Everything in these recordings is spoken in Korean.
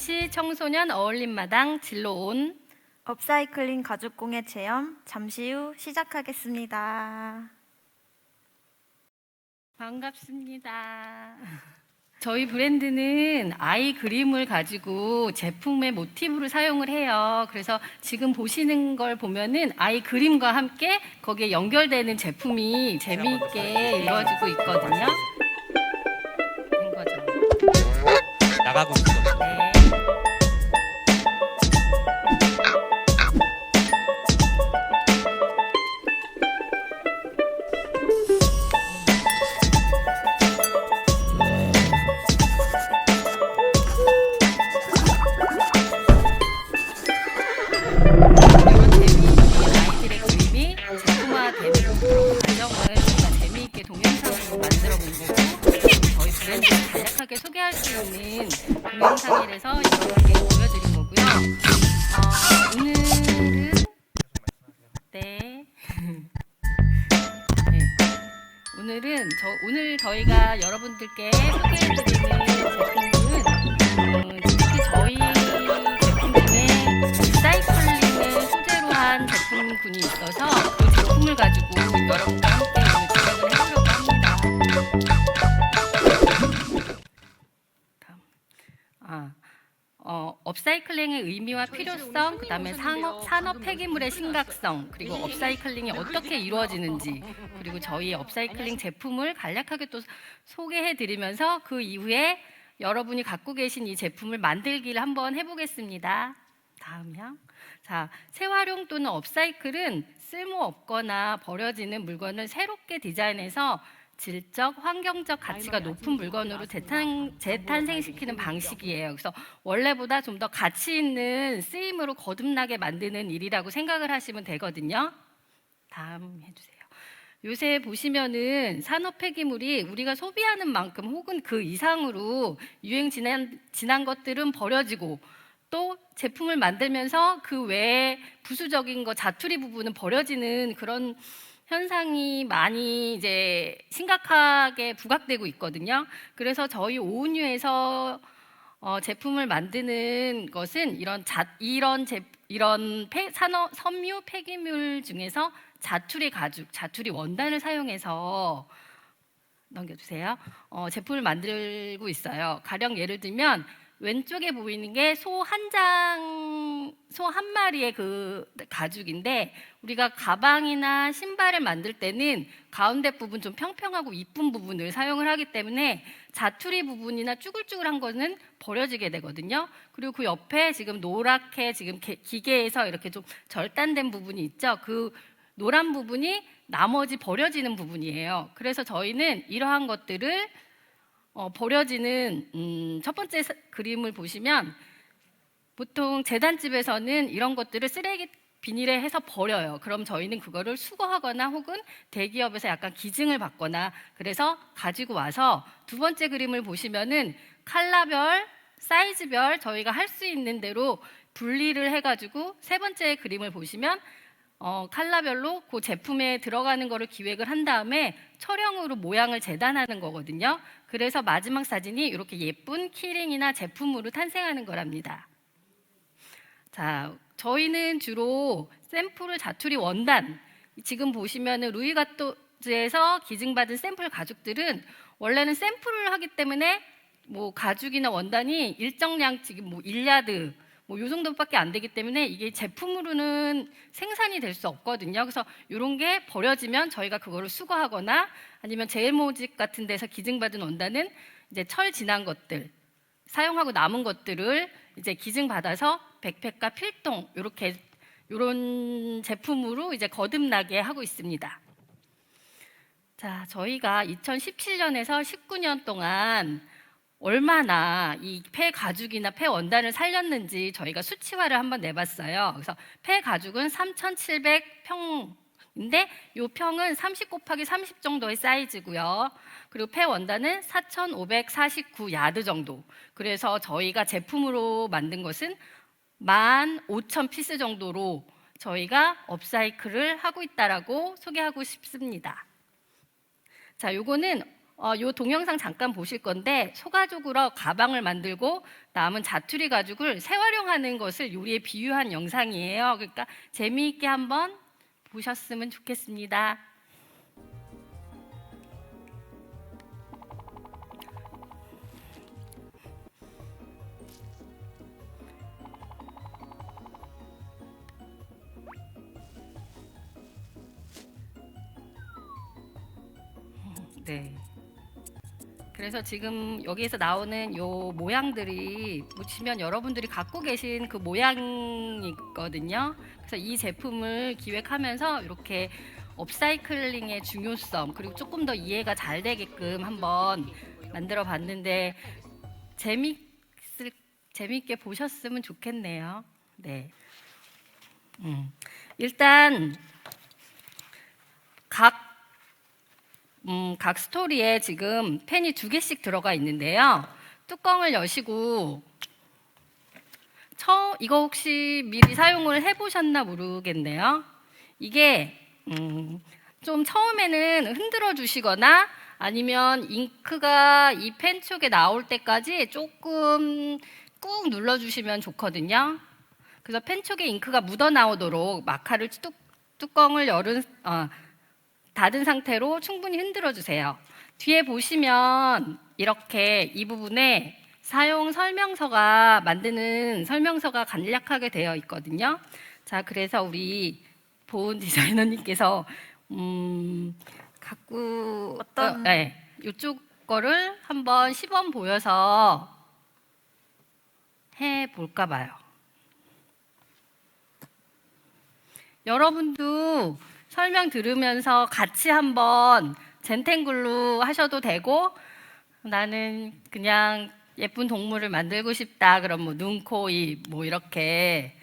부천시 청소년 어울림마당 진로온 업사이클링 가죽공예 체험 잠시 후 시작하겠습니다. 반갑습니다. 저희 브랜드는 아이 그림을 가지고 제품의 모티브로 사용을 해요. 그래서 지금 보시는 걸 보면은 아이 그림과 함께 거기에 연결되는 제품이 재미있게 이루어지고 있거든요. 된 거죠. 나가고 있어. 네. 아이들의 그림이 제품화되는 그런 과정을 저희가 재미있게 동영상으로 만들어 본 거고, 저희 브랜드를 간략하게 소개할 수 있는 동영상이라서 이렇게 보여드린 거고요. 오늘은 네. 네. 오늘 저희가 여러분들께 소개해드리는 제품은 특히 저희 제품 중에 리사이클링을 소재로 한 제품군이 있어서 그 제품을 가지고 여러분과 함께 오늘 진행을 해보려고 합니다. 업사이클링의 의미와 필요성, 그 다음에 산업 폐기물의 심각성, 그리고 업사이클링이 어떻게 이루어지는지, 그리고 저희 업사이클링 제품을 간략하게 또 소개해드리면서 그 이후에 여러분이 갖고 계신 이 제품을 만들기를 한번 해보겠습니다. 다음이요. 자, 재활용 또는 업사이클은 쓸모없거나 버려지는 물건을 새롭게 디자인해서 질적, 환경적 가치가 높은 물건으로 재탄생시키는 방식이에요. 그래서 원래보다 좀 더 가치 있는 쓰임으로 거듭나게 만드는 일이라고 생각을 하시면 되거든요. 다음 해주세요. 요새 보시면은 산업 폐기물이 우리가 소비하는 만큼 혹은 그 이상으로 유행 지난 것들은 버려지고, 또 제품을 만들면서 그 외에 부수적인 거, 자투리 부분은 버려지는 그런 현상이 많이 이제 심각하게 부각되고 있거든요. 그래서 저희 오은유에서 제품을 만드는 것은 이런 섬유 폐기물 중에서 자투리 가죽, 자투리 원단을 사용해서 넘겨주세요. 제품을 만들고 있어요. 가령 예를 들면 왼쪽에 보이는 게 소 한 마리의 그 가죽인데, 우리가 가방이나 신발을 만들 때는 가운데 부분 좀 평평하고 이쁜 부분을 사용을 하기 때문에 자투리 부분이나 쭈글쭈글한 거는 버려지게 되거든요. 그리고 그 옆에 지금 노랗게 지금 기계에서 이렇게 좀 절단된 부분이 있죠. 그 노란 부분이 나머지 버려지는 부분이에요. 그래서 저희는 이러한 것들을 버려지는 첫 번째 그림을 보시면 보통 재단집에서는 이런 것들을 쓰레기 비닐에 해서 버려요. 그럼 저희는 그거를 수거하거나 혹은 대기업에서 약간 기증을 받거나 그래서 가지고 와서, 두 번째 그림을 보시면은 컬러별, 사이즈별 저희가 할 수 있는 대로 분리를 해가지고, 세 번째 그림을 보시면 컬러별로 그 제품에 들어가는 거를 기획을 한 다음에 철형으로 모양을 재단하는 거거든요. 그래서 마지막 사진이 이렇게 예쁜 키링이나 제품으로 탄생하는 거랍니다. 자, 저희는 주로 샘플을 자투리 원단, 지금 보시면은 루이가토즈에서 기증받은 샘플 가죽들은 원래는 샘플을 하기 때문에 뭐 가죽이나 원단이 일정량, 지금 뭐 1야드 요 정도밖에 안 되기 때문에 이게 제품으로는 생산이 될 수 없거든요. 그래서 이런 게 버려지면 저희가 그거를 수거하거나, 아니면 제일모직 같은 데서 기증받은 원단은 이제 철 지난 것들, 사용하고 남은 것들을 이제 기증받아서 백팩과 필통 이런 제품으로 이제 거듭나게 하고 있습니다. 자, 저희가 2017년에서 19년 동안 얼마나 이 폐 가죽이나 폐 원단을 살렸는지 저희가 수치화를 한번 내봤어요. 그래서 폐 가죽은 3,700평인데 이 평은 30 곱하기 30 정도의 사이즈고요. 그리고 폐 원단은 4,549야드 정도. 그래서 저희가 제품으로 만든 것은 15,000피스 정도로 저희가 업사이클을 하고 있다라고 소개하고 싶습니다. 자, 요거는 요 동영상 잠깐 보실 건데 소가죽으로 가방을 만들고 남은 자투리 가죽을 재활용하는 것을 요리에 비유한 영상이에요. 그러니까 재미있게 한번 보셨으면 좋겠습니다. 네. 그래서 지금 여기에서 나오는 요 모양들이 보시면 여러분들이 갖고 계신 그 모양이거든요. 그래서 이 제품을 기획하면서 이렇게 업사이클링의 중요성 그리고 조금 더 이해가 잘 되게끔 한번 만들어 봤는데 재밌게 보셨으면 좋겠네요. 네. 일단 각 스토리에 지금 펜이 2개씩 들어가 있는데요. 뚜껑을 여시고 이거 혹시 미리 사용을 해보셨나 모르겠네요. 이게 좀 처음에는 흔들어 주시거나 아니면 잉크가 이 펜 쪽에 나올 때까지 조금 꾹 눌러주시면 좋거든요. 그래서 펜 쪽에 잉크가 묻어 나오도록 마카를 뚜껑을 닫은 상태로 충분히 흔들어 주세요. 뒤에 보시면 이렇게 이 부분에 사용 설명서가 만드는 설명서가 간략하게 되어 있거든요. 자, 그래서 우리 보은 디자이너님께서 갖고 이쪽 거를 한번 시범 보여서 해 볼까 봐요. 여러분도 설명 들으면서 같이 한번 젠텐글로 하셔도 되고 나는 그냥 예쁜 동물을 만들고 싶다. 그럼 뭐 눈, 코, 입 뭐 이렇게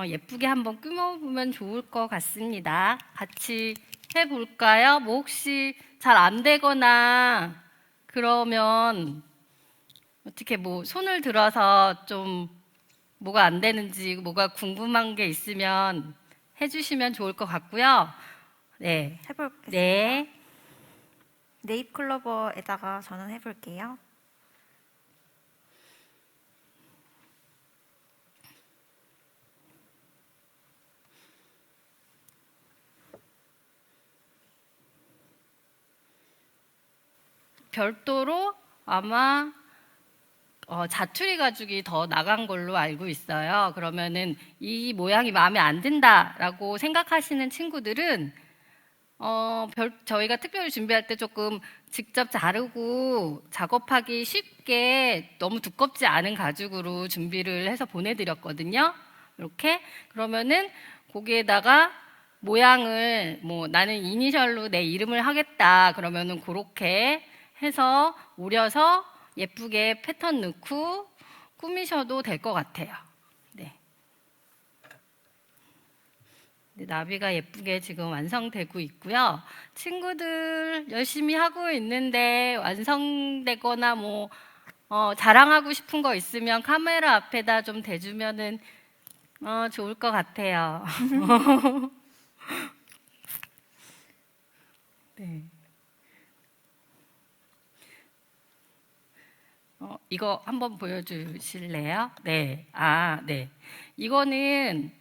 예쁘게 한번 꾸며보면 좋을 것 같습니다. 같이 해볼까요? 뭐 혹시 잘 안 되거나 그러면 어떻게 뭐 손을 들어서 좀 뭐가 안 되는지 뭐가 궁금한 게 있으면 해주시면 좋을 것 같고요. 네. 해볼게요. 네. 네잎클로버에다가 저는 해볼게요. 별도로 아마 자투리 가죽이 더 나간 걸로 알고 있어요. 그러면은 이 모양이 마음에 안 든다라고 생각하시는 친구들은 저희가 특별히 준비할 때 조금 직접 자르고 작업하기 쉽게 너무 두껍지 않은 가죽으로 준비를 해서 보내드렸거든요. 이렇게 그러면은 거기에다가 모양을 뭐 나는 이니셜로 내 이름을 하겠다 그러면은 그렇게 해서 오려서 예쁘게 패턴 넣고 꾸미셔도 될 것 같아요. 네. 나비가 예쁘게 지금 완성되고 있고요. 친구들 열심히 하고 있는데 완성되거나 뭐 자랑하고 싶은 거 있으면 카메라 앞에다 좀 대주면은 좋을 것 같아요. 네. 이거 한번 보여주실래요? 네. 네. 이거는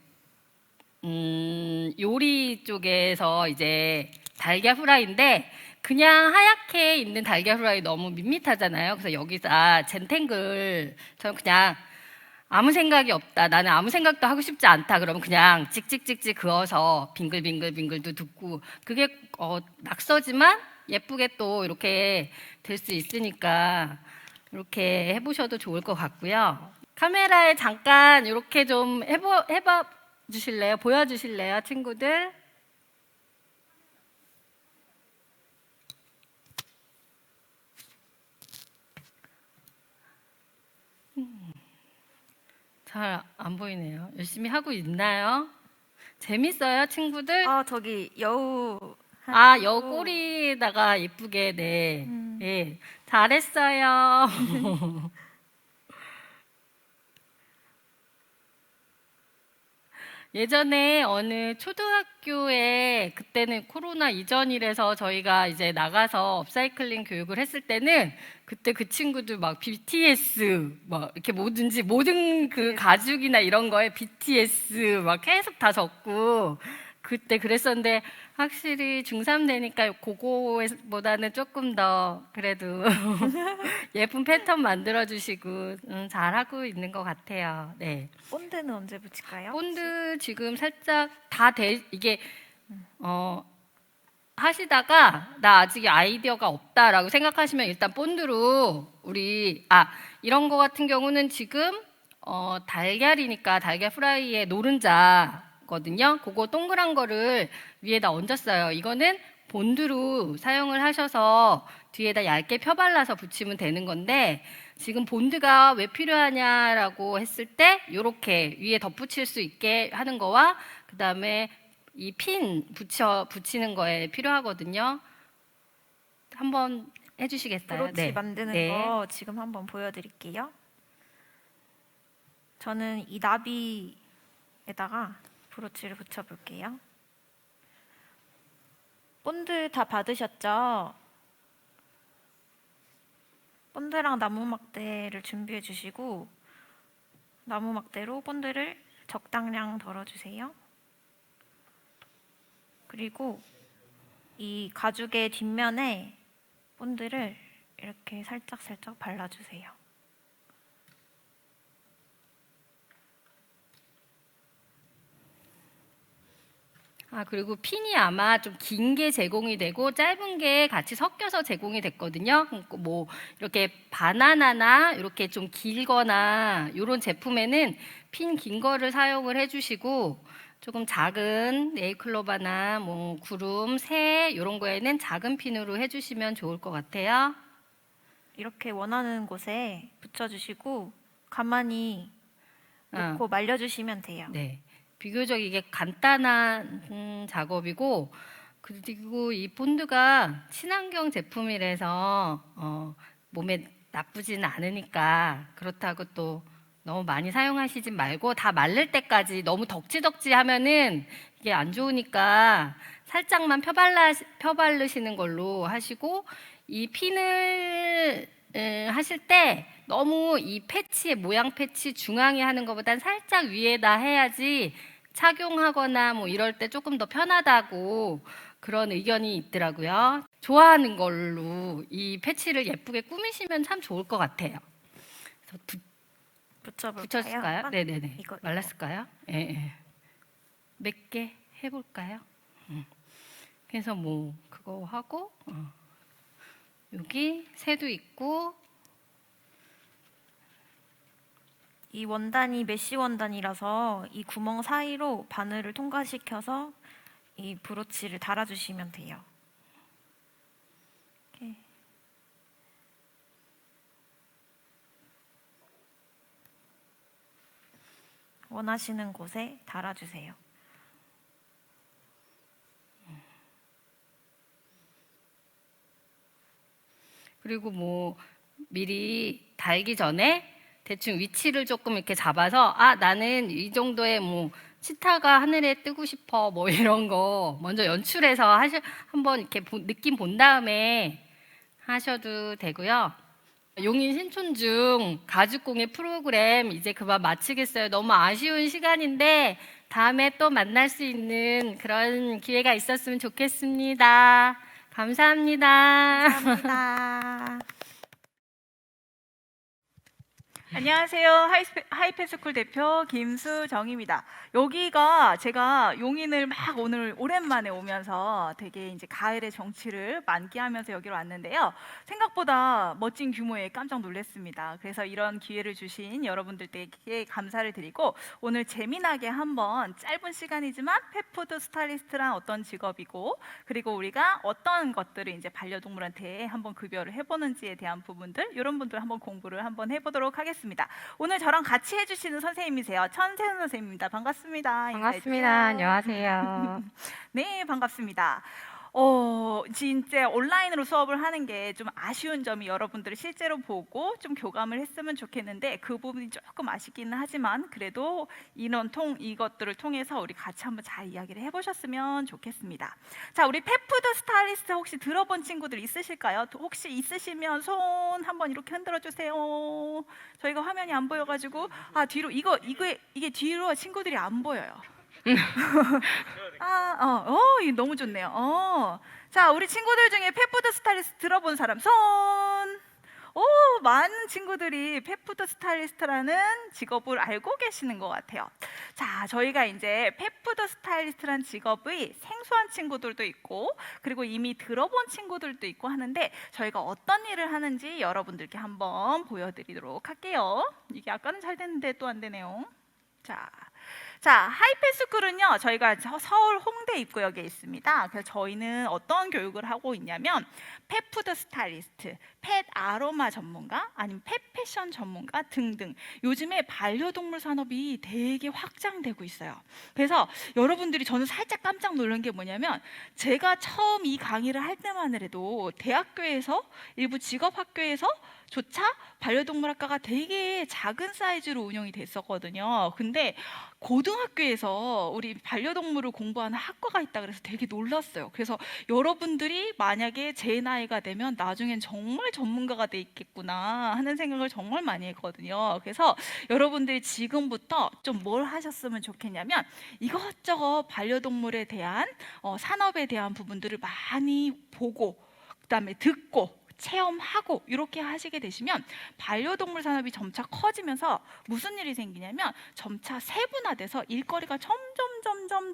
요리 쪽에서 이제 달걀 후라이인데 그냥 하얗게 있는 달걀 후라이 너무 밋밋하잖아요. 그래서 여기서 젠탱글 저는 그냥 아무 생각이 없다. 나는 아무 생각도 하고 싶지 않다. 그러면 그냥 찍찍찍찍 그어서 빙글빙글빙글도 듣고 그게 낙서지만 예쁘게 또 이렇게 될 수 있으니까 이렇게 해보셔도 좋을 것 같고요. 카메라에 잠깐 이렇게 좀 해봐 주실래요? 보여주실래요, 친구들? 잘 안 보이네요. 열심히 하고 있나요? 재밌어요, 친구들? 저기 여우. 여우 꼬리에다가 예쁘게, 네. 네. 잘했어요. 예전에 어느 초등학교에 그때는 코로나 이전이라서 저희가 이제 나가서 업사이클링 교육을 했을 때는 그때 그 친구들 막 BTS 막 이렇게 뭐든지 모든 그 가죽이나 이런 거에 BTS 막 계속 다 적고 그때 그랬었는데 확실히 중3 되니까 그거보다는 조금 더 그래도 예쁜 패턴 만들어주시고 잘하고 있는 것 같아요. 네. 본드는 언제 붙일까요? 본드 지금 살짝 이게 하시다가 나 아직 아이디어가 없다라고 생각하시면 일단 본드로 이런 거 같은 경우는 지금 달걀이니까 달걀 프라이에 노른자거든요. 그거 동그란 거를 위에다 얹었어요. 이거는 본드로 사용을 하셔서 뒤에다 얇게 펴발라서 붙이면 되는 건데 지금 본드가 왜 필요하냐라고 했을 때 이렇게 위에 덧붙일 수 있게 하는 거와 그 다음에 이 핀 붙이는 거에 필요하거든요. 한번 해주시겠어요? 브로치 만드는 네. 거 지금 한번 보여드릴게요. 저는 이 나비에다가 브로치를 붙여볼게요. 본드 다 받으셨죠? 본드랑 나무 막대를 준비해 주시고 나무 막대로 본드를 적당량 덜어주세요. 그리고 이 가죽의 뒷면에 본드를 이렇게 살짝 발라주세요. 그리고 핀이 아마 좀 긴 게 제공이 되고 짧은 게 같이 섞여서 제공이 됐거든요. 뭐 이렇게 바나나나 이렇게 좀 길거나 이런 제품에는 핀 긴 거를 사용을 해주시고 조금 작은 네일클로바나 뭐 구름, 새 이런 거에는 작은 핀으로 해주시면 좋을 것 같아요. 이렇게 원하는 곳에 붙여주시고 가만히 놓고 말려주시면 돼요. 네. 비교적 이게 간단한 작업이고 그리고 이 본드가 친환경 제품이라서 몸에 나쁘지는 않으니까 그렇다고 또 너무 많이 사용하시지 말고 다 마를 때까지 너무 덕지덕지 하면은 이게 안 좋으니까 살짝만 펴바르시는 걸로 하시고 이 핀을 하실 때 너무 이 패치의 모양 패치 중앙에 하는 것보단 살짝 위에다 해야지 착용하거나 뭐 이럴 때 조금 더 편하다고 그런 의견이 있더라고요. 좋아하는 걸로 이 패치를 예쁘게 꾸미시면 참 좋을 것 같아요. 그래서 붙였을까요? 네네네. 이거. 말랐을까요? 예. 예. 몇 개 해볼까요? 그래서 뭐 그거 하고 여기 새도 있고 이 원단이 메쉬 원단이라서 이 구멍 사이로 바늘을 통과시켜서 이 브로치를 달아주시면 돼요. 이렇게. 원하시는 곳에 달아주세요. 그리고 뭐 미리 달기 전에 대충 위치를 조금 이렇게 잡아서 나는 이 정도의 뭐 치타가 하늘에 뜨고 싶어 뭐 이런 거 먼저 연출해서 한번 이렇게 느낌 본 다음에 하셔도 되고요. 용인 신촌중 가죽공예 프로그램 이제 그만 마치겠어요. 너무 아쉬운 시간인데 다음에 또 만날 수 있는 그런 기회가 있었으면 좋겠습니다. 감사합니다. 감사합니다. 안녕하세요. 하이패스쿨 대표 김수정입니다. 여기가 제가 용인을 막 오늘 오랜만에 오면서 되게 이제 가을의 정취를 만끽하면서 여기로 왔는데요. 생각보다 멋진 규모에 깜짝 놀랐습니다. 그래서 이런 기회를 주신 여러분들께 감사를 드리고 오늘 재미나게 한번 짧은 시간이지만 펫푸드 스타일리스트란 어떤 직업이고 그리고 우리가 어떤 것들을 이제 반려동물한테 한번 급여를 해보는지에 대한 부분들 이런 분들 한번 공부를 한번 해보도록 하겠습니다. 오늘 저랑 같이 해주시는 선생님이세요. 천세은 선생님입니다. 반갑습니다. 반갑습니다. 안녕하세요. 네, 반갑습니다. 진짜 온라인으로 수업을 하는 게 좀 아쉬운 점이 여러분들이 실제로 보고 좀 교감을 했으면 좋겠는데 그 부분이 조금 아쉽기는 하지만 그래도 이것들을 통해서 우리 같이 한번 잘 이야기를 해보셨으면 좋겠습니다. 자, 우리 펫푸드 스타일리스트 혹시 들어본 친구들 있으실까요? 혹시 있으시면 손 한번 이렇게 흔들어 주세요. 저희가 화면이 안 보여가지고 뒤로 이게 뒤로 친구들이 안 보여요. 이거 너무 좋네요. 자, 우리 친구들 중에 펫푸드 스타일리스트 들어본 사람 손. 많은 친구들이 펫푸드 스타일리스트라는 직업을 알고 계시는 것 같아요. 자, 저희가 이제 펫푸드 스타일리스트란 직업의 생소한 친구들도 있고, 그리고 이미 들어본 친구들도 있고 하는데, 저희가 어떤 일을 하는지 여러분들께 한번 보여드리도록 할게요. 이게 아까는 잘 됐는데 또 안 되네요. 자, 하이패스쿨은요, 저희가 서울 홍대 입구역에 있습니다. 그래서 저희는 어떤 교육을 하고 있냐면 펫푸드 스타일리스트, 펫 아로마 전문가, 아니면 펫 패션 전문가 등등 요즘에 반려동물 산업이 되게 확장되고 있어요. 그래서 여러분들이 저는 살짝 깜짝 놀란 게 뭐냐면 제가 처음 이 강의를 할 때만 해도 대학교에서 일부 직업학교에서 조차 반려동물 학과가 되게 작은 사이즈로 운영이 됐었거든요. 근데 고등학교에서 우리 반려동물을 공부하는 학과가 있다 그래서 되게 놀랐어요. 그래서 여러분들이 만약에 제 나이가 되면 나중엔 정말 전문가가 돼 있겠구나 하는 생각을 정말 많이 했거든요. 그래서 여러분들이 지금부터 좀 뭘 하셨으면 좋겠냐면 이것저것 반려동물에 대한 산업에 대한 부분들을 많이 보고 그다음에 듣고 체험하고 이렇게 하시게 되시면 반려동물 산업이 점차 커지면서 무슨 일이 생기냐면 점차 세분화돼서 일거리가 점점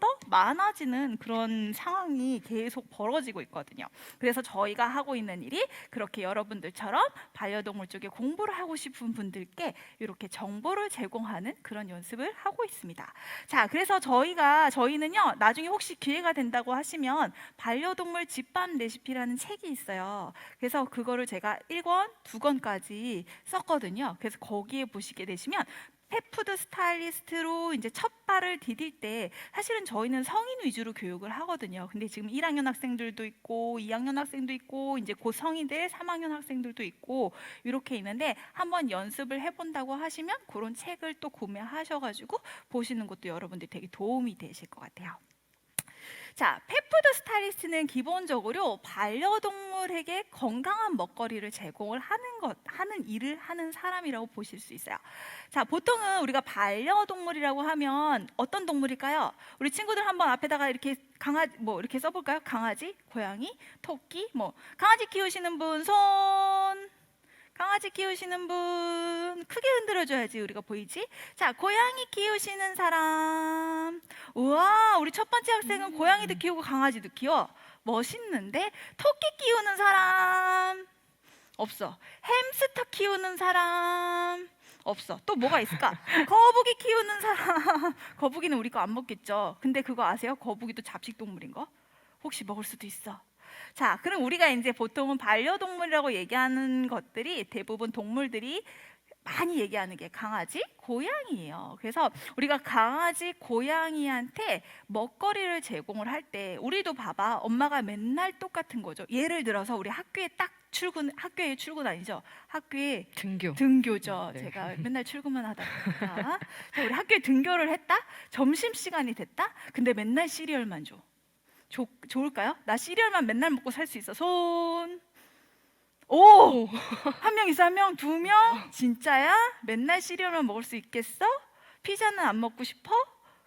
더 많아지는 그런 상황이 계속 벌어지고 있거든요. 그래서 저희가 하고 있는 일이 그렇게 여러분들처럼 반려동물 쪽에 공부를 하고 싶은 분들께 이렇게 정보를 제공하는 그런 연습을 하고 있습니다. 자, 그래서 저희는요 나중에 혹시 기회가 된다고 하시면 반려동물 집밥 레시피라는 책이 있어요. 그래서 그거를 제가 1권, 2권까지 썼거든요. 그래서 거기에 보시게 되시면 펫푸드 스타일리스트로 이제 첫 발을 디딜 때 사실은 저희는 성인 위주로 교육을 하거든요. 근데 지금 1학년 학생들도 있고 2학년 학생도 있고 이제 곧 성인들 3학년 학생들도 있고 이렇게 있는데 한번 연습을 해본다고 하시면 그런 책을 또 구매하셔가지고 보시는 것도 여러분들 되게 도움이 되실 것 같아요. 자, 펫푸드 스타일리스트는 기본적으로 반려동물에게 건강한 먹거리를 제공을 하는 일을 하는 사람이라고 보실 수 있어요. 자, 보통은 우리가 반려동물이라고 하면 어떤 동물일까요? 우리 친구들 한번 앞에다가 이렇게 강아지 이렇게 써볼까요? 강아지, 고양이, 토끼, 강아지 키우시는 분 손. 강아지 키우시는 분 크게 흔들어줘야지 우리가 보이지? 자, 고양이 키우시는 사람. 우와, 우리 첫 번째 학생은 고양이도 키우고 강아지도 키워. 멋있는데? 토끼 키우는 사람 없어. 햄스터 키우는 사람 없어. 또 뭐가 있을까? 거북이 키우는 사람. 거북이는 우리 거 안 먹겠죠. 근데 그거 아세요? 거북이도 잡식동물인 거? 혹시 먹을 수도 있어. 자, 그럼 우리가 이제 보통은 반려동물이라고 얘기하는 것들이 대부분 동물들이 많이 얘기하는 게 강아지, 고양이예요. 그래서 우리가 강아지, 고양이한테 먹거리를 제공을 할 때 우리도 봐봐, 엄마가 맨날 똑같은 거죠. 예를 들어서 우리 학교에 학교에 출근 아니죠? 학교에 등교죠. 네. 제가 맨날 출근만 하다 보니까. 자, 우리 학교에 등교를 했다? 점심시간이 됐다? 근데 맨날 시리얼만 줘. 좋을까요? 나 시리얼만 맨날 먹고 살 수 있어. 손. 오! 한 명 있어, 한 명, 2명? 진짜야? 맨날 시리얼만 먹을 수 있겠어? 피자는 안 먹고 싶어?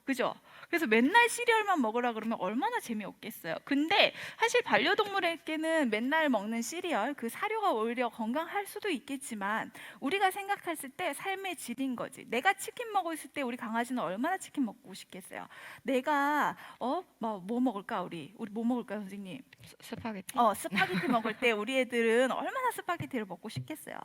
그죠? 그래서 맨날 시리얼만 먹으라 그러면 얼마나 재미없겠어요. 근데 사실 반려동물에게는 맨날 먹는 시리얼, 그 사료가 오히려 건강할 수도 있겠지만 우리가 생각했을 때 삶의 질인 거지. 내가 치킨 먹고 있을 때 우리 강아지는 얼마나 치킨 먹고 싶겠어요. 내가 뭐 먹을까 우리 뭐 먹을까요, 선생님? 스파게티? 스파게티 먹을 때 우리 애들은 얼마나 스파게티를 먹고 싶겠어요.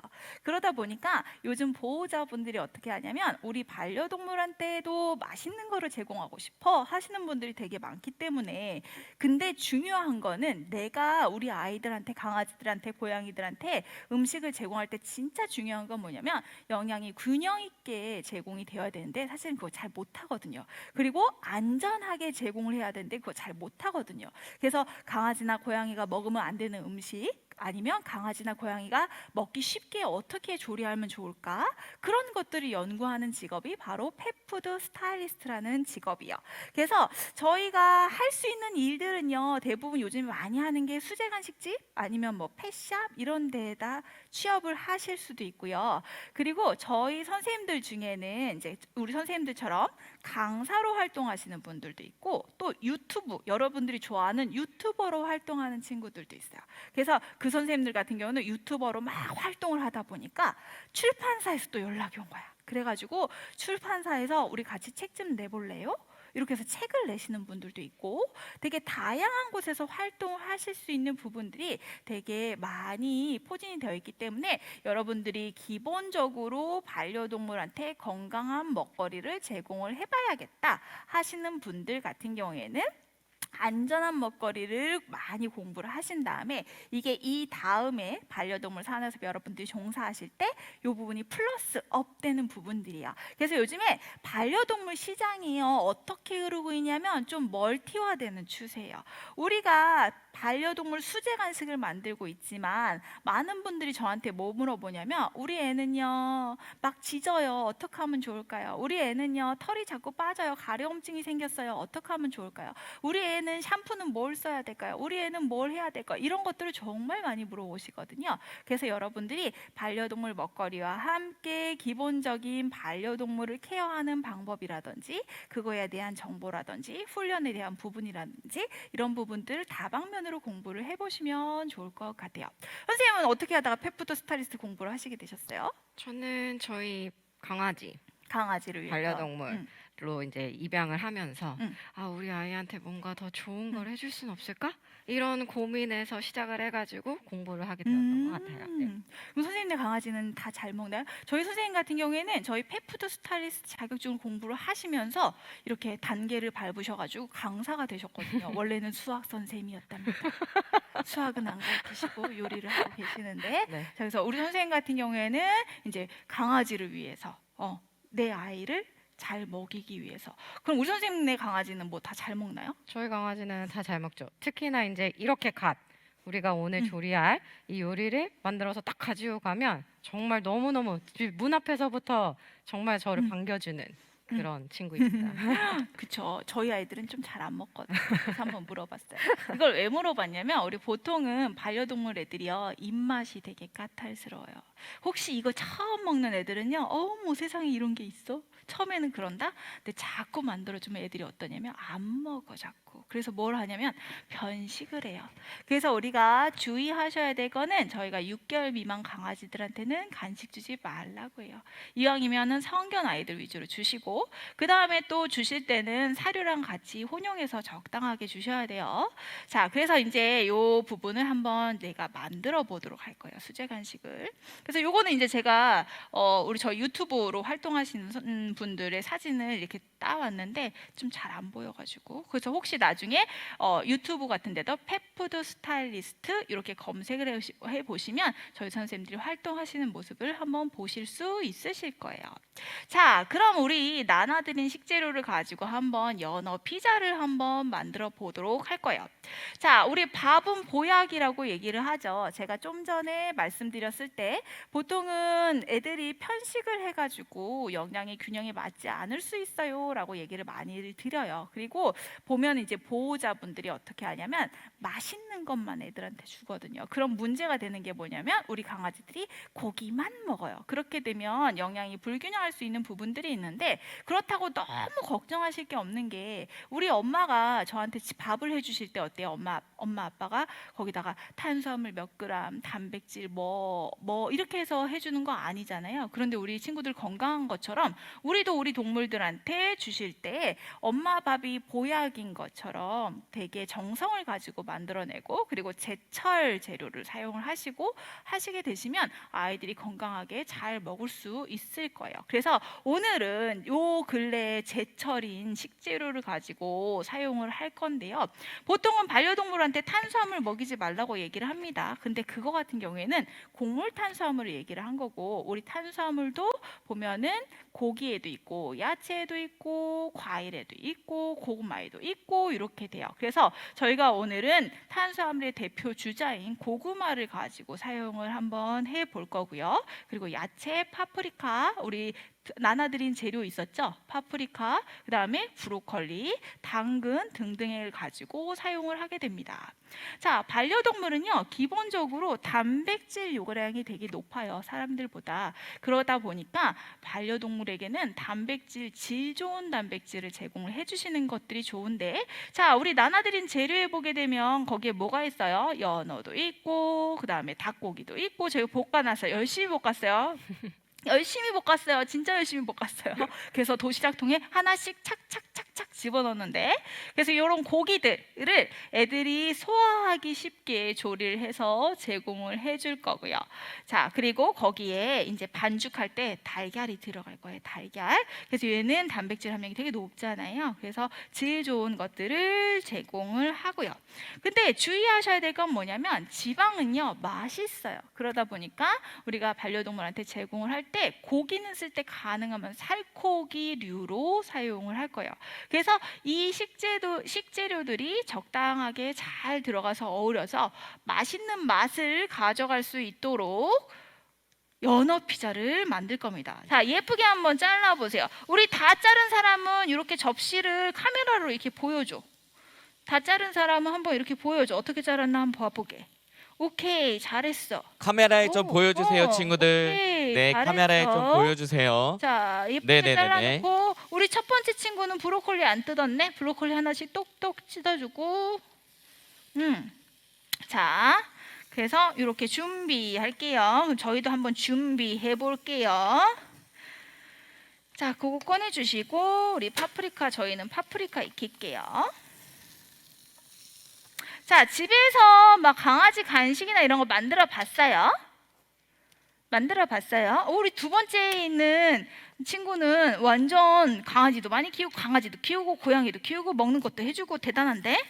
그러다 보니까 요즘 보호자분들이 어떻게 하냐면 우리 반려동물한테도 맛있는 거를 제공하고 싶어. 싶어 하시는 분들이 되게 많기 때문에, 근데 중요한 거는 내가 우리 아이들한테, 강아지들한테, 고양이들한테 음식을 제공할 때 진짜 중요한 건 뭐냐면 영양이 균형 있게 제공이 되어야 되는데 사실은 그거 잘 못하거든요. 그리고 안전하게 제공을 해야 되는데 그거 잘 못하거든요. 그래서 강아지나 고양이가 먹으면 안 되는 음식, 아니면 강아지나 고양이가 먹기 쉽게 어떻게 조리하면 좋을까, 그런 것들을 연구하는 직업이 바로 펫푸드 스타일리스트라는 직업이요. 그래서 저희가 할 수 있는 일들은요, 대부분 요즘 많이 하는 게 수제 간식집 아니면 뭐 펫샵 이런 데에다 취업을 하실 수도 있고요. 그리고 저희 선생님들 중에는 이제 우리 선생님들처럼 강사로 활동하시는 분들도 있고, 또 유튜브, 여러분들이 좋아하는 유튜버로 활동하는 친구들도 있어요. 그래서 그 선생님들 같은 경우는 유튜버로 막 활동을 하다 보니까 출판사에서 또 연락이 온 거야. 그래가지고 출판사에서 우리 같이 책 좀 내볼래요? 이렇게 해서 책을 내시는 분들도 있고, 되게 다양한 곳에서 활동을 하실 수 있는 부분들이 되게 많이 포진이 되어 있기 때문에 여러분들이 기본적으로 반려동물한테 건강한 먹거리를 제공을 해봐야겠다 하시는 분들 같은 경우에는 안전한 먹거리를 많이 공부를 하신 다음에, 이게 이 다음에 반려동물 산에서 여러분들이 종사하실 때 이 부분이 플러스 업 되는 부분들이에요. 그래서 요즘에 반려동물 시장이요, 어떻게 흐르고 있냐면 좀 멀티화되는 추세예요. 우리가 반려동물 수제 간식을 만들고 있지만 많은 분들이 저한테 뭐 물어보냐면, 우리 애는요 막 짖어요, 어떻게 하면 좋을까요? 우리 애는요 털이 자꾸 빠져요, 가려움증이 생겼어요, 어떻게 하면 좋을까요? 우리 애는 샴푸는 뭘 써야 될까요? 우리 애는 뭘 해야 될까요? 이런 것들을 정말 많이 물어보시거든요. 그래서 여러분들이 반려동물 먹거리와 함께 기본적인 반려동물을 케어하는 방법이라든지 그거에 대한 정보라든지 훈련에 대한 부분이라든지 이런 부분들을 다방면으로 공부를 해보시면 좋을 것 같아요. 선생님은 어떻게 하다가 펫푸드 스타일리스트 공부를 하시게 되셨어요? 저는 저희 강아지 강아지를 위해서. 반려동물로 이제 입양을 하면서 음. 아, 우리 아이한테 뭔가 더 좋은 걸 해줄 순 없을까? 이런 고민에서 시작을 해가지고 공부를 하게 되었던 것 같아요. 네. 그럼 선생님네 강아지는 다 잘 먹나요? 저희 선생님 같은 경우에는 저희 펫푸드 스타일리스트 자격증을 공부를 하시면서 이렇게 단계를 밟으셔가지고 강사가 되셨거든요. 원래는 수학 선생님이었답니다. 수학은 안 가르치시고 요리를 하고 계시는데, 네. 그래서 우리 선생님 같은 경우에는 이제 강아지를 위해서 내 아이를 잘 먹이기 위해서. 그럼 우리 선생님네 강아지는 뭐 다 잘 먹나요? 저희 강아지는 다 잘 먹죠. 특히나 이제 이렇게 우리가 오늘 조리할 이 요리를 만들어서 딱 가지고 가면 정말 너무너무 문 앞에서부터 정말 저를 반겨주는 그런 친구입니다. 그쵸. 저희 아이들은 좀 잘 안 먹거든요. 그래서 한번 물어봤어요. 이걸 왜 물어봤냐면, 우리 보통은 반려동물 애들이요 입맛이 되게 까탈스러워요. 혹시 이거 처음 먹는 애들은요, 어머 세상에 이런 게 있어? 처음에는 그런다? 근데 자꾸 만들어주면 애들이 어떠냐면 안 먹어 자꾸. 그래서 뭘 하냐면 편식을 해요. 그래서 우리가 주의하셔야 될 거는, 저희가 6개월 미만 강아지들한테는 간식 주지 말라고 해요. 이왕이면은 성견 아이들 위주로 주시고, 그 다음에 또 주실 때는 사료랑 같이 혼용해서 적당하게 주셔야 돼요. 자, 그래서 이제 요 부분을 한번 내가 만들어 보도록 할 거예요, 수제 간식을. 그래서 요거는 이제 제가 우리 저 유튜브로 활동하시는 분들의 사진을 이렇게 따왔는데 좀 잘 안 보여가지고, 그래서 혹시 나중에 유튜브 같은 데도 펫푸드 스타일리스트 이렇게 검색을 해보시면 저희 선생님들이 활동하시는 모습을 한번 보실 수 있으실 거예요. 자, 그럼 우리 나눠드린 식재료를 가지고 한번 연어 피자를 한번 만들어 보도록 할 거예요. 자, 우리 밥은 보약이라고 얘기를 하죠. 제가 좀 전에 말씀드렸을 때 보통은 애들이 편식을 해가지고 영양의 균형에 맞지 않을 수 있어요 라고 얘기를 많이 드려요. 그리고 보면 이제 보호자분들이 어떻게 하냐면 맛있는 것만 애들한테 주거든요. 그럼 문제가 되는 게 뭐냐면, 우리 강아지들이 고기만 먹어요. 그렇게 되면 영양이 불균형할 수 있는 부분들이 있는데, 그렇다고 너무 걱정하실 게 없는 게, 우리 엄마가 저한테 밥을 해주실 때 어때요? 엄마 아빠가 거기다가 탄수화물 몇 그램, 단백질 뭐 이렇게 해서 해주는 거 아니잖아요. 그런데 우리 친구들 건강한 것처럼 우리도 우리 동물들한테 주실 때 엄마 밥이 보약인 것처럼 되게 정성을 가지고 만들어내고 그리고 제철 재료를 사용을 하시게 되시면 아이들이 건강하게 잘 먹을 수 있을 거예요. 그래서 오늘은 요 근래에 제철인 식재료를 가지고 사용을 할 건데요. 보통은 반려동물한테 탄수화물 먹이지 말라고 얘기를 합니다. 근데 그거 같은 경우에는 곡물 탄수화물을 얘기를 한 거고, 우리 탄수화물도 보면은 고기에도 있고 야채에도 있고 과일에도 있고 고구마에도 있고 이렇게 돼요. 그래서 저희가 오늘은 탄수화물의 대표 주자인 고구마를 가지고 사용을 한번 해볼 거고요. 그리고 야채, 파프리카, 우리 나눠드린 재료 있었죠? 파프리카, 그 다음에 브로콜리, 당근 등등을 가지고 사용을 하게 됩니다. 자, 반려동물은요 기본적으로 단백질 요구량이 되게 높아요, 사람들보다. 그러다 보니까 반려동물에게는 단백질, 질 좋은 단백질을 제공을 해주시는 것들이 좋은데, 자, 우리 나눠드린 재료에 보게 되면 거기에 뭐가 있어요? 연어도 있고 그 다음에 닭고기도 있고. 제가 볶아놨어요. 열심히 볶았어요. 열심히 볶았어요. 진짜 열심히 볶았어요. 그래서 도시락통에 하나씩 착착착착 집어넣는데, 그래서 이런 고기들을 애들이 소화하기 쉽게 조리를 해서 제공을 해줄 거고요. 자, 그리고 거기에 이제 반죽할 때 달걀이 들어갈 거예요. 달걀. 그래서 얘는 단백질 함량이 되게 높잖아요. 그래서 질 좋은 것들을 제공을 하고요. 근데 주의하셔야 될 건 뭐냐면 지방은요 맛있어요. 그러다 보니까 우리가 반려동물한테 제공을 할 때 고기는 쓸 때 가능하면 살코기류로 사용을 할 거예요. 그래서 이 식재료들이 적당하게 잘 들어가서 어우러서 맛있는 맛을 가져갈 수 있도록 연어 피자를 만들 겁니다. 자, 예쁘게 한번 잘라보세요. 우리 다 자른 사람은 이렇게 접시를 카메라로 이렇게 보여줘. 다 자른 사람은 한번 이렇게 보여줘. 어떻게 자랐나 한번 봐보게. 오케이, 잘했어. 카메라에 좀 보여주세요, 친구들. 오케이, 네, 잘했어. 카메라에 좀 보여주세요. 자, 예쁘게 네네네네. 잘라놓고 우리 첫 번째 친구는 브로콜리 안 뜯었네. 브로콜리 하나씩 똑똑 찢어주고. 자, 그래서 이렇게 준비할게요. 그럼 저희도 한번 준비해 볼게요. 자, 그거 꺼내주시고 우리 파프리카, 저희는 파프리카 익힐게요. 자, 집에서 막 강아지 간식이나 이런 거 만들어 봤어요? 만들어 봤어요? 우리 두 번째에 있는 친구는 완전 강아지도 많이 키우고 강아지도 키우고 고양이도 키우고 먹는 것도 해주고 대단한데?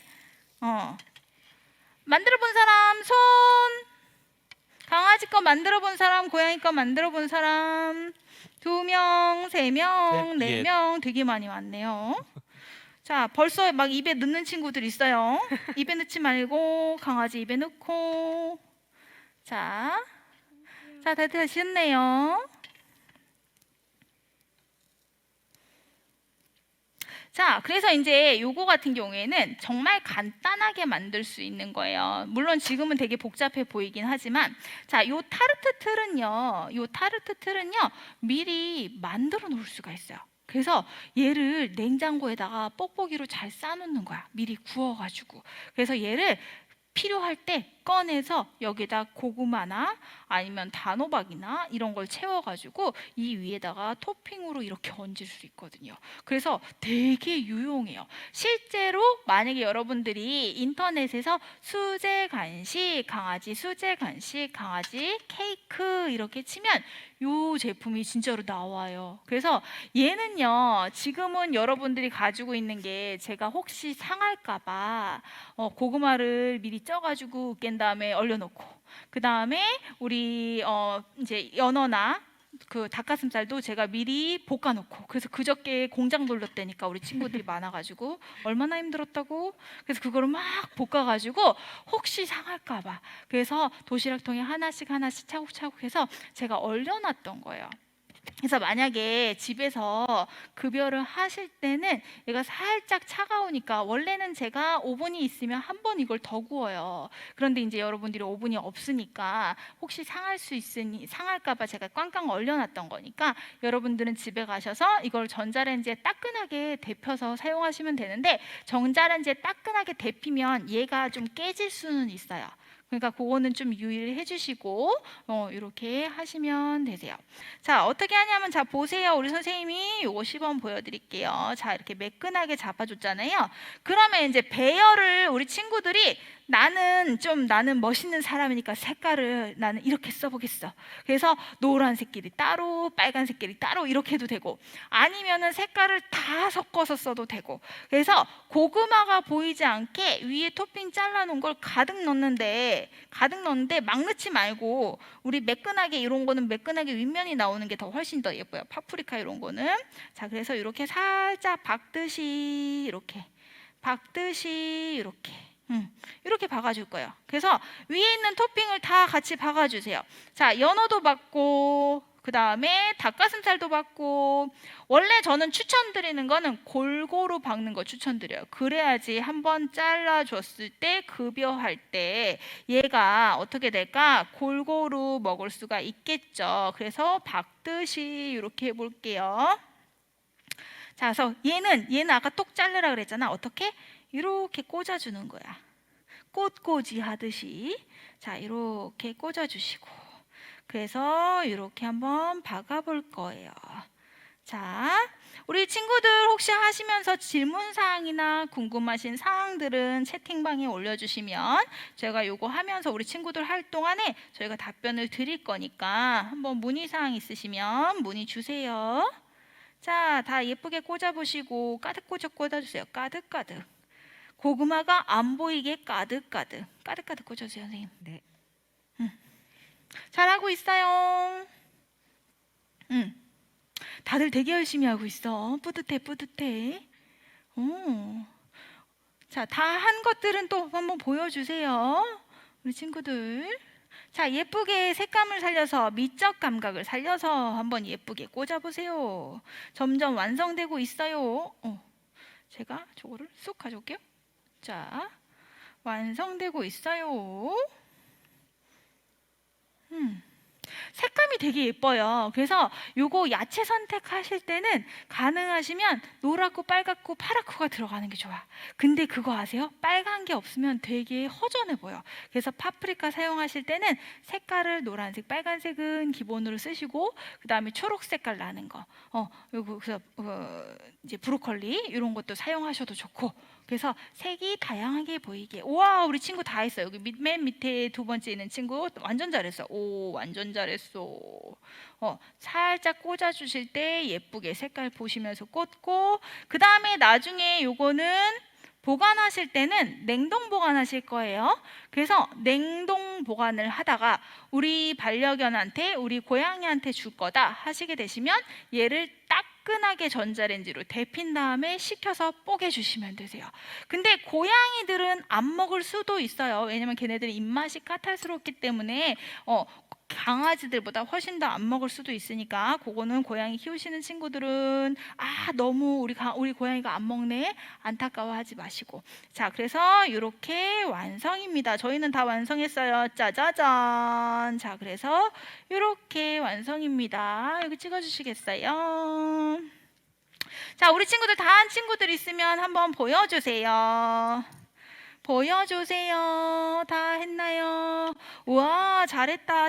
만들어 본 사람 손. 강아지 거 만들어 본 사람, 고양이 거 만들어 본 사람. 2명, 3명, 예. 4명. 되게 많이 왔네요. 자, 벌써 막 입에 넣는 친구들 있어요. 입에 넣지 말고 강아지 입에 넣고. 자, 다 되셨네요. 자, 그래서 이제 요거 같은 경우에는 정말 간단하게 만들 수 있는 거예요. 물론 지금은 되게 복잡해 보이긴 하지만, 자, 요 타르트 틀은요 미리 만들어 놓을 수가 있어요. 그래서 얘를 냉장고에다가 뽁뽁이로 잘 싸놓는 거야. 미리 구워가지고. 그래서 얘를 필요할 때 꺼내서 여기다 고구마나 아니면 단호박이나 이런 걸 채워가지고 이 위에다가 토핑으로 이렇게 얹을 수 있거든요. 그래서 되게 유용해요. 실제로 만약에 여러분들이 인터넷에서 수제 간식, 강아지 수제 간식, 강아지 케이크 이렇게 치면 이 제품이 진짜로 나와요. 그래서 얘는요 지금은 여러분들이 가지고 있는 게 제가 혹시 상할까봐 고구마를 미리 쪄가지고 깬 다음에 얼려놓고, 그 다음에 우리 이제 연어나 그 닭가슴살도 제가 미리 볶아놓고, 그래서 그저께 공장 돌렸다니까 우리 친구들이 많아가지고 얼마나 힘들었다고. 그래서 그거를 막 볶아가지고 혹시 상할까봐 그래서 도시락통에 하나씩 차곡차곡 해서 제가 얼려놨던 거예요. 그래서 만약에 집에서 급여를 하실 때는 얘가 살짝 차가우니까, 원래는 제가 오븐이 있으면 한 번 이걸 더 구워요. 그런데 이제 여러분들이 오븐이 없으니까 혹시 상할 수 있으니 상할까봐 제가 꽝꽝 얼려놨던 거니까 여러분들은 집에 가셔서 이걸 전자레인지에 따끈하게 데펴서 사용하시면 되는데, 전자레인지에 따끈하게 데피면 얘가 좀 깨질 수는 있어요. 그러니까 그거는 좀 유의를 해주시고 이렇게 하시면 되세요. 자, 어떻게 하냐면 자 보세요. 우리 선생님이 요거 시범 보여드릴게요. 자, 이렇게 매끈하게 잡아줬잖아요. 그러면 이제 배열을 우리 친구들이 나는 멋있는 사람이니까 색깔을 나는 이렇게 써보겠어. 그래서 노란색끼리 따로, 빨간색끼리 따로 이렇게 해도 되고, 아니면은 색깔을 다 섞어서 써도 되고. 그래서 고구마가 보이지 않게 위에 토핑 잘라놓은 걸 가득 넣는데 막 넣지 말고 우리 매끈하게 이런 거는 매끈하게 윗면이 나오는 게 더 훨씬 더 예뻐요. 파프리카 이런 거는. 자, 그래서 이렇게 살짝 박듯이 이렇게 이렇게 박아줄 거예요. 그래서 위에 있는 토핑을 다 같이 박아주세요. 자, 연어도 박고, 그 다음에 닭가슴살도 박고. 원래 저는 추천드리는 거는 골고루 박는 거 추천드려요. 그래야지 한번 잘라줬을 때 급여할 때 얘가 어떻게 될까? 골고루 먹을 수가 있겠죠. 그래서 박듯이 이렇게 해볼게요. 자, 그래서 얘는 아까 똑 자르라 그랬잖아. 어떻게? 이렇게 꽂아주는 거야. 꽃꽂이 하듯이. 자, 이렇게 꽂아주시고. 그래서 이렇게 한번 박아볼 거예요. 자, 우리 친구들 혹시 하시면서 질문사항이나 궁금하신 사항들은 채팅방에 올려주시면 제가 요거 하면서 우리 친구들 할 동안에 저희가 답변을 드릴 거니까 한번 문의사항 있으시면 문의 주세요. 자, 다 예쁘게 꽂아보시고 가득 꽂아주세요. 가득가득. 고구마가 안 보이게 가득가득 꽂아주세요, 선생님. 네. 잘하고 있어요. 다들 되게 열심히 하고 있어. 뿌듯해. 자, 다 한 것들은 또 한번 보여주세요, 우리 친구들. 자, 예쁘게 색감을 살려서 미적 감각을 살려서 한번 예쁘게 꽂아보세요. 점점 완성되고 있어요. 제가 저거를 쑥 가져올게요. 자, 완성되고 있어요. 색감이 되게 예뻐요. 그래서 요거 야채 선택하실 때는 가능하시면 노랗고 빨갛고 파랗고가 들어가는 게 좋아. 근데 그거 아세요? 빨간 게 없으면 되게 허전해 보여. 그래서 파프리카 사용하실 때는 색깔을 노란색, 빨간색은 기본으로 쓰시고 그 다음에 초록 색깔 나는 거, 요거 그래서 이제 브로콜리 이런 것도 사용하셔도 좋고. 그래서 색이 다양하게 보이게. 우와, 우리 친구 다 했어요. 여기 맨 밑에 두 번째 있는 친구 완전 잘했어. 오, 완전 잘했어. 살짝 꽂아주실 때 예쁘게 색깔 보시면서 꽂고, 그 다음에 나중에 요거는 보관하실 때는 냉동 보관하실 거예요. 그래서 냉동 보관을 하다가 우리 반려견한테, 우리 고양이한테 줄 거다 하시게 되시면 얘를 따끈하게 전자레인지로 데핀 다음에 식혀서 뽀개 주시면 되세요. 근데 고양이들은 안 먹을 수도 있어요. 왜냐면 걔네들은 입맛이 까탈스럽기 때문에 강아지들보다 훨씬 더 안 먹을 수도 있으니까 그거는 고양이 키우시는 친구들은 너무 우리 고양이가 안 먹네 안타까워하지 마시고. 자, 그래서 이렇게 완성입니다. 저희는 다 완성했어요. 짜자잔. 자, 그래서 이렇게 완성입니다. 여기 찍어주시겠어요? 자, 우리 친구들 다 한 친구들 있으면 한번 보여주세요. 다 했나요? 우와, 잘했다.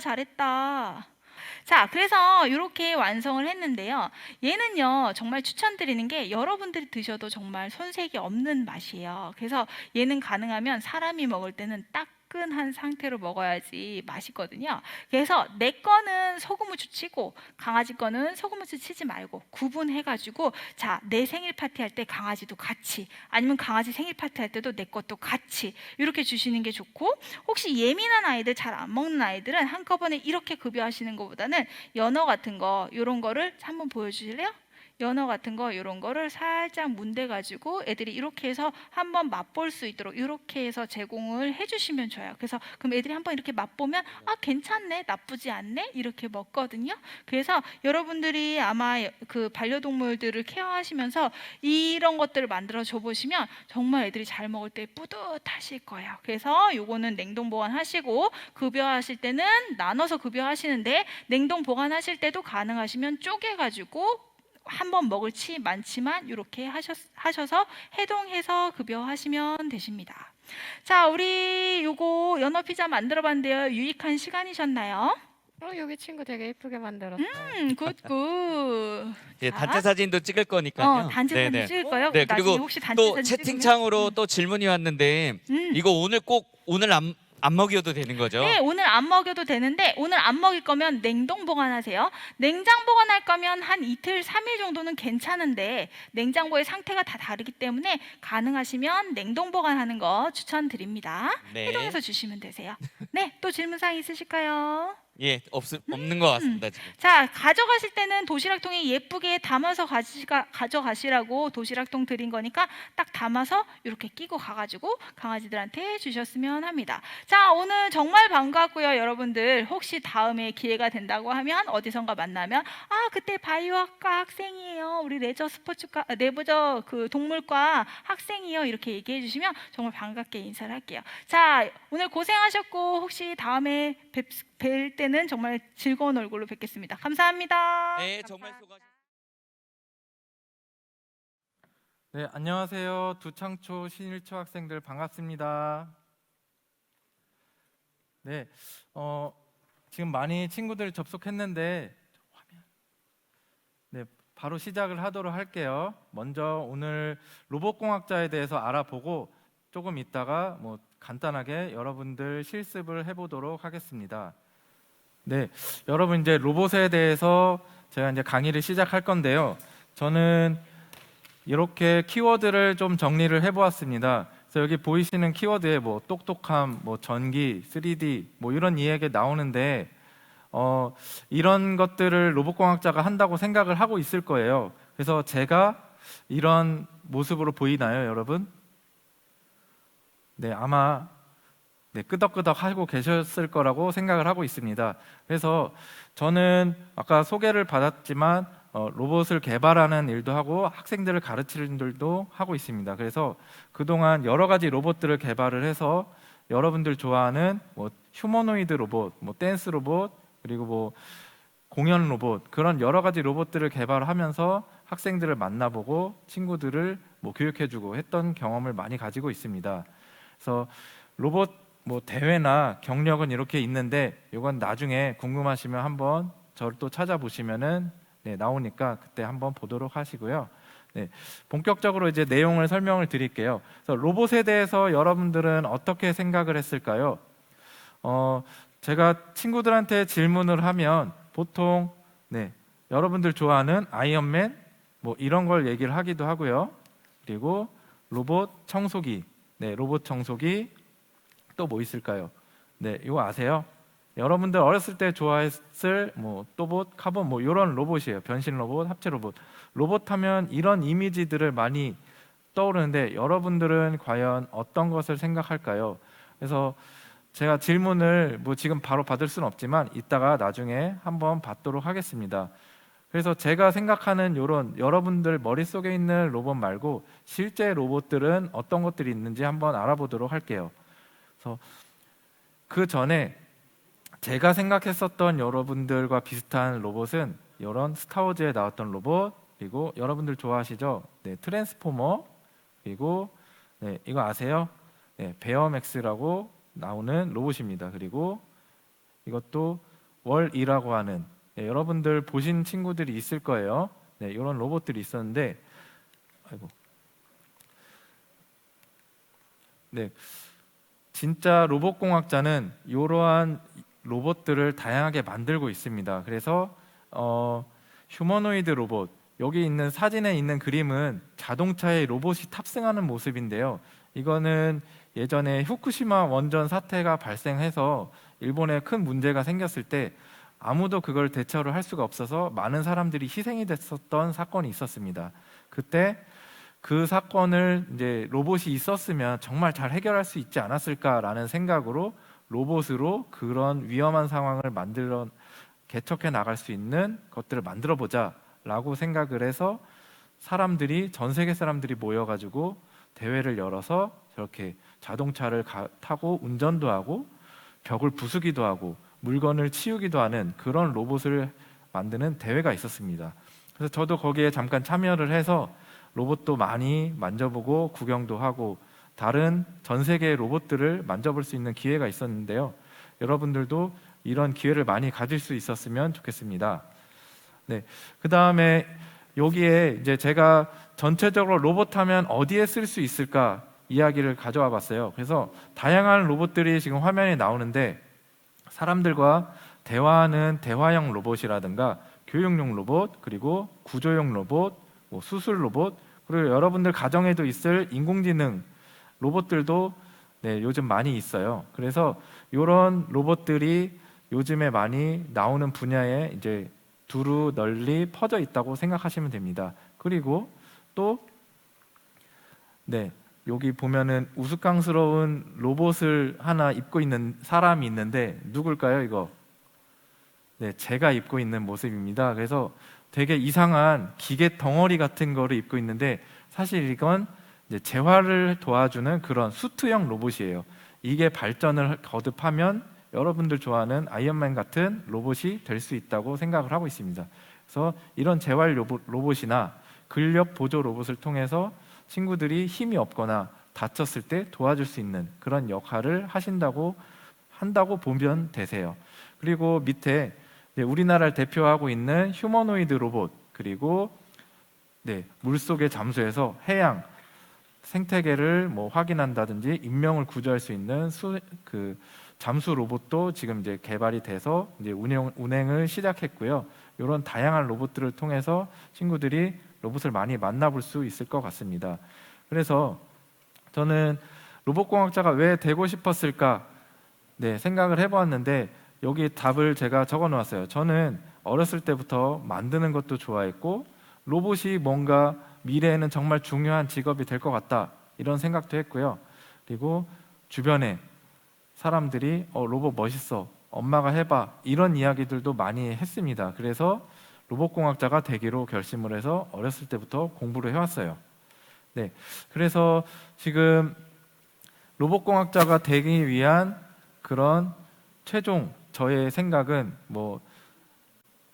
자, 그래서 이렇게 완성을 했는데요. 얘는요, 정말 추천드리는 게 여러분들이 드셔도 정말 손색이 없는 맛이에요. 그래서 얘는 가능하면 사람이 먹을 때는 따끈한 상태로 먹어야지 맛있거든요. 그래서 내 거는 소금후추 치고 강아지 거는 소금후추 치지 말고 구분해가지고, 자, 내 생일 파티 할 때 강아지도 같이, 아니면 강아지 생일 파티 할 때도 내 것도 같이 이렇게 주시는 게 좋고, 혹시 예민한 아이들, 잘 안 먹는 아이들은 한꺼번에 이렇게 급여하시는 것보다는 연어 같은 거 이런 거를 한번 보여주실래요? 연어 같은 거 이런 거를 살짝 문대가지고 애들이 이렇게 해서 한번 맛볼 수 있도록 이렇게 해서 제공을 해주시면 좋아요. 그래서 그럼 애들이 한번 이렇게 맛보면 괜찮네, 나쁘지 않네 이렇게 먹거든요. 그래서 여러분들이 아마 그 반려동물들을 케어하시면서 이런 것들을 만들어 줘 보시면 정말 애들이 잘 먹을 때 뿌듯하실 거예요. 그래서 요거는 냉동 보관하시고, 급여하실 때는 나눠서 급여하시는데 냉동 보관하실 때도 가능하시면 쪼개가지고 한번 먹을 치 많지만 이렇게 하셔서 해동해서 급여하시면 되십니다. 자, 우리 요거 연어 피자 만들어 봤는데요. 유익한 시간이셨나요? 여기 친구 되게 예쁘게 만들었어요. 굿. 예, 자. 단체 사진도 찍을 거니까요. 단체 사진 네네. 찍을 거예요? 네, 나중에 그리고 혹시 단체 또 사진 채팅창으로 또 질문이 왔는데 이거 오늘 안 먹여도 되는 거죠? 네, 오늘 안 먹여도 되는데 오늘 안 먹일 거면 냉동 보관하세요. 냉장 보관할 거면 한 이틀, 3일 정도는 괜찮은데 냉장고의 상태가 다 다르기 때문에 가능하시면 냉동 보관하는 거 추천드립니다. 네. 해동해서 주시면 되세요. 네, 또 질문사항 있으실까요? 예, 없는 것 같습니다 지금. 자, 가져가실 때는 도시락통에 예쁘게 담아서 가져가시라고 도시락통 드린 거니까 딱 담아서 이렇게 끼고 가가지고 강아지들한테 주셨으면 합니다. 자, 오늘 정말 반갑고요. 여러분들 혹시 다음에 기회가 된다고 하면 어디선가 만나면 그때 바이오학과 학생이에요. 우리 레저 그 동물과 학생이요. 이렇게 얘기해 주시면 정말 반갑게 인사를 할게요. 자, 오늘 고생하셨고 혹시 다음에 뵐 때는 정말 즐거운 얼굴로 뵙겠습니다. 감사합니다. 네, 정말 수고하셨습니다. 네, 안녕하세요. 두창초 신일초 학생들 반갑습니다. 네, 지금 많이 친구들 접속했는데 네, 바로 시작을 하도록 할게요. 먼저 오늘 로봇공학자에 대해서 알아보고 조금 있다가 간단하게 여러분들 실습을 해보도록 하겠습니다. 네, 여러분 이제 로봇에 대해서 제가 이제 강의를 시작할 건데요. 저는 이렇게 키워드를 좀 정리를 해보았습니다. 그래서 여기 보이시는 키워드에 똑똑함, 전기, 3D 이런 이야기 나오는데 이런 것들을 로봇공학자가 한다고 생각을 하고 있을 거예요. 그래서 제가 이런 모습으로 보이나요, 여러분? 네, 아마 끄덕끄덕 하고 계셨을 거라고 생각을 하고 있습니다. 그래서 저는 아까 소개를 받았지만 로봇을 개발하는 일도 하고 학생들을 가르치는 일도 하고 있습니다. 그래서 그동안 여러 가지 로봇들을 개발을 해서 여러분들 좋아하는 휴머노이드 로봇, 댄스 로봇, 그리고 공연 로봇, 그런 여러 가지 로봇들을 개발하면서 학생들을 만나보고 친구들을 교육해주고 했던 경험을 많이 가지고 있습니다. 그래서 로봇 대회나 경력은 이렇게 있는데 이건 나중에 궁금하시면 한번 저를 또 찾아보시면은 나오니까 그때 한번 보도록 하시고요. 네, 본격적으로 이제 내용을 설명을 드릴게요. 그래서 로봇에 대해서 여러분들은 어떻게 생각을 했을까요? 제가 친구들한테 질문을 하면 보통 여러분들 좋아하는 아이언맨 이런 걸 얘기를 하기도 하고요. 그리고 로봇 청소기, 로봇 청소기 또 뭐 있을까요? 이거 아세요? 여러분들 어렸을 때 좋아했을 또봇, 카본 이런 로봇이에요. 변신 로봇, 합체 로봇. 로봇 하면 이런 이미지들을 많이 떠오르는데 여러분들은 과연 어떤 것을 생각할까요? 그래서 제가 질문을 지금 바로 받을 수는 없지만 이따가 나중에 한번 받도록 하겠습니다. 그래서 제가 생각하는 이런 여러분들 머릿속에 있는 로봇 말고 실제 로봇들은 어떤 것들이 있는지 한번 알아보도록 할게요. 그래서 그 전에 제가 생각했었던 여러분들과 비슷한 로봇은 이런 스타워즈에 나왔던 로봇, 그리고 여러분들 좋아하시죠? 트랜스포머, 그리고 이거 아세요? 베어맥스라고 나오는 로봇입니다. 그리고 이것도 월이라고 하는 여러분들 보신 친구들이 있을 거예요. 이런 로봇들이 있었는데 진짜 로봇공학자는 이러한 로봇들을 다양하게 만들고 있습니다. 그래서 휴머노이드 로봇, 여기 있는 사진에 있는 그림은 자동차에 로봇이 탑승하는 모습인데요. 이거는 예전에 후쿠시마 원전 사태가 발생해서 일본에 큰 문제가 생겼을 때 아무도 그걸 대처를 할 수가 없어서 많은 사람들이 희생이 됐었던 사건이 있었습니다. 그때 그 사건을 이제 로봇이 있었으면 정말 잘 해결할 수 있지 않았을까라는 생각으로 로봇으로 그런 위험한 상황을 개척해 나갈 수 있는 것들을 만들어 보자라고 생각을 해서 전 세계 사람들이 모여가지고 대회를 열어서 저렇게 자동차를 타고 운전도 하고 벽을 부수기도 하고 물건을 치우기도 하는 그런 로봇을 만드는 대회가 있었습니다. 그래서 저도 거기에 잠깐 참여를 해서 로봇도 많이 만져보고 구경도 하고 다른 전 세계의 로봇들을 만져볼 수 있는 기회가 있었는데요. 여러분들도 이런 기회를 많이 가질 수 있었으면 좋겠습니다. 네, 그 다음에 여기에 이제 제가 전체적으로 로봇 하면 어디에 쓸 수 있을까 이야기를 가져와 봤어요. 그래서 다양한 로봇들이 지금 화면에 나오는데 사람들과 대화하는 대화형 로봇이라든가 교육용 로봇, 그리고 구조용 로봇, 뭐 수술 로봇, 그리고 여러분들 가정에도 있을 인공지능 로봇들도 네, 요즘 많이 있어요. 그래서 이런 로봇들이 요즘에 많이 나오는 분야에 이제 두루 널리 퍼져 있다고 생각하시면 됩니다. 그리고 또 네, 여기 보면은 우스꽝스러운 로봇을 하나 입고 있는 사람이 있는데 누굴까요, 이거? 네, 제가 입고 있는 모습입니다. 그래서 되게 이상한 기계 덩어리 같은 거를 입고 있는데 사실 이건 이제 재활을 도와주는 그런 수트형 로봇이에요. 이게 발전을 거듭하면 여러분들 좋아하는 아이언맨 같은 로봇이 될 수 있다고 생각을 하고 있습니다. 그래서 이런 재활 로봇이나 근력 보조 로봇을 통해서 친구들이 힘이 없거나 다쳤을 때 도와줄 수 있는 그런 역할을 한다고 보면 되세요. 그리고 밑에 우리나라를 대표하고 있는 휴머노이드 로봇, 그리고 물속의 잠수해서 해양 생태계를 뭐 확인한다든지 인명을 구조할 수 있는 잠수 로봇도 지금 이제 개발이 돼서 이제 운행을 시작했고요. 이런 다양한 로봇들을 통해서 친구들이 로봇을 많이 만나볼 수 있을 것 같습니다. 그래서 저는 로봇공학자가 왜 되고 싶었을까 생각을 해보았는데 여기 답을 제가 적어 놓았어요. 저는 어렸을 때부터 만드는 것도 좋아했고 로봇이 뭔가 미래에는 정말 중요한 직업이 될 것 같다 이런 생각도 했고요. 그리고 주변에 사람들이 로봇 멋있어, 엄마가 해봐 이런 이야기들도 많이 했습니다. 그래서 로봇공학자가 되기로 결심을 해서 어렸을 때부터 공부를 해왔어요. 네, 그래서 지금 로봇공학자가 되기 위한 그런 최종 저의 생각은 뭐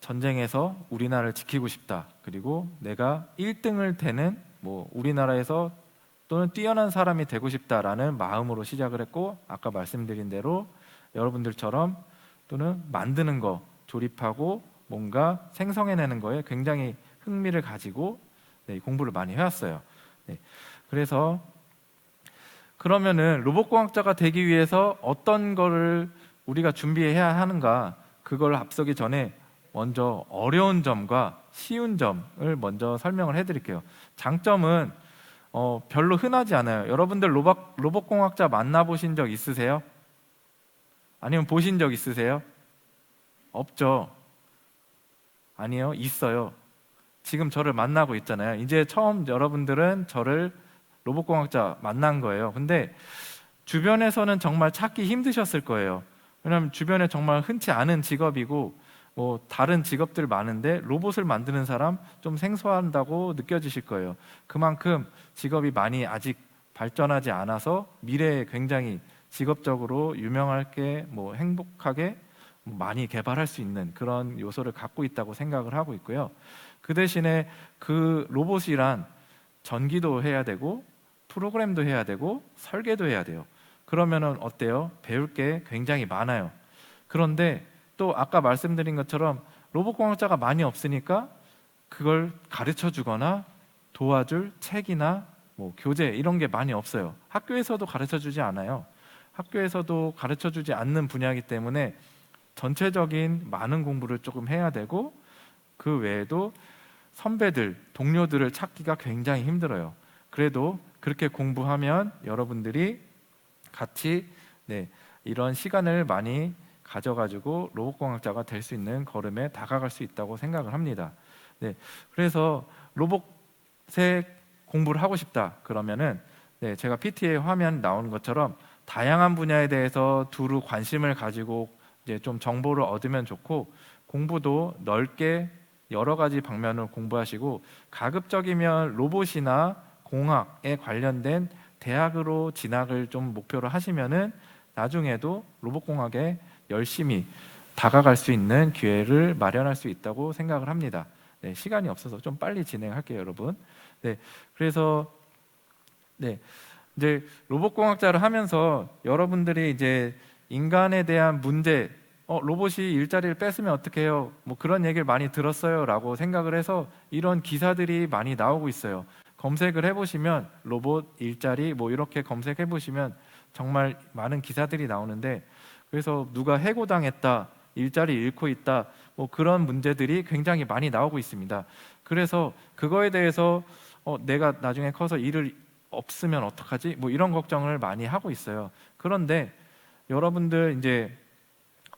전쟁에서 우리나라를 지키고 싶다. 그리고 내가 1등을 되는 뭐 우리나라에서 또는 뛰어난 사람이 되고 싶다라는 마음으로 시작을 했고 아까 말씀드린 대로 여러분들처럼 또는 만드는 거, 조립하고 뭔가 생성해내는 거에 굉장히 흥미를 가지고 공부를 많이 해왔어요. 그래서 그러면은 로봇공학자가 되기 위해서 어떤 거를 우리가 준비해야 하는가, 그걸 앞서기 전에 먼저 어려운 점과 쉬운 점을 먼저 설명을 해드릴게요. 장점은 별로 흔하지 않아요. 여러분들 로봇공학자 만나보신 적 있으세요? 아니면 보신 적 있으세요? 없죠? 아니요, 있어요. 지금 저를 만나고 있잖아요. 이제 처음 여러분들은 저를 로봇공학자 만난 거예요. 근데 주변에서는 정말 찾기 힘드셨을 거예요. 왜냐하면 주변에 정말 흔치 않은 직업이고 뭐 다른 직업들 많은데 로봇을 만드는 사람 좀 생소한다고 느껴지실 거예요. 그만큼 직업이 많이 아직 발전하지 않아서 미래에 굉장히 직업적으로 유명하게 뭐 행복하게 많이 개발할 수 있는 그런 요소를 갖고 있다고 생각을 하고 있고요. 그 대신에 그 로봇이란 전기도 해야 되고 프로그램도 해야 되고 설계도 해야 돼요. 그러면은 어때요? 배울 게 굉장히 많아요. 그런데 또 아까 말씀드린 것처럼 로봇공학자가 많이 없으니까 그걸 가르쳐 주거나 도와줄 책이나 뭐 교재 이런 게 많이 없어요. 학교에서도 가르쳐 주지 않아요. 학교에서도 가르쳐 주지 않는 분야이기 때문에 전체적인 많은 공부를 조금 해야 되고 그 외에도 선배들, 동료들을 찾기가 굉장히 힘들어요. 그래도 그렇게 공부하면 여러분들이 같이 이런 시간을 많이 가져가지고 로봇공학자가 될 수 있는 걸음에 다가갈 수 있다고 생각을 합니다. 그래서 로봇의 공부를 하고 싶다 그러면은 제가 PT의 화면 나오는 것처럼 다양한 분야에 대해서 두루 관심을 가지고 이제 좀 정보를 얻으면 좋고 공부도 넓게 여러 가지 방면을 공부하시고 가급적이면 로봇이나 공학에 관련된 대학으로 진학을 좀 목표로 하시면은 나중에도 로봇공학에 열심히 다가갈 수 있는 기회를 마련할 수 있다고 생각을 합니다. 시간이 없어서 좀 빨리 진행할게요, 여러분. 그래서 이제 로봇공학자를 하면서 여러분들이 이제 인간에 대한 문제, 로봇이 일자리를 뺏으면 어떡해요? 뭐 그런 얘기를 많이 들었어요라고 생각을 해서 이런 기사들이 많이 나오고 있어요. 검색을 해보시면 로봇 일자리 뭐 이렇게 검색해 보시면 정말 많은 기사들이 나오는데, 그래서 누가 해고당했다, 일자리 잃고 있다, 뭐 그런 문제들이 굉장히 많이 나오고 있습니다. 그래서 그거에 대해서 내가 나중에 커서 일을 없으면 어떡하지? 뭐 이런 걱정을 많이 하고 있어요. 그런데 여러분들 이제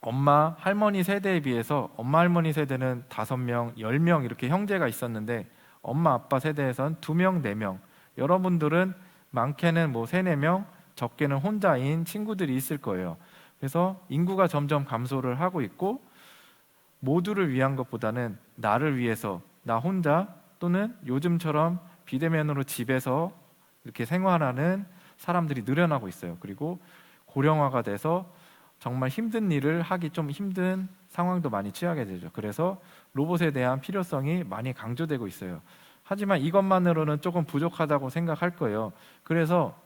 엄마, 할머니 세대에 비해서 엄마, 할머니 세대는 5명, 10명 이렇게 형제가 있었는데 엄마, 아빠 세대에선 2명, 4명. 여러분들은 많게는 뭐 3, 4명, 적게는 혼자인 친구들이 있을 거예요. 그래서 인구가 점점 감소를 하고 있고, 모두를 위한 것보다는 나를 위해서, 나 혼자 또는 요즘처럼 비대면으로 집에서 이렇게 생활하는 사람들이 늘어나고 있어요. 그리고 고령화가 돼서 정말 힘든 일을 하기 좀 힘든 상황도 많이 취하게 되죠. 그래서 로봇에 대한 필요성이 많이 강조되고 있어요. 하지만 이것만으로는 조금 부족하다고 생각할 거예요. 그래서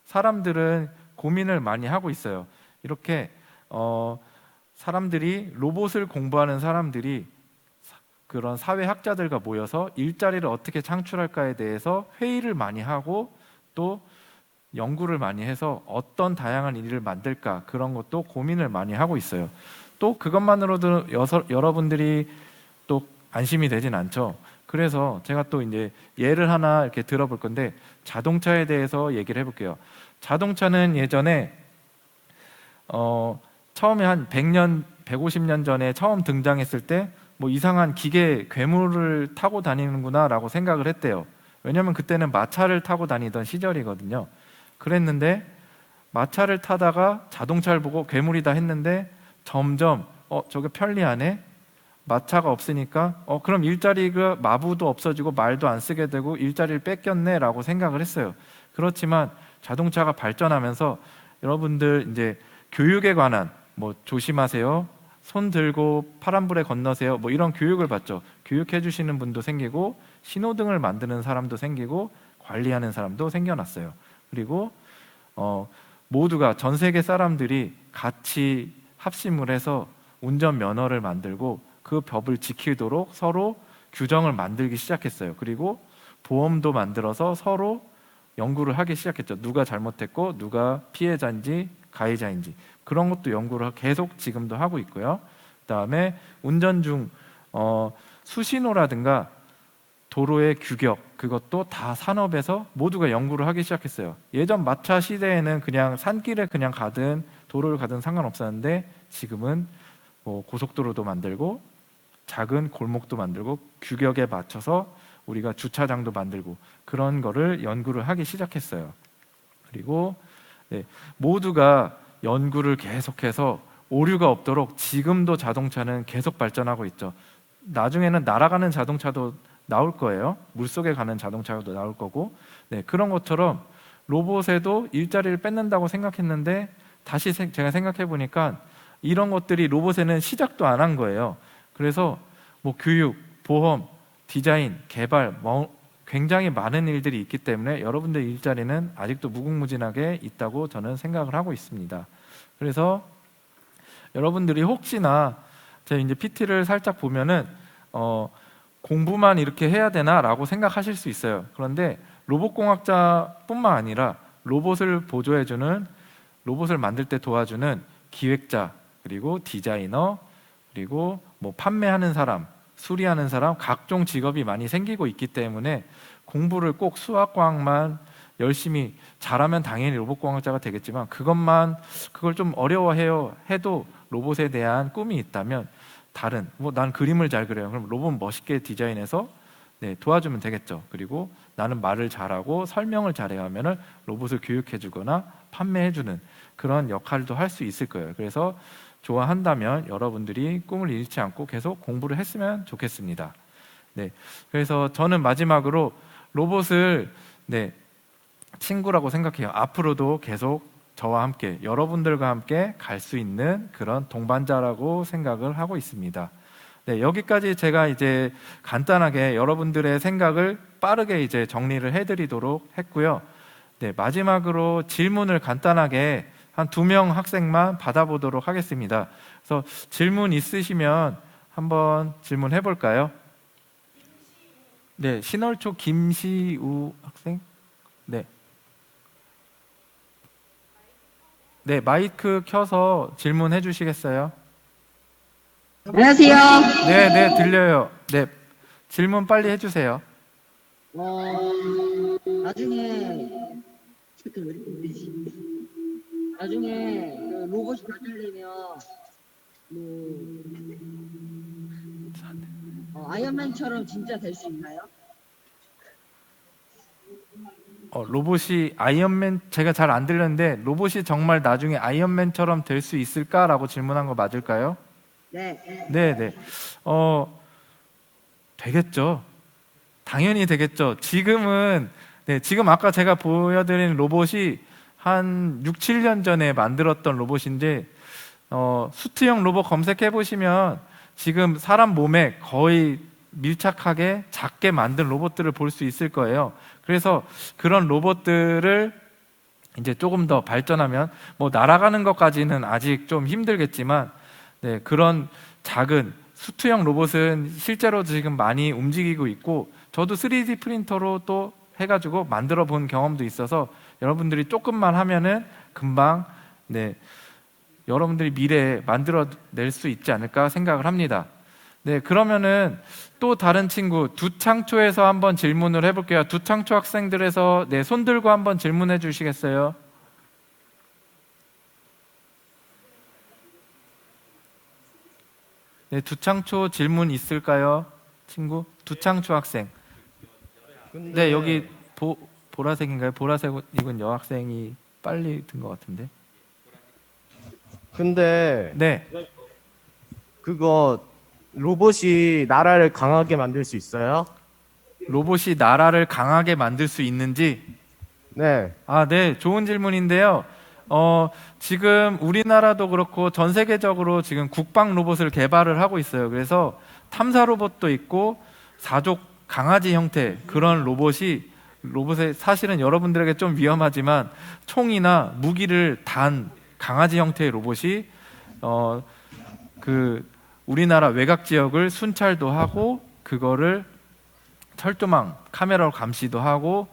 사람들은 고민을 많이 하고 있어요. 이렇게 사람들이, 로봇을 공부하는 사람들이 그런 사회학자들과 모여서 일자리를 어떻게 창출할까에 대해서 회의를 많이 하고 또 연구를 많이 해서 어떤 다양한 일을 만들까, 그런 것도 고민을 많이 하고 있어요. 또 그것만으로도 여러분들이 또 안심이 되진 않죠. 그래서 제가 또 이제 예를 하나 이렇게 들어볼 건데, 자동차에 대해서 얘기를 해볼게요. 자동차는 예전에 처음에 한 100년, 150년 전에 처음 등장했을 때 뭐 이상한 기계, 괴물을 타고 다니는구나 라고 생각을 했대요. 왜냐면 그때는 마차를 타고 다니던 시절이거든요. 그랬는데 마차를 타다가 자동차를 보고 괴물이다 했는데 점점 저게 편리하네, 마차가 없으니까 그럼 일자리가, 마부도 없어지고 말도 안 쓰게 되고 일자리를 뺏겼네 라고 생각을 했어요. 그렇지만 자동차가 발전하면서 여러분들 이제 교육에 관한 뭐 조심하세요, 손 들고 파란불에 건너세요, 뭐 이런 교육을 받죠. 교육해 주시는 분도 생기고 신호등을 만드는 사람도 생기고 관리하는 사람도 생겨났어요. 그리고 모두가, 전 세계 사람들이 같이 합심을 해서 운전면허를 만들고 그 법을 지키도록 서로 규정을 만들기 시작했어요. 그리고 보험도 만들어서 서로 연구를 하기 시작했죠. 누가 잘못했고 누가 피해자인지 가해자인지, 그런 것도 연구를 계속 지금도 하고 있고요. 그다음에 운전 중 수신호라든가 도로의 규격, 그것도 다 산업에서 모두가 연구를 하기 시작했어요. 예전 마차 시대에는 그냥 산길에 그냥 가든 도로를 가든 상관없었는데 지금은 뭐 고속도로도 만들고 작은 골목도 만들고 규격에 맞춰서 우리가 주차장도 만들고 그런 거를 연구를 하기 시작했어요. 그리고 모두가 연구를 계속해서 오류가 없도록 지금도 자동차는 계속 발전하고 있죠. 나중에는 날아가는 자동차도 나올 거예요. 물속에 가는 자동차도 나올 거고, 그런 것처럼 로봇에도 일자리를 뺏는다고 생각했는데 다시 제가 생각해 보니까 이런 것들이 로봇에는 시작도 안 한 거예요. 그래서 뭐 교육, 보험, 디자인, 개발, 굉장히 많은 일들이 있기 때문에 여러분들 일자리는 아직도 무궁무진하게 있다고 저는 생각을 하고 있습니다. 그래서 여러분들이 혹시나 제가 이제 PT를 살짝 보면은 공부만 이렇게 해야 되나라고 생각하실 수 있어요. 그런데 로봇공학자뿐만 아니라 로봇을 보조해주는, 로봇을 만들 때 도와주는 기획자, 그리고 디자이너, 그리고 뭐 판매하는 사람, 수리하는 사람, 각종 직업이 많이 생기고 있기 때문에 공부를 꼭 수학과학만 열심히 잘하면 당연히 로봇공학자가 되겠지만 그걸 좀 어려워해요 해도 로봇에 대한 꿈이 있다면 다른, 뭐 난 그림을 잘 그려요, 그럼 로봇 멋있게 디자인해서 도와주면 되겠죠. 그리고 나는 말을 잘하고 설명을 잘해야 하면은 로봇을 교육해주거나 판매해주는 그런 역할도 할 수 있을 거예요. 그래서 좋아한다면 여러분들이 꿈을 잃지 않고 계속 공부를 했으면 좋겠습니다. 그래서 저는 마지막으로 로봇을 친구라고 생각해요. 앞으로도 계속 저와 함께, 여러분들과 함께 갈 수 있는 그런 동반자라고 생각을 하고 있습니다. 여기까지 제가 이제 간단하게 여러분들의 생각을 빠르게 이제 정리를 해드리도록 했고요. 네, 마지막으로 질문을 간단하게 한 2명 학생만 받아보도록 하겠습니다. 그래서 질문 있으시면 한번 질문해 볼까요? 네, 신월초 김시우 학생. 네. 네, 마이크 켜서 질문해 주시겠어요? 안녕하세요. 네, 네, 들려요. 네, 질문 빨리 해주세요. 나중에 스피커 왜 이렇게 울리지? 나중에 그 로봇이 만들려면 아이언맨처럼 진짜 될 수 있나요? 로봇이 아이언맨, 제가 잘 안 들렸는데 로봇이 정말 나중에 아이언맨처럼 될 수 있을까라고 질문한 거 맞을까요? 네. 네, 네. 되겠죠. 당연히 되겠죠. 지금은 지금 아까 제가 보여드린 로봇이 한 6, 7년 전에 만들었던 로봇인데 수트형 로봇 검색해 보시면 지금 사람 몸에 거의 밀착하게 작게 만든 로봇들을 볼 수 있을 거예요. 그래서 그런 로봇들을 이제 조금 더 발전하면 뭐 날아가는 것까지는 아직 좀 힘들겠지만 그런 작은 수트형 로봇은 실제로 지금 많이 움직이고 있고 저도 3D 프린터로 또 해가지고 만들어 본 경험도 있어서 여러분들이 조금만 하면은 금방 여러분들이 미래에 만들어낼 수 있지 않을까 생각을 합니다. 네, 그러면은 또 다른 친구 두창초에서 한번 질문을 해볼게요. 두창초 학생들에서 손 들고 한번 질문해 주시겠어요? 네, 두창초 질문 있을까요? 친구? 두창초 학생. 네, 여기 보라색인가요? 보라색 옷 입은 여학생이 빨리 든 것 같은데. 근데 네, 그거 로봇이 나라를 강하게 만들 수 있어요? 로봇이 나라를 강하게 만들 수 있는지? 네. 네, 좋은 질문인데요. 지금 우리나라도 그렇고 전 세계적으로 지금 국방 로봇을 개발을 하고 있어요. 그래서 탐사 로봇도 있고 사족 강아지 형태 그런 로봇에 사실은 여러분들에게 좀 위험하지만 총이나 무기를 단 강아지 형태의 로봇이 우리나라 외곽 지역을 순찰도 하고 그거를 철조망 카메라로 감시도 하고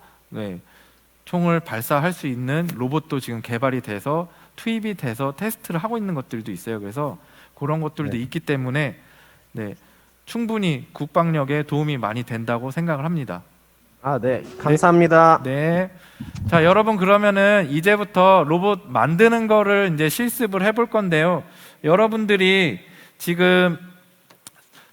총을 발사할 수 있는 로봇도 지금 개발이 돼서 투입이 돼서 테스트를 하고 있는 것들도 있어요. 그래서 그런 것들도 있기 때문에 충분히 국방력에 도움이 많이 된다고 생각을 합니다. 네. 감사합니다. 네. 자, 여러분 그러면은 이제부터 로봇 만드는 거를 이제 실습을 해볼 건데요. 여러분들이 지금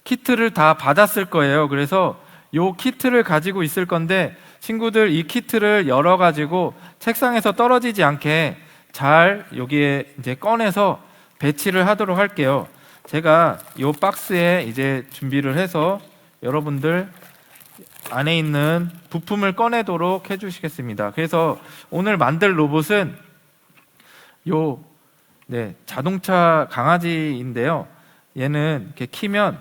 키트를 다 받았을 거예요. 그래서 요 키트를 가지고 있을 건데 친구들 이 키트를 열어 가지고 책상에서 떨어지지 않게 잘 여기에 이제 꺼내서 배치를 하도록 할게요. 제가 요 박스에 이제 준비를 해서 여러분들 안에 있는 부품을 꺼내도록 해주시겠습니다. 그래서 오늘 만들 로봇은 자동차 강아지인데요. 얘는 이렇게 키면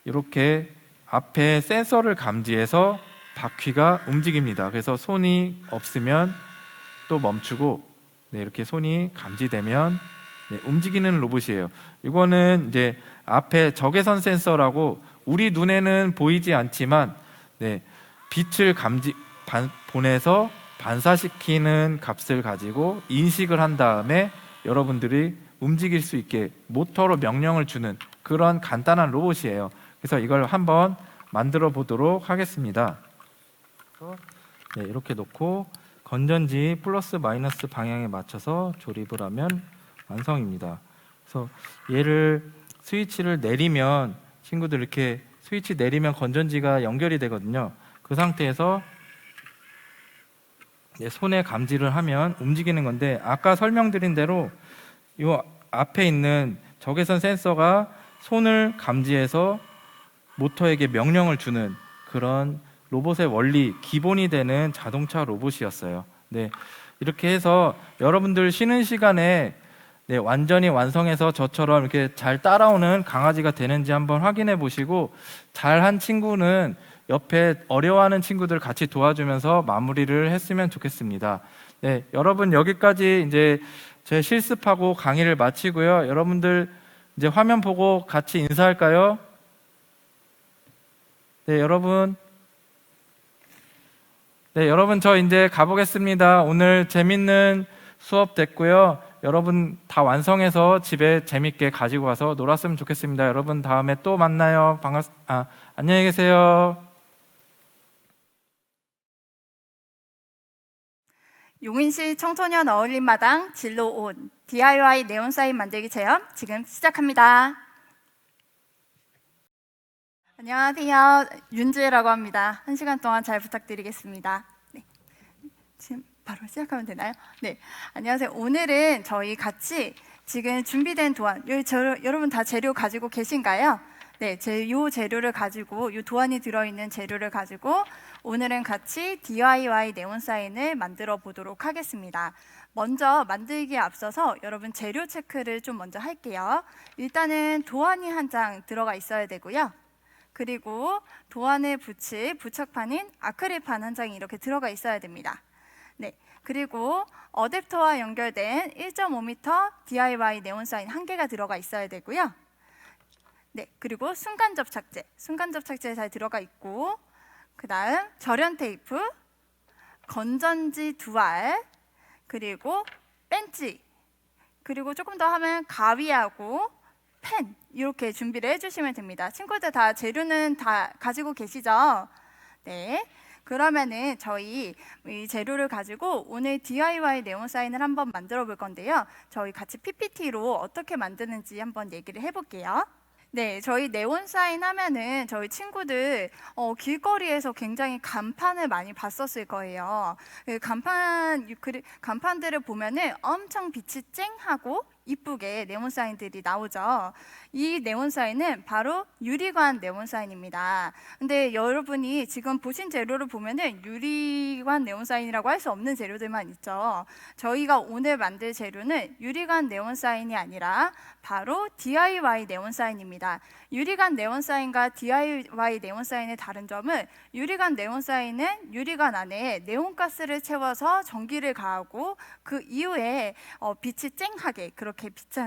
이렇게 앞에 센서를 감지해서 바퀴가 움직입니다. 그래서 손이 없으면 또 멈추고 이렇게 손이 감지되면 움직이는 로봇이에요. 이거는 이제 앞에 적외선 센서라고 우리 눈에는 보이지 않지만 빛을 보내서 반사시키는 값을 가지고 인식을 한 다음에 여러분들이 움직일 수 있게 모터로 명령을 주는 그런 간단한 로봇이에요. 그래서 이걸 한번 만들어 보도록 하겠습니다. 이렇게 놓고 건전지 플러스 마이너스 방향에 맞춰서 조립을 하면 완성입니다. 그래서 얘를 스위치를 내리면 친구들 이렇게 스위치 내리면 건전지가 연결이 되거든요. 그 상태에서 손에 감지를 하면 움직이는 건데 아까 설명드린 대로 이 앞에 있는 적외선 센서가 손을 감지해서 모터에게 명령을 주는 그런 로봇의 원리, 기본이 되는 자동차 로봇이었어요. 이렇게 해서 여러분들 쉬는 시간에 완전히 완성해서 저처럼 이렇게 잘 따라오는 강아지가 되는지 한번 확인해 보시고 잘한 친구는 옆에 어려워하는 친구들 같이 도와주면서 마무리를 했으면 좋겠습니다. 네, 여러분 여기까지 이제 제 실습하고 강의를 마치고요. 여러분들 이제 화면 보고 같이 인사할까요? 네, 여러분 저 이제 가보겠습니다. 오늘 재밌는 수업 됐고요. 여러분 다 완성해서 집에 재밌게 가지고 가서 놀았으면 좋겠습니다. 여러분 다음에 또 만나요. 안녕히 계세요. 용인시 청소년 어울림마당 진로 온 DIY 네온사인 만들기 체험 지금 시작합니다. 안녕하세요. 윤지혜라고 합니다. 1시간 동안 잘 부탁드리겠습니다. 네. 지금 바로 시작하면 되나요? 네. 안녕하세요. 오늘은 저희 같이 지금 준비된 도안, 여러분 다 재료 가지고 계신가요? 네, 요 재료를 가지고, 요 도안이 들어있는 재료를 가지고 오늘은 같이 DIY 네온사인을 만들어 보도록 하겠습니다. 먼저 만들기에 앞서서 여러분 재료 체크를 좀 먼저 할게요. 일단은 도안이 한 장 들어가 있어야 되고요. 그리고 도안을 붙일 부착판인 아크릴판 한 장이 이렇게 들어가 있어야 됩니다. 네, 그리고 어댑터와 연결된 1.5m DIY 네온사인 한 개가 들어가 있어야 되고요. 네, 그리고 순간 접착제 잘 들어가 있고, 그 다음 절연 테이프, 건전지 2알, 그리고 벤치, 그리고 조금 더 하면 가위하고 펜 이렇게 준비를 해주시면 됩니다. 친구들 다 재료는 다 가지고 계시죠? 네. 그러면은 저희 이 재료를 가지고 오늘 DIY 네온사인을 한번 만들어 볼 건데요. 저희 같이 PPT로 어떻게 만드는지 한번 얘기를 해볼게요. 네, 저희 네온사인 하면은 저희 친구들 길거리에서 굉장히 간판을 많이 봤었을 거예요. 그 간판들을 보면은 엄청 빛이 쨍하고 이쁘게 네온사인들이 나오죠. 이 네온사인은 바로 유리관 네온사인입니다. 근데 여러분이 지금 보신 재료를 보면은 유리관 네온사인이라고 할 수 없는 재료들만 있죠. 저희가 오늘 만들 재료는 유리관 네온사인이 아니라 바로 DIY 네온사인입니다. 유리관 네온사인과 DIY 네온사인의 다른 점은 유리관 네온사인은 유리관 안에 네온가스를 채워서 전기를 가하고 그 이후에 빛이 쨍하게 그렇게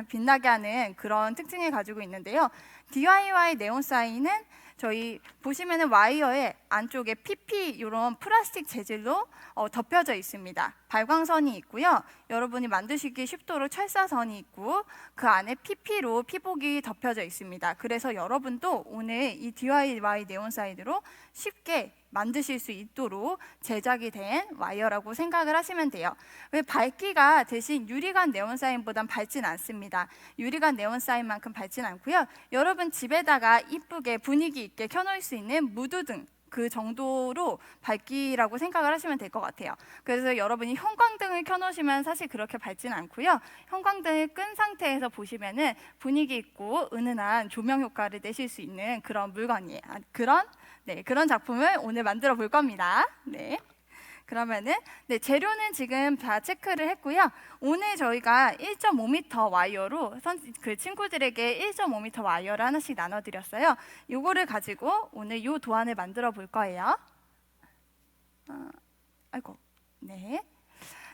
빛나게 하는 그런 특징을 가지고 있는데요. DIY 네온사인은 저희 보시면은 와이어의 안쪽에 PP 이런 플라스틱 재질로 덮여져 있습니다. 발광선이 있고요. 여러분이 만드시기 쉽도록 철사선이 있고 그 안에 PP로 피복이 덮여져 있습니다. 그래서 여러분도 오늘 이 DIY 네온사인으로 쉽게 만드실 수 있도록 제작이 된 와이어라고 생각을 하시면 돼요. 왜 밝기가 대신 유리관 네온사인보단 밝진 않습니다. 유리관 네온사인만큼 밝진 않고요. 여러분 집에다가 이쁘게 분위기 있게 켜놓을 수 있는 무드등 그 정도로 밝기라고 생각을 하시면 될 것 같아요. 그래서 여러분이 형광등을 켜놓으시면 사실 그렇게 밝진 않고요. 형광등을 끈 상태에서 보시면은 분위기 있고 은은한 조명 효과를 내실 수 있는 그런 물건이에요. 그런 작품을 오늘 만들어 볼 겁니다. 네. 그러면은 재료는 지금 다 체크를 했고요. 오늘 저희가 1.5m 와이어로 그 친구들에게 1.5m 와이어를 하나씩 나눠드렸어요. 요거를 가지고 오늘 요 도안을 만들어 볼 거예요.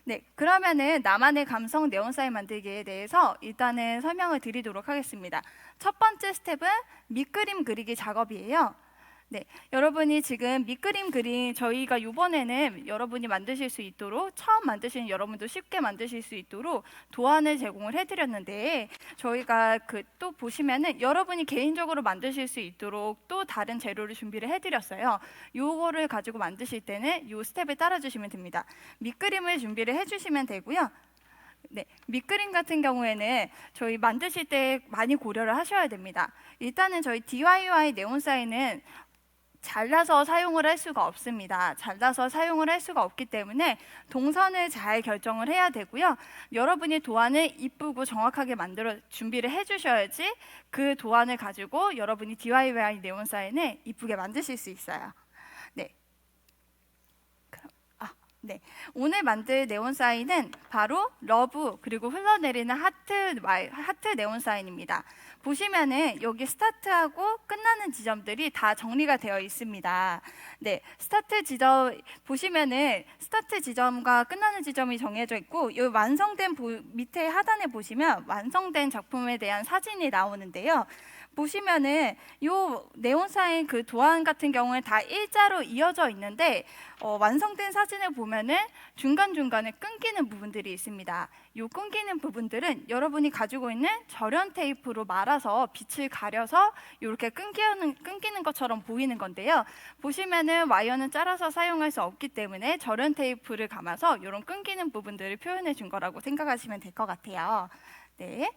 네, 그러면은 나만의 감성 네온사인 만들기에 대해서 일단은 설명을 드리도록 하겠습니다. 첫 번째 스텝은 밑그림 그리기 작업이에요. 네, 여러분이 지금 밑그림 그린 저희가 이번에는 여러분이 만드실 수 있도록 처음 만드시는 여러분도 쉽게 만드실 수 있도록 도안을 제공을 해드렸는데 저희가 또 보시면은 여러분이 개인적으로 만드실 수 있도록 또 다른 재료를 준비를 해드렸어요. 요거를 가지고 만드실 때는 요 스텝을 따라주시면 됩니다. 밑그림을 준비를 해주시면 되고요. 네, 밑그림 같은 경우에는 저희 만드실 때 많이 고려를 하셔야 됩니다. 일단은 저희 DIY 네온사인은 잘라서 사용을 할 수가 없습니다. 잘라서 사용을 할 수가 없기 때문에 동선을 잘 결정을 해야 되고요. 여러분이 도안을 이쁘고 정확하게 만들어 준비를 해주셔야지 그 도안을 가지고 여러분이 DIY 네온사인을 이쁘게 만드실 수 있어요. 네. 네, 오늘 만들 네온 사인은 바로 러브 그리고 흘러내리는 하트 네온 사인입니다. 보시면은 여기 스타트하고 끝나는 지점들이 다 정리가 되어 있습니다. 네, 스타트 지점 보시면은 스타트 지점과 끝나는 지점이 정해져 있고 이 완성된 밑에 하단에 보시면 완성된 작품에 대한 사진이 나오는데요. 보시면은 요 네온 사인 그 도안 같은 경우는 다 일자로 이어져 있는데 완성된 사진을 보면은 중간중간에 끊기는 부분들이 있습니다. 요 끊기는 부분들은 여러분이 가지고 있는 절연 테이프로 말아서 빛을 가려서 이렇게 끊기는 것처럼 보이는 건데요. 보시면은 와이어는 잘라서 사용할 수 없기 때문에 절연 테이프를 감아서 이런 끊기는 부분들을 표현해 준 거라고 생각하시면 될 것 같아요. 네.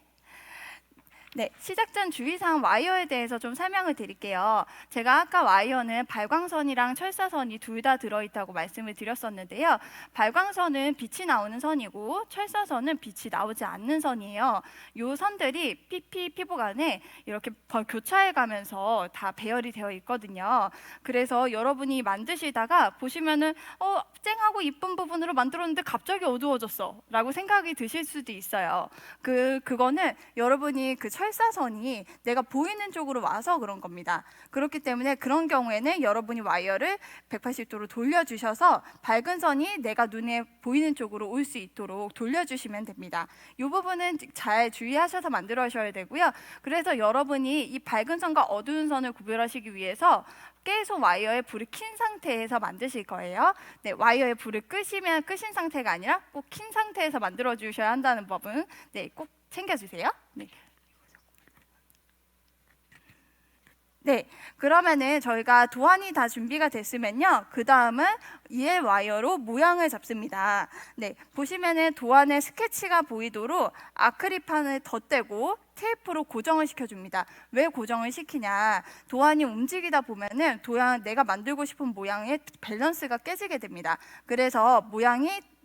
네, 시작 전 주의사항 와이어에 대해서 좀 설명을 드릴게요. 제가 아까 와이어는 발광선이랑 철사선이 둘 다 들어있다고 말씀을 드렸었는데요. 발광선은 빛이 나오는 선이고 철사선은 빛이 나오지 않는 선이에요. 이 선들이 PP 피부 간에 이렇게 교차해 가면서 다 배열이 되어 있거든요. 그래서 여러분이 만드시다가 보시면은 쨍하고 이쁜 부분으로 만들었는데 갑자기 어두워졌어 라고 생각이 드실 수도 있어요. 그거는 여러분이 그 철사선이 내가 보이는 쪽으로 와서 그런 겁니다. 그렇기 때문에 그런 경우에는 여러분이 와이어를 180도로 돌려주셔서 밝은 선이 내가 눈에 보이는 쪽으로 올 수 있도록 돌려주시면 됩니다. 이 부분은 잘 주의하셔서 만들어셔야 되고요. 그래서 여러분이 이 밝은 선과 어두운 선을 구별하시기 위해서 계속 와이어에 불을 킨 상태에서 만드실 거예요. 네, 와이어에 불을 끄시면 끄신 상태가 아니라 꼭 킨 상태에서 만들어 주셔야 한다는 법은 네, 꼭 챙겨주세요. 네. 네, 그러면은 저희가 도안이 다 준비가 됐으면요. 그 다음은 이에 와이어로 모양을 잡습니다. 네, 보시면은 도안의 스케치가 보이도록 아크릴판을 덧대고 테이프로 고정을 시켜줍니다. 왜 고정을 시키냐? 도안이 움직이다 보면은 내가 만들고 싶은 모양의 밸런스가 깨지게 됩니다. 그래서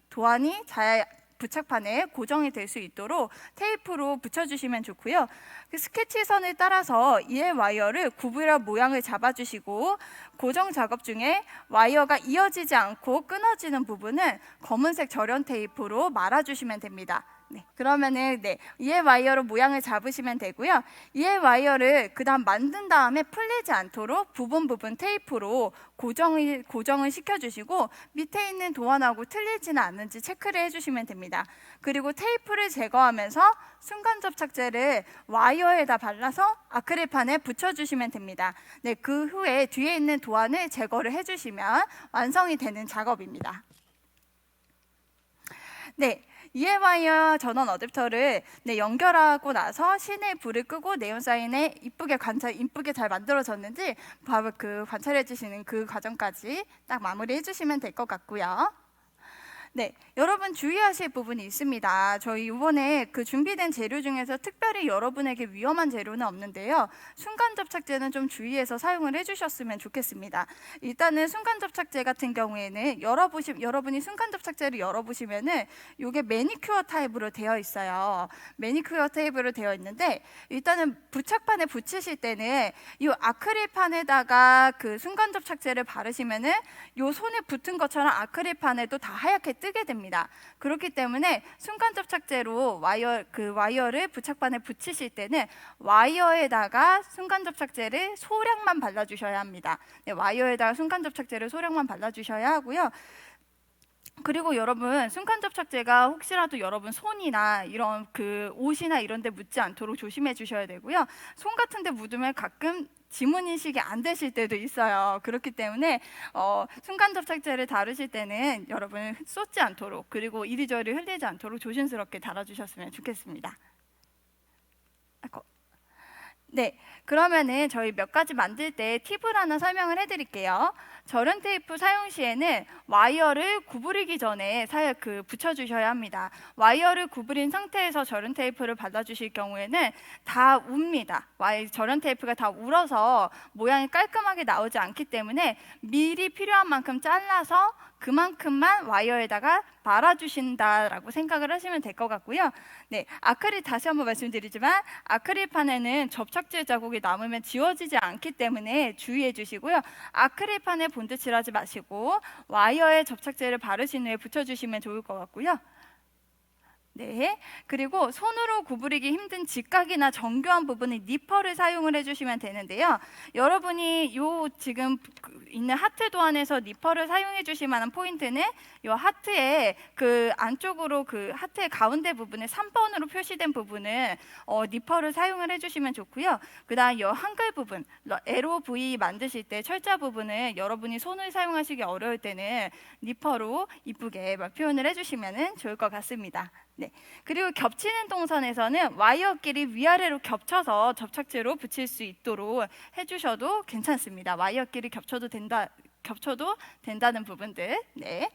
도안이 잘 부착판에 고정이 될 수 있도록 테이프로 붙여주시면 좋고요. 그 스케치선을 따라서 이에 와이어를 구부려 모양을 잡아주시고 고정 작업 중에 와이어가 이어지지 않고 끊어지는 부분은 검은색 절연 테이프로 말아주시면 됩니다. 네, 그러면은 이에 와이어로 모양을 잡으시면 되고요. 이에 와이어를 그다음 만든 다음에 풀리지 않도록 부분 테이프로 고정을 시켜주시고 밑에 있는 도안하고 틀리지는 않는지 체크를 해주시면 됩니다. 그리고 테이프를 제거하면서 순간 접착제를 와이어에다 발라서 아크릴판에 붙여주시면 됩니다. 네, 그 후에 뒤에 있는 도안을 제거를 해주시면 완성이 되는 작업입니다. 네. 이에 와이어 전원 어댑터를 연결하고 나서 실내 불을 끄고 네온 사인에 이쁘게 잘 만들어졌는지 바로 관찰해 주시는 그 과정까지 딱 마무리해 주시면 될 것 같고요. 네, 여러분 주의하실 부분이 있습니다. 저희 이번에 준비된 재료 중에서 특별히 여러분에게 위험한 재료는 없는데요. 순간 접착제는 좀 주의해서 사용을 해주셨으면 좋겠습니다. 일단은 순간 접착제 같은 경우에는 여러분이 순간 접착제를 열어보시면은 이게 매니큐어 타입으로 되어 있어요. 매니큐어 타입으로 되어 있는데 일단은 부착판에 붙이실 때는 이 아크릴판에다가 순간 접착제를 바르시면은 이 손에 붙은 것처럼 아크릴판에도 다 하얗게 뜨게 됩니다. 그렇기 때문에 순간 접착제로 와이어를 부착판에 붙이실 때는 와이어에다가 순간 접착제를 소량만 발라주셔야 합니다. 네, 와이어에다가 순간 접착제를 소량만 발라주셔야 하고요. 그리고 여러분 순간 접착제가 혹시라도 여러분 손이나 이런 옷이나 이런 데 묻지 않도록 조심해 주셔야 되고요. 손 같은 데 묻으면 가끔 지문 인식이 안 되실 때도 있어요. 그렇기 때문에 순간 접착제를 다루실 때는 여러분 쏟지 않도록 그리고 이리저리 흘리지 않도록 조심스럽게 달아주셨으면 좋겠습니다. 네, 그러면은 저희 몇 가지 만들 때 팁을 하나 설명을 해드릴게요. 절연 테이프 사용 시에는 와이어를 구부리기 전에 붙여주셔야 합니다. 와이어를 구부린 상태에서 절연 테이프를 발라주실 경우에는 다 웁니다. 절연 테이프가 다 울어서 모양이 깔끔하게 나오지 않기 때문에 미리 필요한 만큼 잘라서 그만큼만 와이어에다가 말아주신다라고 생각을 하시면 될 것 같고요. 네, 아크릴 다시 한번 말씀드리지만 아크릴판에는 접착제 자국이 남으면 지워지지 않기 때문에 주의해 주시고요. 아크릴판에 본드 칠하지 마시고 와이어에 접착제를 바르신 후에 붙여주시면 좋을 것 같고요. 네, 그리고 손으로 구부리기 힘든 직각이나 정교한 부분에 니퍼를 사용을 해주시면 되는데요. 여러분이 요 지금 있는 하트 도안에서 니퍼를 사용해 주실 만한 포인트는 요 하트의 그 안쪽으로 그 하트의 가운데 부분에 3번으로 표시된 부분은 니퍼를 사용을 해주시면 좋고요. 그다음 요 한글 부분, 에로 V 만드실 때 철자 부분은 여러분이 손을 사용하시기 어려울 때는 니퍼로 이쁘게 막 표현을 해주시면 좋을 것 같습니다. 네. 그리고 겹치는 동선에서는 와이어끼리 위아래로 겹쳐서 접착제로 붙일 수 있도록 해주셔도 괜찮습니다. 와이어끼리 겹쳐도 된다는 부분들. 네.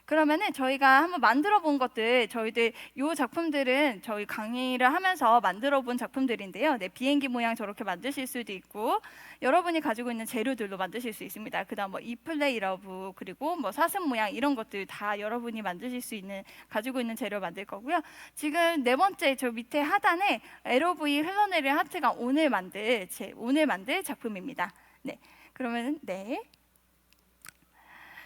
그러면은 저희가 한번 만들어 본 것들, 저희들 요 작품들은 저희 강의를 하면서 만들어 본 작품들인데요. 네, 비행기 모양 저렇게 만드실 수도 있고, 여러분이 가지고 있는 재료들로 만드실 수 있습니다. 그다음 뭐 이플레이 러브, 그리고 뭐 사슴 모양 이런 것들 다 여러분이 만드실 수 있는, 가지고 있는 재료 만들 거고요. 지금 네 번째 저 밑에 하단에 LOV 흘러내리는 하트가 오늘 만들 작품입니다. 네, 그러면은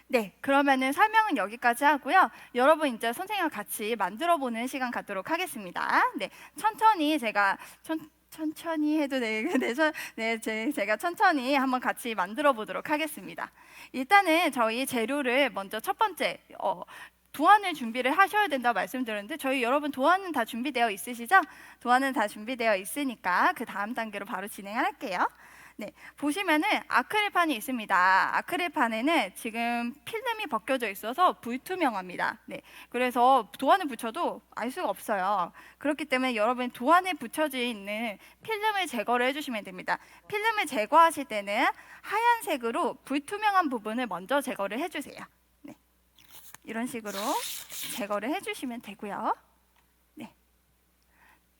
네, 그러면은 설명은 여기까지 하고요. 여러분 이제 선생님과 같이 만들어보는 시간 갖도록 하겠습니다. 네, 천천히 제가 천천히 해도 제가 천천히 한번 같이 만들어 보도록 하겠습니다. 일단은 저희 재료를 먼저 첫 번째 도안을 준비를 하셔야 된다고 말씀드렸는데 저희 여러분 도안은 다 준비되어 있으시죠? 도안은 다 준비되어 있으니까 그 다음 단계로 바로 진행할게요. 네, 보시면은 아크릴판이 있습니다. 아크릴판에는 지금 필름이 벗겨져 있어서 불투명합니다. 네, 그래서 도안을 붙여도 알 수가 없어요. 그렇기 때문에 여러분 도안에 붙여져 있는 필름을 제거를 해주시면 됩니다. 필름을 제거하실 때는 하얀색으로 불투명한 부분을 먼저 제거를 해주세요. 네, 이런 식으로 제거를 해주시면 되고요. 네,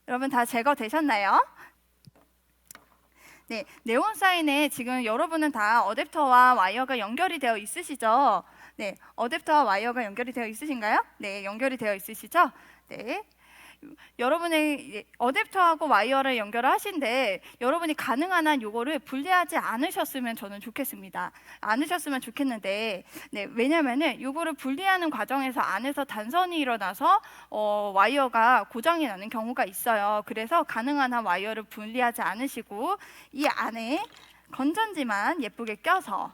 여러분 다 제거되셨나요? 네, 네온 사인에 지금 여러분은 다 어댑터와 와이어가 연결이 되어 있으시죠? 네, 어댑터와 와이어가 연결이 되어 있으신가요? 네, 연결이 되어 있으시죠? 네. 여러분의 어댑터하고 와이어를 연결하신데 여러분이 가능한 한 요거를 분리하지 않으셨으면 저는 좋겠습니다. 않으셨으면 좋겠는데 네, 왜냐면은 요거를 분리하는 과정에서 안에서 단선이 일어나서 와이어가 고장이 나는 경우가 있어요. 그래서 가능한 한 와이어를 분리하지 않으시고 이 안에 건전지만 예쁘게 껴서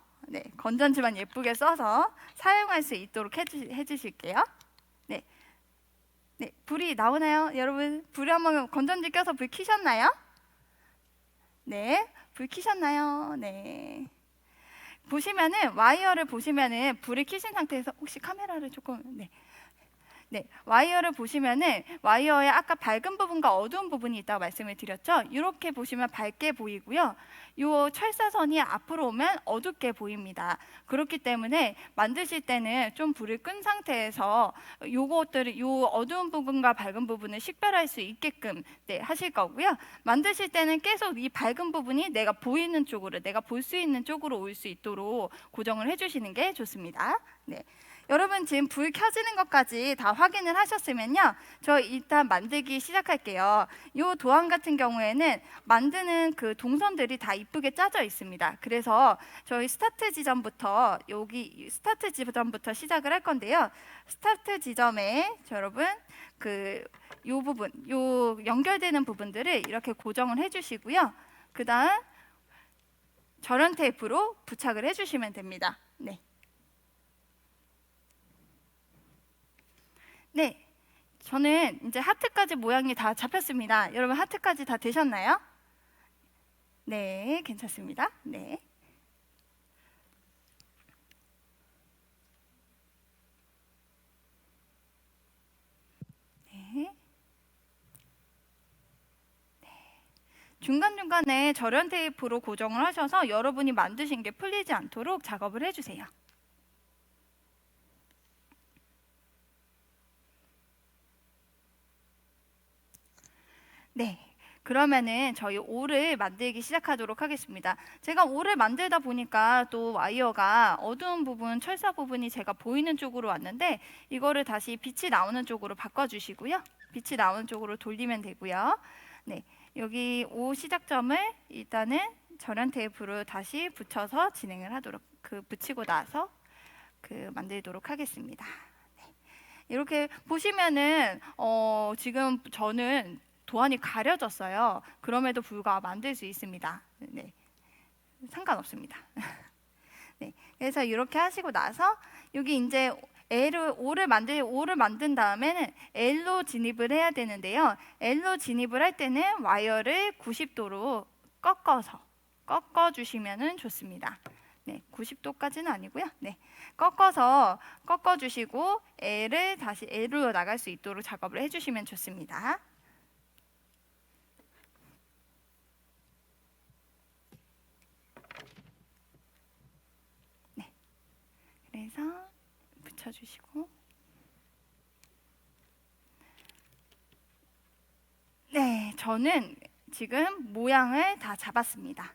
건전지만 예쁘게 써서 사용할 수 있도록 해주실게요. 네. 네, 불이 나오나요? 여러분, 불이 한번 건전지 껴서 불 켜셨나요? 네, 불 켜셨나요? 네. 보시면은 와이어를 보시면은 불을 켜신 상태에서 혹시 카메라를 조금 네, 와이어를 보시면은 와이어에 아까 밝은 부분과 어두운 부분이 있다고 말씀을 드렸죠. 이렇게 보시면 밝게 보이고요. 요 철사선이 앞으로 오면 어둡게 보입니다. 그렇기 때문에 만드실 때는 좀 불을 끈 상태에서 요것들을 요 어두운 부분과 밝은 부분을 식별할 수 있게끔 하실 거고요. 만드실 때는 계속 이 밝은 부분이 내가 보이는 쪽으로, 내가 볼 수 있는 쪽으로 올 수 있도록 고정을 해주시는 게 좋습니다. 네. 여러분 지금 불 켜지는 것까지 다 확인을 하셨으면요, 저 일단 만들기 시작할게요. 이 도안 같은 경우에는 만드는 그 동선들이 다 이쁘게 짜져 있습니다. 그래서 저희 스타트 지점부터 시작을 할 건데요. 스타트 지점에 여러분 요 부분, 요 연결되는 부분들을 이렇게 고정을 해주시고요. 그 다음 절연 테이프로 부착을 해주시면 됩니다. 네. 네, 저는 이제 하트까지 모양이 다 잡혔습니다. 여러분 하트까지 다 되셨나요? 네, 괜찮습니다. 네. 네. 중간중간에 절연 테이프로 고정을 하셔서 여러분이 만드신 게 풀리지 않도록 작업을 해주세요. 네, 그러면은 저희 올을 만들기 시작하도록 하겠습니다. 제가 올을 만들다 보니까 또 와이어가 어두운 부분, 철사 부분이 제가 보이는 쪽으로 왔는데 이거를 다시 빛이 나오는 쪽으로 바꿔주시고요. 빛이 나오는 쪽으로 돌리면 되고요. 네, 여기 오 시작점을 일단은 절연 테이프로 다시 붙여서 진행을 하도록 붙이고 나서 만들도록 하겠습니다. 네, 이렇게 보시면은 지금 저는 도안이 가려졌어요. 그럼에도 불구하고 만들 수 있습니다. 네, 상관없습니다. 네, 그래서 이렇게 하시고 나서 여기 이제 오를 만든 다음에는 L로 진입을 해야 되는데요. L로 진입을 할 때는 와이어를 90도로 꺾어주시면 좋습니다. 네, 90도까지는 아니고요. 네, 꺾어주시고 L을 다시 L로 나갈 수 있도록 작업을 해주시면 좋습니다. 네, 그래서 붙여주시고, 네, 저는 지금 모양을 다 잡았습니다.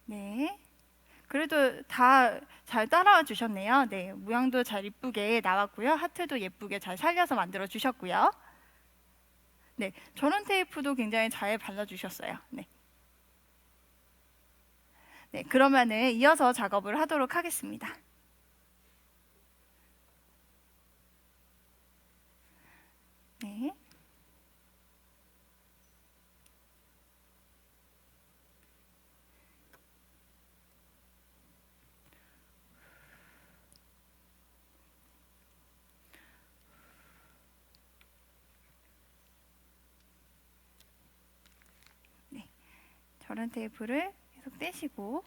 네, 그래도 다 잘 따라와 주셨네요. 네, 모양도 잘 이쁘게 나왔고요. 하트도 예쁘게 잘 살려서 만들어 주셨고요. 네, 절연 테이프도 굉장히 잘 발라주셨어요. 네. 네, 그러면은 이어서 작업을 하도록 하겠습니다. 네. 네, 절연 테이프를 계속 떼시고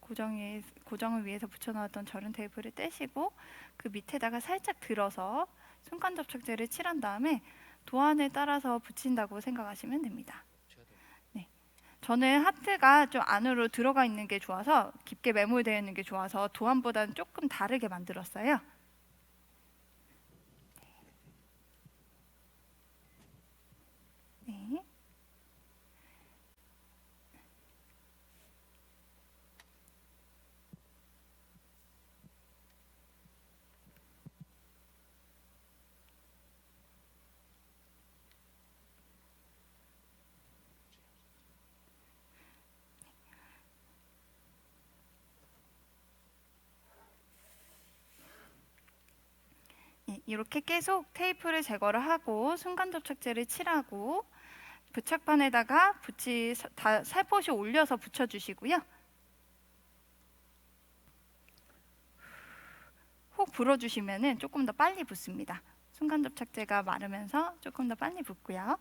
고정을 위해서 붙여놓았던 절연 테이프를 떼시고 그 밑에다가 살짝 들어서 순간 접착제를 칠한 다음에 도안을 따라서 붙인다고 생각하시면 됩니다. 네, 저는 하트가 좀 안으로 들어가 있는 게 좋아서 깊게 매몰되어 있는 게 좋아서 도안보다는 조금 다르게 만들었어요. 네. 이렇게 계속 테이프를 제거를 하고 순간 접착제를 칠하고 부착판에다가 살포시 올려서 붙여주시고요. 훅 불어주시면은 조금 더 빨리 붙습니다. 순간 접착제가 마르면서 조금 더 빨리 붙고요.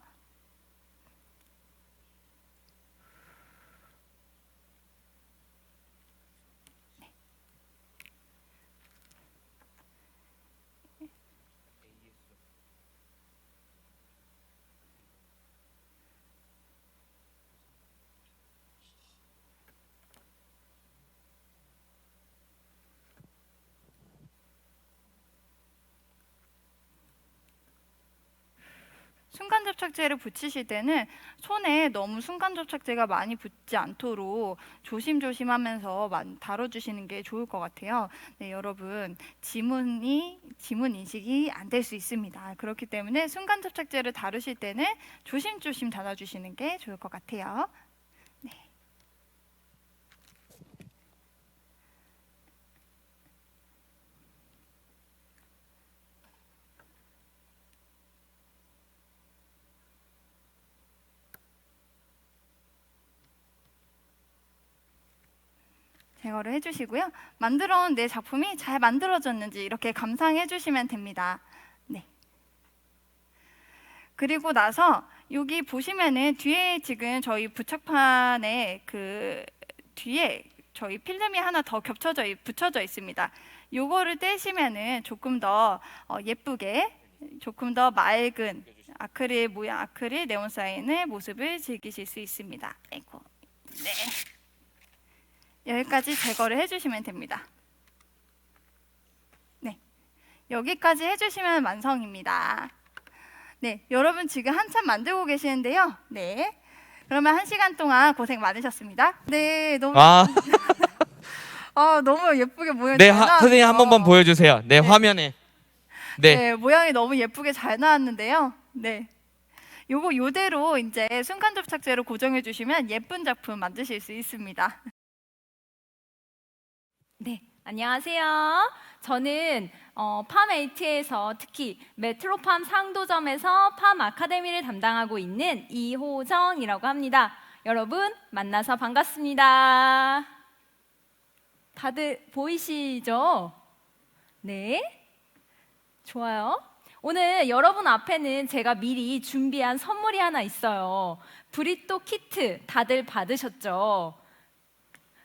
순간 접착제를 붙이실 때는 손에 너무 순간 접착제가 많이 붙지 않도록 조심조심 하면서 다뤄주시는 게 좋을 것 같아요. 네, 여러분, 지문 인식이 안 될 수 있습니다. 그렇기 때문에 순간 접착제를 다루실 때는 조심조심 달아주시는 게 좋을 것 같아요. 네. 제거를 해주시고요. 만들어온 내 작품이 잘 만들어졌는지 이렇게 감상해 주시면 됩니다. 네. 그리고 나서 여기 보시면은 뒤에 지금 저희 부착판에 뒤에 저희 필름이 하나 더 붙여져 있습니다. 요거를 떼시면은 조금 더 예쁘게, 조금 더 맑은 아크릴 모양, 아크릴 네온 사인의 모습을 즐기실 수 있습니다. 아이고. 네. 여기까지 제거를 해주시면 됩니다. 네, 여기까지 해주시면 완성입니다. 네, 여러분 지금 한참 만들고 계시는데요. 네, 그러면 1시간 동안 고생 많으셨습니다. 네, 너무 아, 너무 예쁘게 모양이 네, 잘 나왔네요. 선생님 한 번만 보여주세요. 네, 화면에. 네. 네, 모양이 너무 예쁘게 잘 나왔는데요. 네, 요거 요대로 이제 순간 접착제로 고정해 주시면 예쁜 작품 만드실 수 있습니다. 네, 안녕하세요. 저는 팜8에서 특히 메트로팜 상도점에서 팜 아카데미를 담당하고 있는 이호정이라고 합니다. 여러분 만나서 반갑습니다. 다들 보이시죠? 네, 좋아요. 오늘 여러분 앞에는 제가 미리 준비한 선물이 하나 있어요. 브리또 키트 다들 받으셨죠?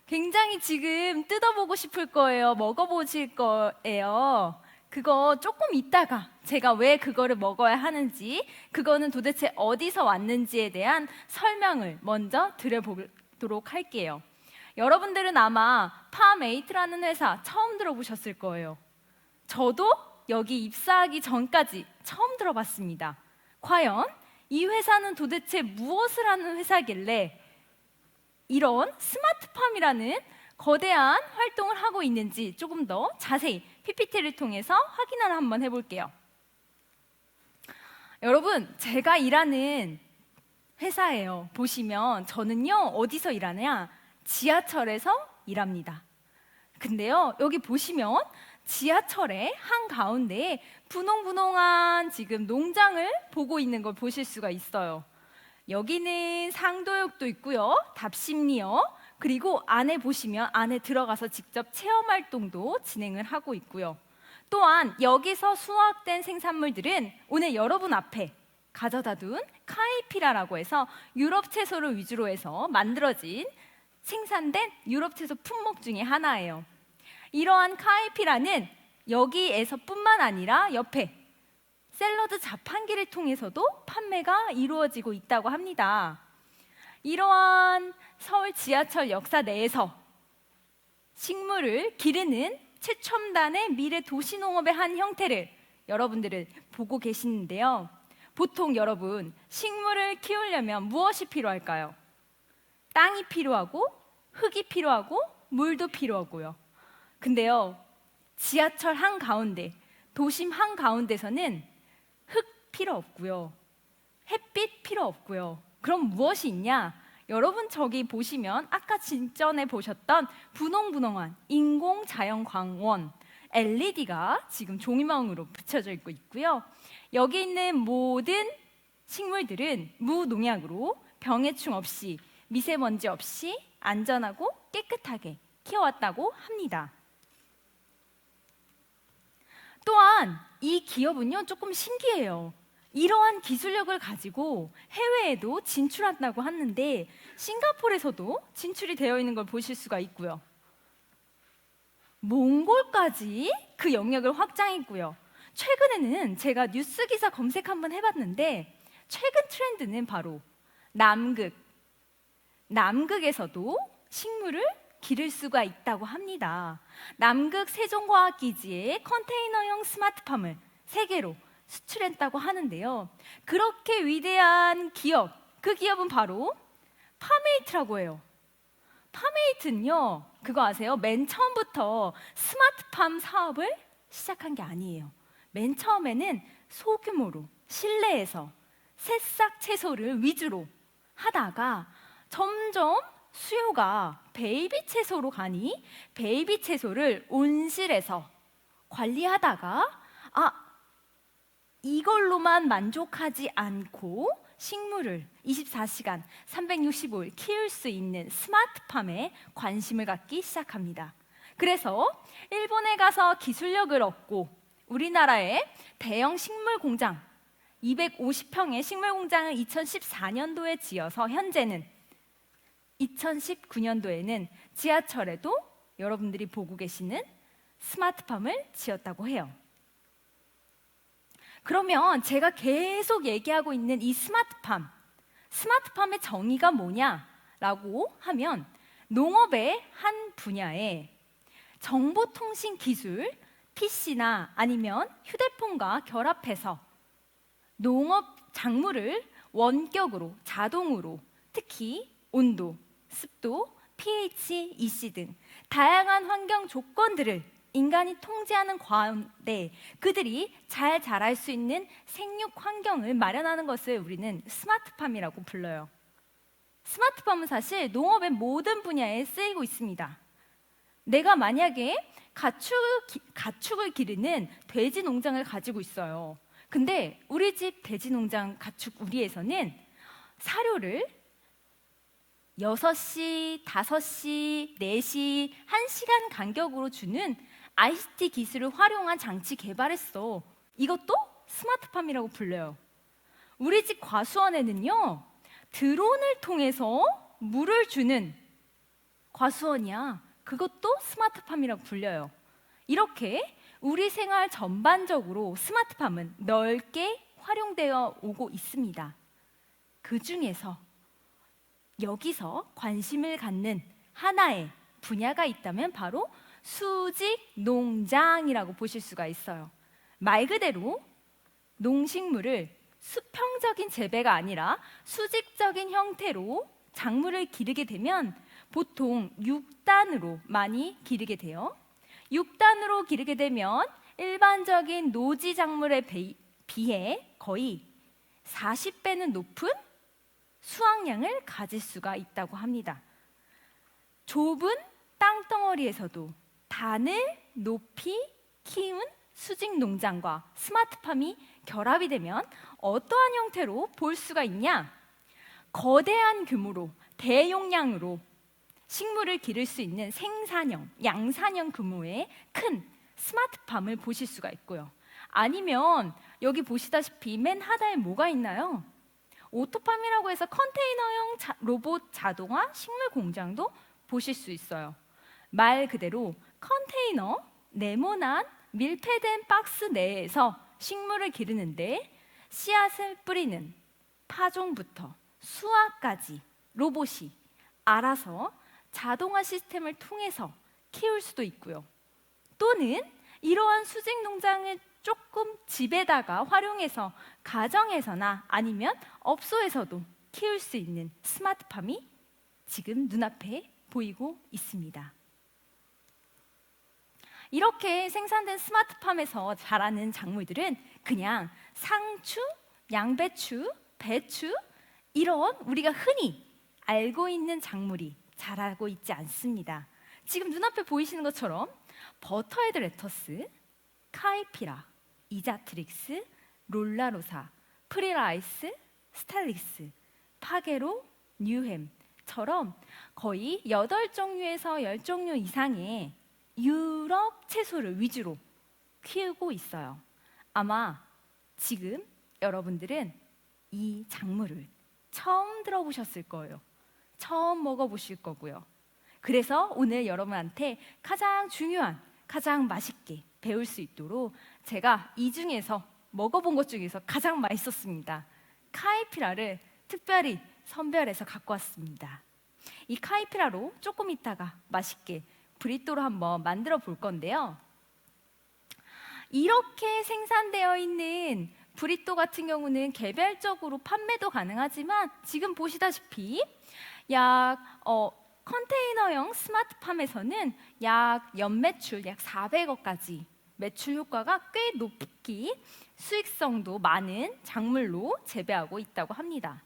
굉장히 지금 뜯어보고 싶을 거예요. 먹어보실 거예요. 그거 조금 있다가 제가 왜 그거를 먹어야 하는지, 그거는 도대체 어디서 왔는지에 대한 설명을 먼저 드려보도록 할게요. 여러분들은 아마 팜8라는 회사 처음 들어보셨을 거예요. 저도 여기 입사하기 전까지 처음 들어봤습니다. 과연 이 회사는 도대체 무엇을 하는 회사길래 이런 스마트팜이라는 거대한 활동을 하고 있는지 조금 더 자세히 PPT를 통해서 확인을 한번 해볼게요. 여러분, 제가 일하는 회사예요. 보시면 저는요, 어디서 일하냐? 지하철에서 일합니다. 근데요, 여기 보시면 지하철의 한가운데에 분홍분홍한 지금 농장을 보고 있는 걸 보실 수가 있어요. 여기는 상도역도 있고요, 답심리역, 그리고 안에 보시면 안에 들어가서 직접 체험 활동도 진행을 하고 있고요. 또한 여기서 수확된 생산물들은 오늘 여러분 앞에 가져다 둔 카이피라라고 해서 유럽 채소를 위주로 해서 만들어진 생산된 유럽 채소 품목 중에 하나예요. 이러한 카이피라는 여기에서뿐만 아니라 옆에 샐러드 자판기를 통해서도 판매가 이루어지고 있다고 합니다. 이러한 서울 지하철 역사 내에서 식물을 기르는 최첨단의 미래 도시농업의 한 형태를 여러분들은 보고 계시는데요. 보통 여러분, 식물을 키우려면 무엇이 필요할까요? 땅이 필요하고 흙이 필요하고 물도 필요하고요. 근데요, 지하철 한가운데, 도심 한가운데서는 흙 필요 없고요, 햇빛 필요 없고요. 그럼 무엇이 있냐? 여러분 저기 보시면 아까 진전에 보셨던 분홍분홍한 인공자연광원 LED가 지금 종이망으로 붙여져 있고요. 여기 있는 모든 식물들은 무농약으로 병해충 없이 미세먼지 없이 안전하고 깨끗하게 키워왔다고 합니다. 또한 이 기업은요, 조금 신기해요. 이러한 기술력을 가지고 해외에도 진출한다고 하는데 싱가포르에서도 진출이 되어 있는 걸 보실 수가 있고요. 몽골까지 그 영역을 확장했고요. 최근에는 제가 뉴스 기사 검색 한번 해봤는데 최근 트렌드는 바로 남극에서도 식물을 기를 수가 있다고 합니다. 남극 세종과학기지에 컨테이너형 스마트팜을 세계로 수출했다고 하는데요. 그렇게 위대한 기업, 그 기업은 바로 팜8라고 해요. 팜8는요, 그거 아세요? 맨 처음부터 스마트팜 사업을 시작한 게 아니에요. 맨 처음에는 소규모로 실내에서 새싹 채소를 위주로 하다가 점점 수요가 베이비 채소로 가니 베이비 채소를 온실에서 관리하다가 이걸로만 만족하지 않고 식물을 24시간 365일 키울 수 있는 스마트팜에 관심을 갖기 시작합니다. 그래서 일본에 가서 기술력을 얻고 우리나라의 대형 식물 공장 250평의 식물 공장을 2014년도에 지어서 현재는 2019년도에는 지하철에도 여러분들이 보고 계시는 스마트팜을 지었다고 해요. 그러면 제가 계속 얘기하고 있는 이 스마트팜의 정의가 뭐냐라고 하면 농업의 한 분야에 정보통신 기술, PC나 아니면 휴대폰과 결합해서 농업 작물을 원격으로 자동으로 특히 온도, 습도, pH, EC 등 다양한 환경 조건들을 인간이 통제하는 가운데 그들이 잘 자랄 수 있는 생육 환경을 마련하는 것을 우리는 스마트팜이라고 불러요. 스마트팜은 사실 농업의 모든 분야에 쓰이고 있습니다. 내가 만약에 가축을 기르는 돼지 농장을 가지고 있어요. 근데 우리 집 돼지 농장 가축 우리에서는 사료를 6시, 5시, 4시, 1시간 간격으로 주는 ICT 기술을 활용한 장치 개발했어. 이것도 스마트팜이라고 불려요. 우리 집 과수원에는요, 드론을 통해서 물을 주는 과수원이야. 그것도 스마트팜이라고 불려요. 이렇게 우리 생활 전반적으로 스마트팜은 넓게 활용되어 오고 있습니다. 그 중에서 여기서 관심을 갖는 하나의 분야가 있다면 바로 수직 농장이라고 보실 수가 있어요. 말 그대로 농식물을 수평적인 재배가 아니라 수직적인 형태로 작물을 기르게 되면 보통 6단으로 많이 기르게 돼요. 6단으로 기르게 되면 일반적인 노지 작물에 비해 거의 40배는 높은 수확량을 가질 수가 있다고 합니다. 좁은 땅덩어리에서도 단을 높이 키운 수직 농장과 스마트팜이 결합이 되면 어떠한 형태로 볼 수가 있냐? 거대한 규모로 대용량으로 식물을 기를 수 있는 생산형, 양산형 규모의 큰 스마트팜을 보실 수가 있고요. 아니면 여기 보시다시피 맨 하단에 뭐가 있나요? 오토팜이라고 해서 컨테이너형 로봇 자동화 식물 공장도 보실 수 있어요. 말 그대로 컨테이너, 네모난 밀폐된 박스 내에서 식물을 기르는데 씨앗을 뿌리는 파종부터 수확까지 로봇이 알아서 자동화 시스템을 통해서 키울 수도 있고요. 또는 이러한 수직 농장을 조금 집에다가 활용해서 가정에서나 아니면 업소에서도 키울 수 있는 스마트팜이 지금 눈앞에 보이고 있습니다. 이렇게 생산된 스마트팜에서 자라는 작물들은 그냥 상추, 양배추, 배추 이런 우리가 흔히 알고 있는 작물이 자라고 있지 않습니다. 지금 눈앞에 보이시는 것처럼 버터헤드 레터스, 카이피라, 이자트릭스, 롤라로사, 프리라이스, 스탈릭스, 파게로, 뉴햄처럼 거의 8종류에서 10종류 이상의 유럽 채소를 위주로 키우고 있어요. 아마 지금 여러분들은 이 작물을 처음 들어보셨을 거예요. 처음 먹어보실 거고요. 그래서 오늘 여러분한테 가장 중요한, 가장 맛있게 배울 수 있도록 제가 이 중에서 먹어본 것 중에서 가장 맛있었습니다. 카이피라를 특별히 선별해서 갖고 왔습니다. 이 카이피라로 조금 있다가 맛있게 브리또로 한번 만들어 볼 건데요. 이렇게 생산되어 있는 브리또 같은 경우는 개별적으로 판매도 가능하지만 지금 보시다시피 약 컨테이너형 스마트팜에서는 약 연매출 약 400억까지 매출 효과가 꽤 높기, 수익성도 많은 작물로 재배하고 있다고 합니다.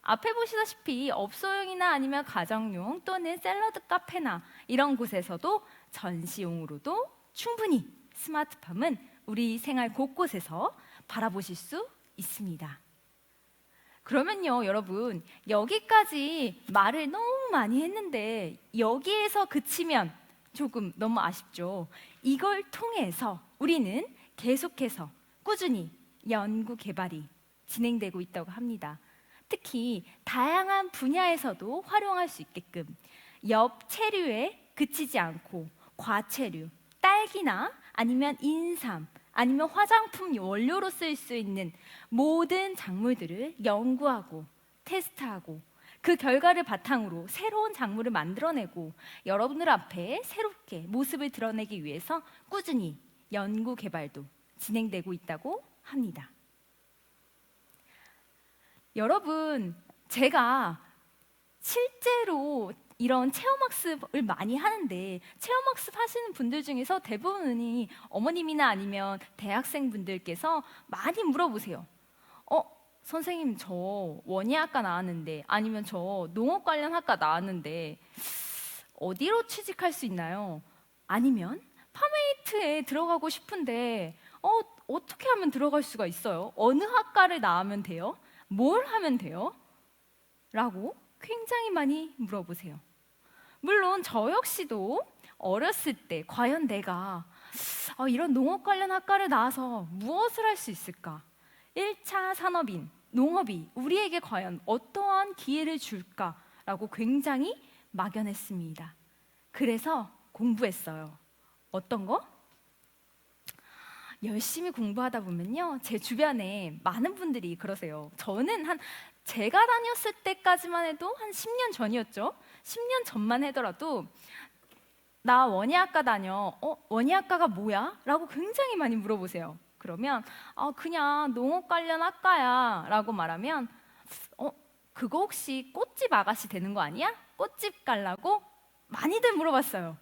앞에 보시다시피 업소용이나 아니면 가정용 또는 샐러드 카페나 이런 곳에서도 전시용으로도 충분히 스마트팜은 우리 생활 곳곳에서 바라보실 수 있습니다. 그러면요, 여러분, 여기까지 말을 너무 많이 했는데 여기에서 그치면 조금 너무 아쉽죠. 이걸 통해서 우리는 계속해서 꾸준히 연구 개발이 진행되고 있다고 합니다. 특히 다양한 분야에서도 활용할 수 있게끔 엽채류에 그치지 않고 과채류, 딸기나 아니면 인삼, 아니면 화장품 원료로 쓸 수 있는 모든 작물들을 연구하고 테스트하고 그 결과를 바탕으로 새로운 작물을 만들어내고 여러분들 앞에 새롭게 모습을 드러내기 위해서 꾸준히 연구 개발도 진행되고 있다고 합니다. 여러분, 제가 실제로 이런 체험학습을 많이 하는데 체험학습 하시는 분들 중에서 대부분이 어머님이나 아니면 대학생분들께서 많이 물어보세요. 선생님, 저 원예학과 나왔는데, 아니면 저 농업 관련 학과 나왔는데 어디로 취직할 수 있나요? 아니면 파메이트에 들어가고 싶은데 어떻게 하면 들어갈 수가 있어요? 어느 학과를 나오면 돼요? 뭘 하면 돼요? 라고 굉장히 많이 물어보세요. 물론 저 역시도 어렸을 때 과연 내가 이런 농업 관련 학과를 나와서 무엇을 할 수 있을까? 1차 산업인 농업이 우리에게 과연 어떠한 기회를 줄까라고 굉장히 막연했습니다. 그래서 공부했어요. 어떤 거? 열심히 공부하다 보면요, 제 주변에 많은 분들이 그러세요. 저는 제가 다녔을 때까지만 해도 한 10년 전이었죠. 10년 전만 하더라도 나 원예학과 다녀. 원예학과가 뭐야? 라고 굉장히 많이 물어보세요. 그러면 그냥 농업 관련 학과야 라고 말하면 그거 혹시 꽃집 아가씨 되는 거 아니야? 꽃집 갈라고? 많이들 물어봤어요.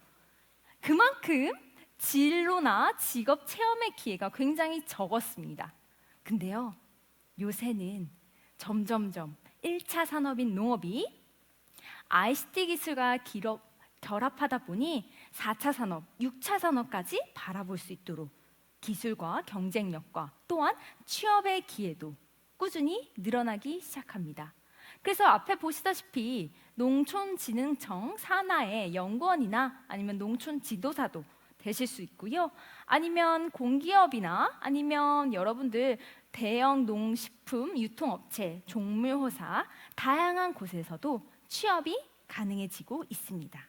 그만큼 진로나 직업 체험의 기회가 굉장히 적었습니다. 근데요, 요새는 점점점 1차 산업인 농업이 ICT 기술과 결합하다 보니 4차 산업, 6차 산업까지 바라볼 수 있도록 기술과 경쟁력과 또한 취업의 기회도 꾸준히 늘어나기 시작합니다. 그래서 앞에 보시다시피 농촌진흥청 산하의 연구원이나 아니면 농촌 지도사도 되실 수 있고요. 아니면 공기업이나 아니면 여러분들 대형 농식품 유통업체, 종묘회사 다양한 곳에서도 취업이 가능해지고 있습니다.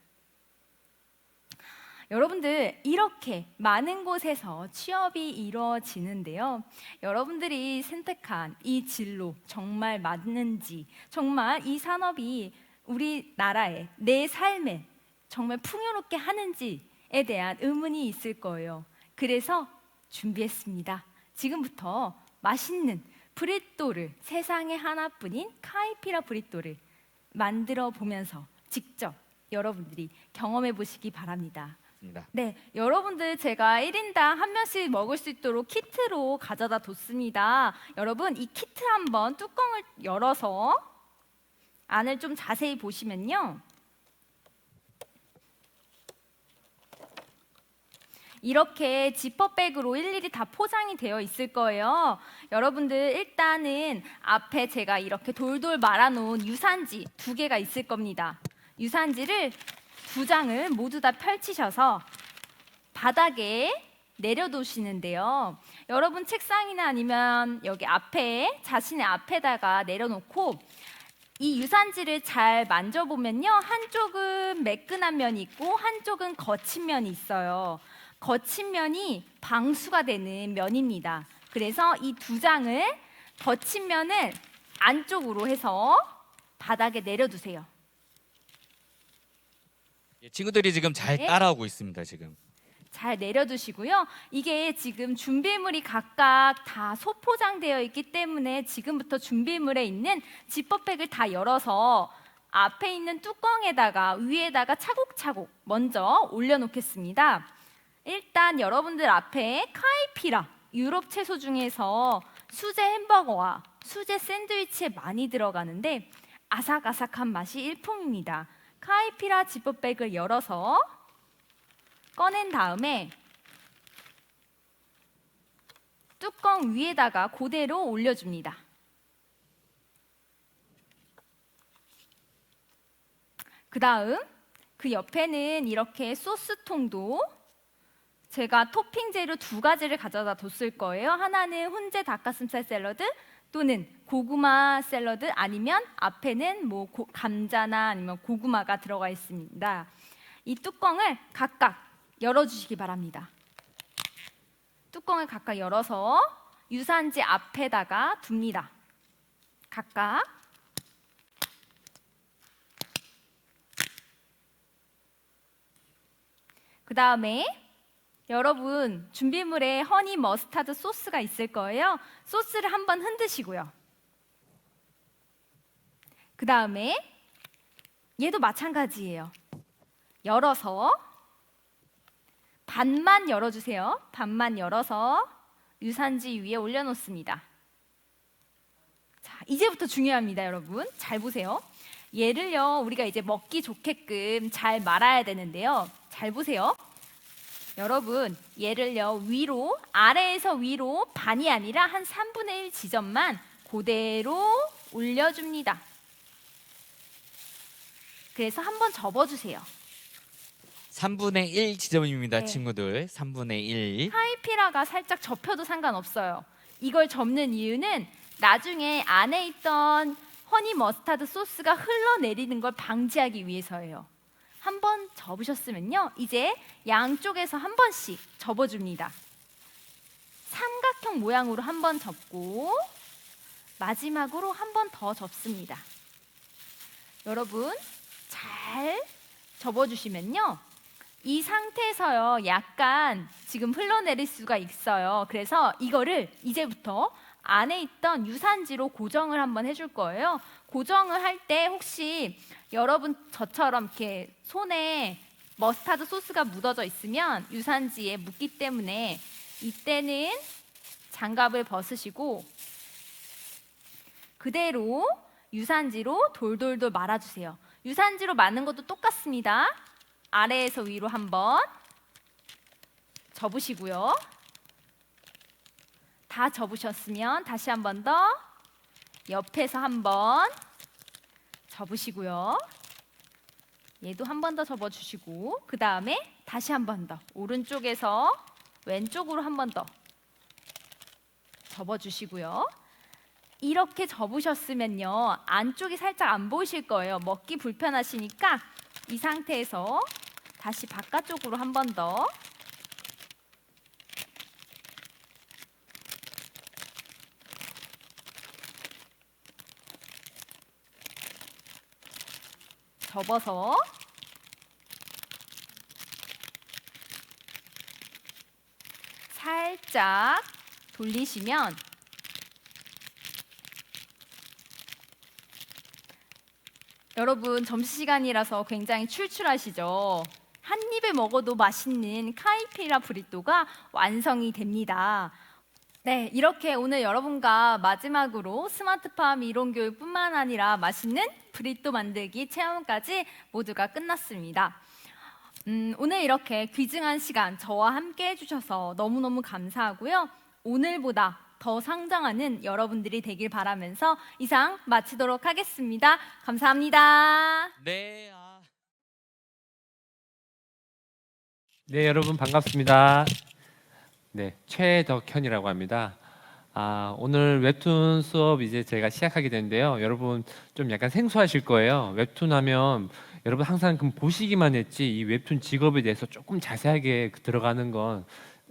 여러분들, 이렇게 많은 곳에서 취업이 이루어지는데요. 여러분들이 선택한 이 진로 정말 맞는지, 정말 이 산업이 우리나라에 내 삶에 정말 풍요롭게 하는지에 대한 의문이 있을 거예요. 그래서 준비했습니다. 지금부터 맛있는 브리또를, 세상에 하나뿐인 카이피라 브리또를 만들어 보면서 직접 여러분들이 경험해 보시기 바랍니다. 네, 여러분들 제가 1인당 한 명씩 먹을 수 있도록 키트로 가져다 뒀습니다. 여러분, 이 키트 한번 뚜껑을 열어서 안을 좀 자세히 보시면요, 이렇게 지퍼백으로 일일이 다 포장이 되어 있을 거예요. 여러분들, 일단은 앞에 제가 이렇게 돌돌 말아놓은 유산지 2개가 있을 겁니다. 유산지를 2장을 모두 다 펼치셔서 바닥에 내려놓으시는데요. 여러분 책상이나 아니면 여기 앞에, 자신의 앞에다가 내려놓고 이 유산지를 잘 만져보면요, 한쪽은 매끈한 면이 있고 한쪽은 거친 면이 있어요. 거친 면이 방수가 되는 면입니다. 그래서 이 2장을, 거친 면을 안쪽으로 해서 바닥에 내려두세요. 친구들이 지금 잘 따라오고 있습니다. 지금 잘 내려두시고요. 이게 지금 준비물이 각각 다 소포장되어 있기 때문에 지금부터 준비물에 있는 지퍼백을 다 열어서 앞에 있는 뚜껑에다가 위에다가 차곡차곡 먼저 올려놓겠습니다. 일단 여러분들 앞에 카이피라, 유럽 채소 중에서 수제 햄버거와 수제 샌드위치에 많이 들어가는데 아삭아삭한 맛이 일품입니다. 카이피라 지퍼백을 열어서 꺼낸 다음에 뚜껑 위에다가 그대로 올려줍니다. 그 다음 그 옆에는 이렇게 소스통도 제가 토핑 재료 2가지를 가져다 뒀을 거예요. 하나는 훈제 닭가슴살 샐러드 또는 고구마 샐러드, 아니면 앞에는 감자나 아니면 고구마가 들어가 있습니다. 이 뚜껑을 각각 열어주시기 바랍니다. 뚜껑을 각각 열어서 유산지 앞에다가 둡니다. 각각. 그 다음에 여러분 준비물에 허니 머스타드 소스가 있을 거예요. 소스를 한번 흔드시고요. 그 다음에 얘도 마찬가지예요. 열어서 반만 열어주세요. 반만 열어서 유산지 위에 올려놓습니다. 자, 이제부터 중요합니다, 여러분. 잘 보세요. 얘를요, 우리가 이제 먹기 좋게끔 잘 말아야 되는데요. 잘 보세요. 여러분, 얘를요, 위로, 아래에서 위로 반이 아니라 한 3분의 1 지점만 그대로 올려줍니다. 그래서 한번 접어주세요. 3분의 1 지점입니다, 네. 친구들. 3분의 1. 하이피라가 살짝 접혀도 상관없어요. 이걸 접는 이유는 나중에 안에 있던 허니 머스타드 소스가 흘러내리는 걸 방지하기 위해서예요. 한번 접으셨으면요, 이제 양쪽에서 한 번씩 접어줍니다. 삼각형 모양으로 한 번 접고 마지막으로 한 번 더 접습니다. 여러분 잘 접어주시면요, 이 상태에서요 약간 지금 흘러내릴 수가 있어요. 그래서 이거를 이제부터 안에 있던 유산지로 고정을 한번 해줄 거예요. 고정을 할 때 혹시 여러분 저처럼 이렇게 손에 머스타드 소스가 묻어져 있으면 유산지에 묻기 때문에 이때는 장갑을 벗으시고 그대로 유산지로 돌돌돌 말아주세요. 유산지로 마는 것도 똑같습니다. 아래에서 위로 한번 접으시고요. 다 접으셨으면 다시 한 번 더 옆에서 한번 접으시고요. 얘도 한 번 더 접어주시고 그 다음에 다시 한 번 더 오른쪽에서 왼쪽으로 한 번 더 접어주시고요. 이렇게 접으셨으면요 안쪽이 살짝 안 보이실 거예요. 먹기 불편하시니까 이 상태에서 다시 바깥쪽으로 한 번 더 접어서 살짝 돌리시면 여러분 점심시간이라서 굉장히 출출하시죠? 한 입에 먹어도 맛있는 카이피라 브리또가 완성이 됩니다. 네, 이렇게 오늘 여러분과 마지막으로 스마트팜 이론교육뿐만 아니라 맛있는 브리또 만들기 체험까지 모두가 끝났습니다. 오늘 이렇게 귀중한 시간 저와 함께 해주셔서 너무너무 감사하고요. 오늘보다 더 성장하는 여러분들이 되길 바라면서 이상 마치도록 하겠습니다. 감사합니다. 네. 네, 여러분 반갑습니다. 네, 최덕현이라고 합니다. 오늘 웹툰 수업 이제 제가 시작하게 되는데요. 여러분 좀 약간 생소하실 거예요. 웹툰 하면 여러분 항상 보시기만 했지 이 웹툰 직업에 대해서 조금 자세하게 들어가는 건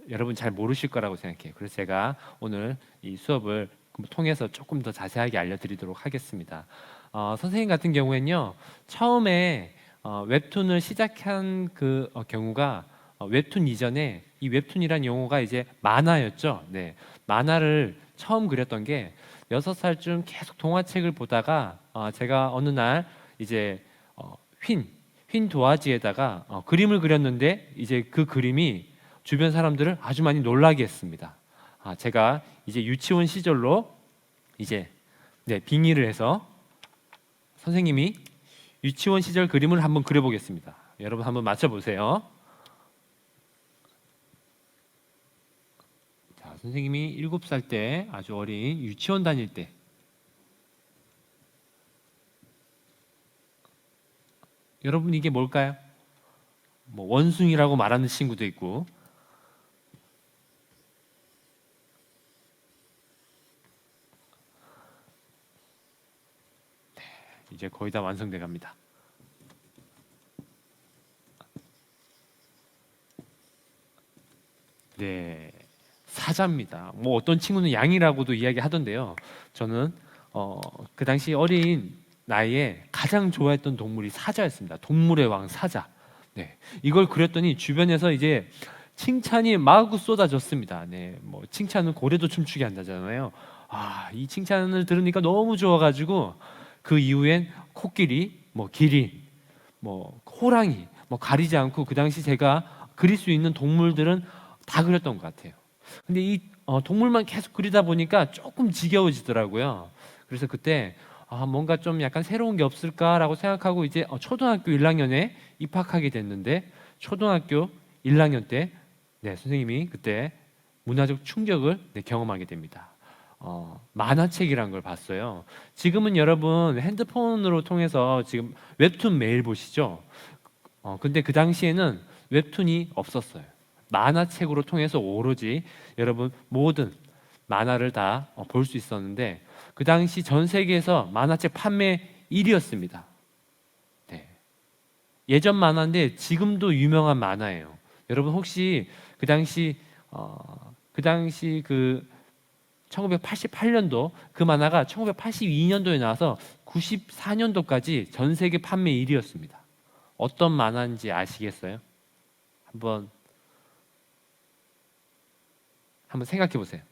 여러분 잘 모르실 거라고 생각해요. 그래서 제가 오늘 이 수업을 통해서 조금 더 자세하게 알려드리도록 하겠습니다. 선생님 같은 경우에는요, 처음에 웹툰을 시작한 그 경우가 웹툰 이전에 이 웹툰이란 용어가 이제 만화였죠. 네, 만화를 처음 그렸던 게 6살쯤 계속 동화책을 보다가 제가 어느 날 이제 휜 도화지에다가 그림을 그렸는데 이제 그 그림이 주변 사람들을 아주 많이 놀라게 했습니다. 제가 이제 유치원 시절로 이제 빙의를 해서 선생님이 유치원 시절 그림을 한번 그려보겠습니다. 여러분 한번 맞춰보세요. 자, 선생님이 7살 때 아주 어린 유치원 다닐 때 여러분 이게 뭘까요? 뭐 원숭이라고 말하는 친구도 있고 이제 거의 다 완성돼 갑니다. 네, 사자입니다. 뭐 어떤 친구는 양이라고도 이야기하던데요. 저는 그 당시 어린 나이에 가장 좋아했던 동물이 사자였습니다. 동물의 왕 사자. 네, 이걸 그렸더니 주변에서 이제 칭찬이 마구 쏟아졌습니다. 네, 뭐 칭찬은 고래도 춤추게 한다잖아요. 아, 이 칭찬을 들으니까 너무 좋아가지고 그 이후엔 코끼리, 뭐 기린, 뭐 호랑이, 뭐 가리지 않고 그 당시 제가 그릴 수 있는 동물들은 다 그렸던 것 같아요. 근데 이 동물만 계속 그리다 보니까 조금 지겨워지더라고요. 그래서 그때 뭔가 좀 약간 새로운 게 없을까라고 생각하고 이제 초등학교 1학년에 입학하게 됐는데 초등학교 1학년 때 네, 선생님이 그때 문화적 충격을 경험하게 됩니다. 만화책이란 걸 봤어요. 지금은 여러분 핸드폰으로 통해서 지금 웹툰 매일 보시죠. 근데 그 당시에는 웹툰이 없었어요. 만화책으로 통해서 오로지 여러분 모든 만화를 다 볼 수 있었는데 그 당시 전 세계에서 만화책 판매 1위였습니다. 네. 예전 만화인데 지금도 유명한 만화예요. 여러분 혹시 그 당시 그 1988년도 그 만화가 1982년도에 나와서 94년도까지 전 세계 판매 1위였습니다. 어떤 만화인지 아시겠어요? 한번 생각해 보세요.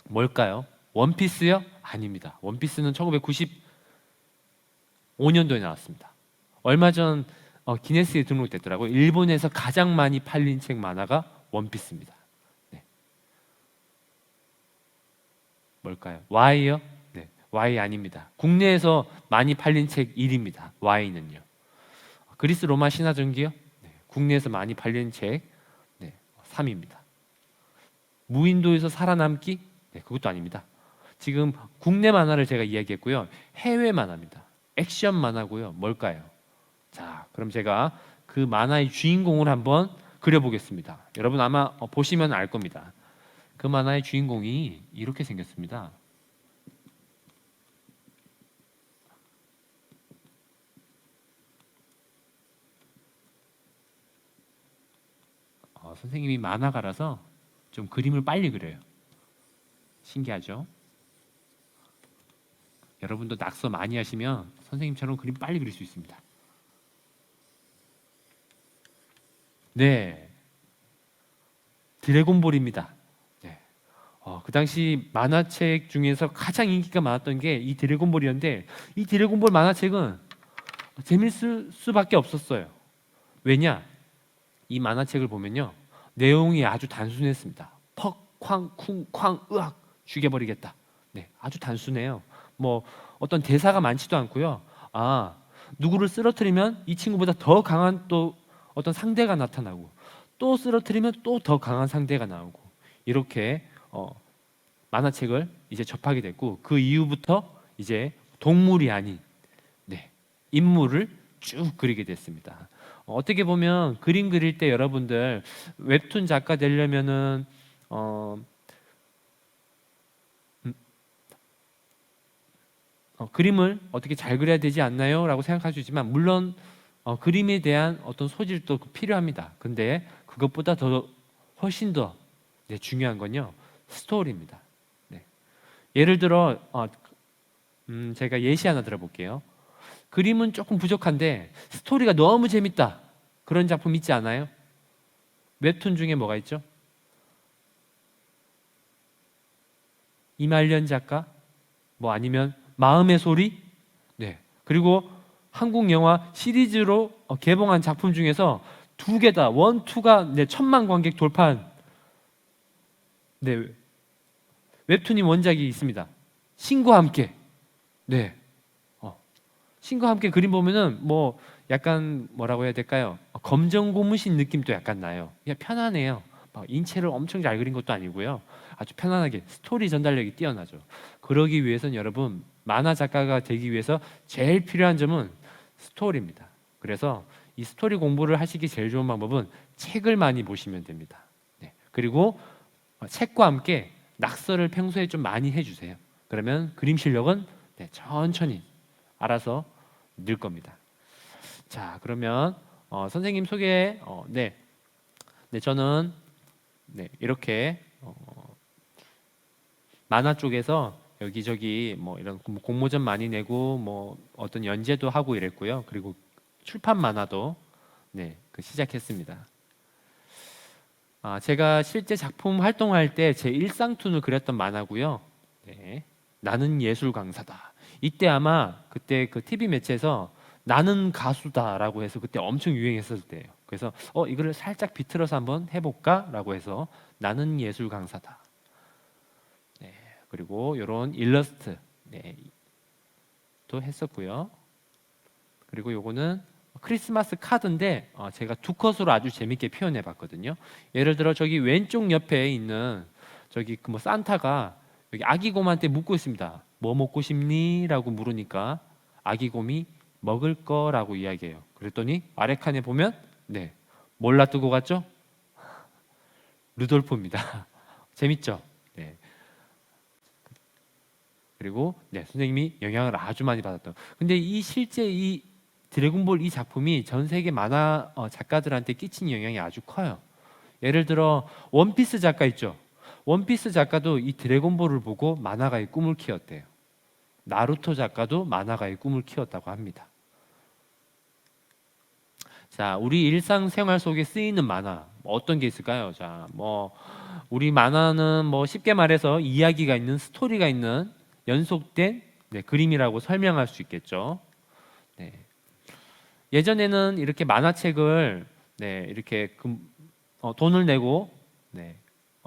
뭘까요? 원피스요? 아닙니다. 원피스는 1995년도에 나왔습니다. 얼마 전 기네스에 등록됐더라고요. 일본에서 가장 많이 팔린 책 만화가 원피스입니다. 네. 뭘까요? Y요? 네, Y 아닙니다. 국내에서 많이 팔린 책 1위입니다. Y는요. 그리스 로마 신화전기요? 네, 국내에서 많이 팔린 책 3위입니다. 무인도에서 살아남기? 네, 그것도 아닙니다. 지금 국내 만화를 제가 이야기했고요. 해외 만화입니다. 액션 만화고요. 뭘까요? 자, 그럼 제가 그 만화의 주인공을 한번 그려보겠습니다. 여러분 아마 보시면 알 겁니다. 그 만화의 주인공이 이렇게 생겼습니다. 선생님이 만화가라서 좀 그림을 빨리 그려요. 신기하죠? 여러분도 낙서 많이 하시면 선생님처럼 그림 빨리 그릴 수 있습니다. 네, 드래곤볼입니다. 네. 그 당시 만화책 중에서 가장 인기가 많았던 게 이 드래곤볼이었는데 이 드래곤볼 만화책은 재밌을 수밖에 없었어요. 왜냐? 이 만화책을 보면요, 내용이 아주 단순했습니다. 퍽, 쾅, 쿵, 쾅, 으악 죽여버리겠다. 네, 아주 단순해요. 뭐 어떤 대사가 많지도 않고요. 누구를 쓰러뜨리면 이 친구보다 더 강한 또 어떤 상대가 나타나고 또 쓰러뜨리면 또 더 강한 상대가 나오고 이렇게 만화책을 이제 접하게 됐고 그 이후부터 이제 동물이 아닌 인물을 쭉 그리게 됐습니다. 어떻게 보면 그림 그릴 때 여러분들 웹툰 작가 되려면은 그림을 어떻게 잘 그려야 되지 않나요? 라고 생각할 수 있지만 물론 그림에 대한 어떤 소질도 필요합니다. 근데 그것보다 훨씬 더 중요한 건요, 스토리입니다. 네. 예를 들어 제가 예시 하나 들어볼게요. 그림은 조금 부족한데 스토리가 너무 재밌다, 그런 작품 있지 않아요? 웹툰 중에 뭐가 있죠? 이말년 작가, 뭐 아니면 마음의 소리, 네. 그리고 한국 영화 시리즈로 개봉한 작품 중에서 2개 다 1, 2가 1000만 관객 돌파한 웹툰이 원작이 있습니다. 신과 함께. 네. 신과 함께 그림 보면은 뭐 약간 뭐라고 해야 될까요? 검정 고무신 느낌도 약간 나요. 그냥 편안해요. 막 인체를 엄청 잘 그린 것도 아니고요. 아주 편안하게 스토리 전달력이 뛰어나죠. 그러기 위해서는 여러분 만화 작가가 되기 위해서 제일 필요한 점은 스토리입니다. 그래서 이 스토리 공부를 하시기 제일 좋은 방법은 책을 많이 보시면 됩니다. 네. 그리고 책과 함께 낙서를 평소에 좀 많이 해주세요. 그러면 그림 실력은 천천히 알아서 늘 겁니다. 자, 그러면 선생님 소개. 저는 이렇게 만화 쪽에서 여기저기 뭐 이런 공모전 많이 내고 뭐 어떤 연재도 하고 이랬고요. 그리고 출판 만화도 네, 시작했습니다. 제가 실제 작품 활동할 때 제 일상툰을 그렸던 만화고요. 네, 나는 예술 강사다. 이때 아마 그때 그 TV 매체에서 나는 가수다라고 해서 그때 엄청 유행했을 때예요. 그래서 이거를 살짝 비틀어서 한번 해볼까라고 해서 나는 예술 강사다. 네, 그리고 이런 일러스트 또 했었고요. 그리고 요거는 크리스마스 카드인데 제가 두 컷으로 아주 재밌게 표현해 봤거든요. 예를 들어 저기 왼쪽 옆에 있는 저기 그 뭐 산타가 여기 아기곰한테 묻고 있습니다. 뭐 먹고 싶니? 라고 물으니까 아기곰이 먹을 거라고 이야기해요. 그랬더니 아래 칸에 보면 네, 뭘 놔두고 갔죠? 루돌프입니다. 재밌죠? 네. 그리고 네, 선생님이 영향을 아주 많이 받았던. 근데 실제 이 드래곤볼 이 작품이 전 세계 만화 작가들한테 끼친 영향이 아주 커요. 예를 들어 원피스 작가 있죠. 원피스 작가도 이 드래곤볼을 보고 만화가의 꿈을 키웠대요. 나루토 작가도 만화가의 꿈을 키웠다고 합니다. 자, 우리 일상생활 속에 쓰이는 만화 어떤 게 있을까요? 자, 우리 만화는 쉽게 말해서 이야기가 있는, 스토리가 있는 연속된 그림이라고 설명할 수 있겠죠. 네. 예전에는 이렇게 만화책을 이렇게 돈을 내고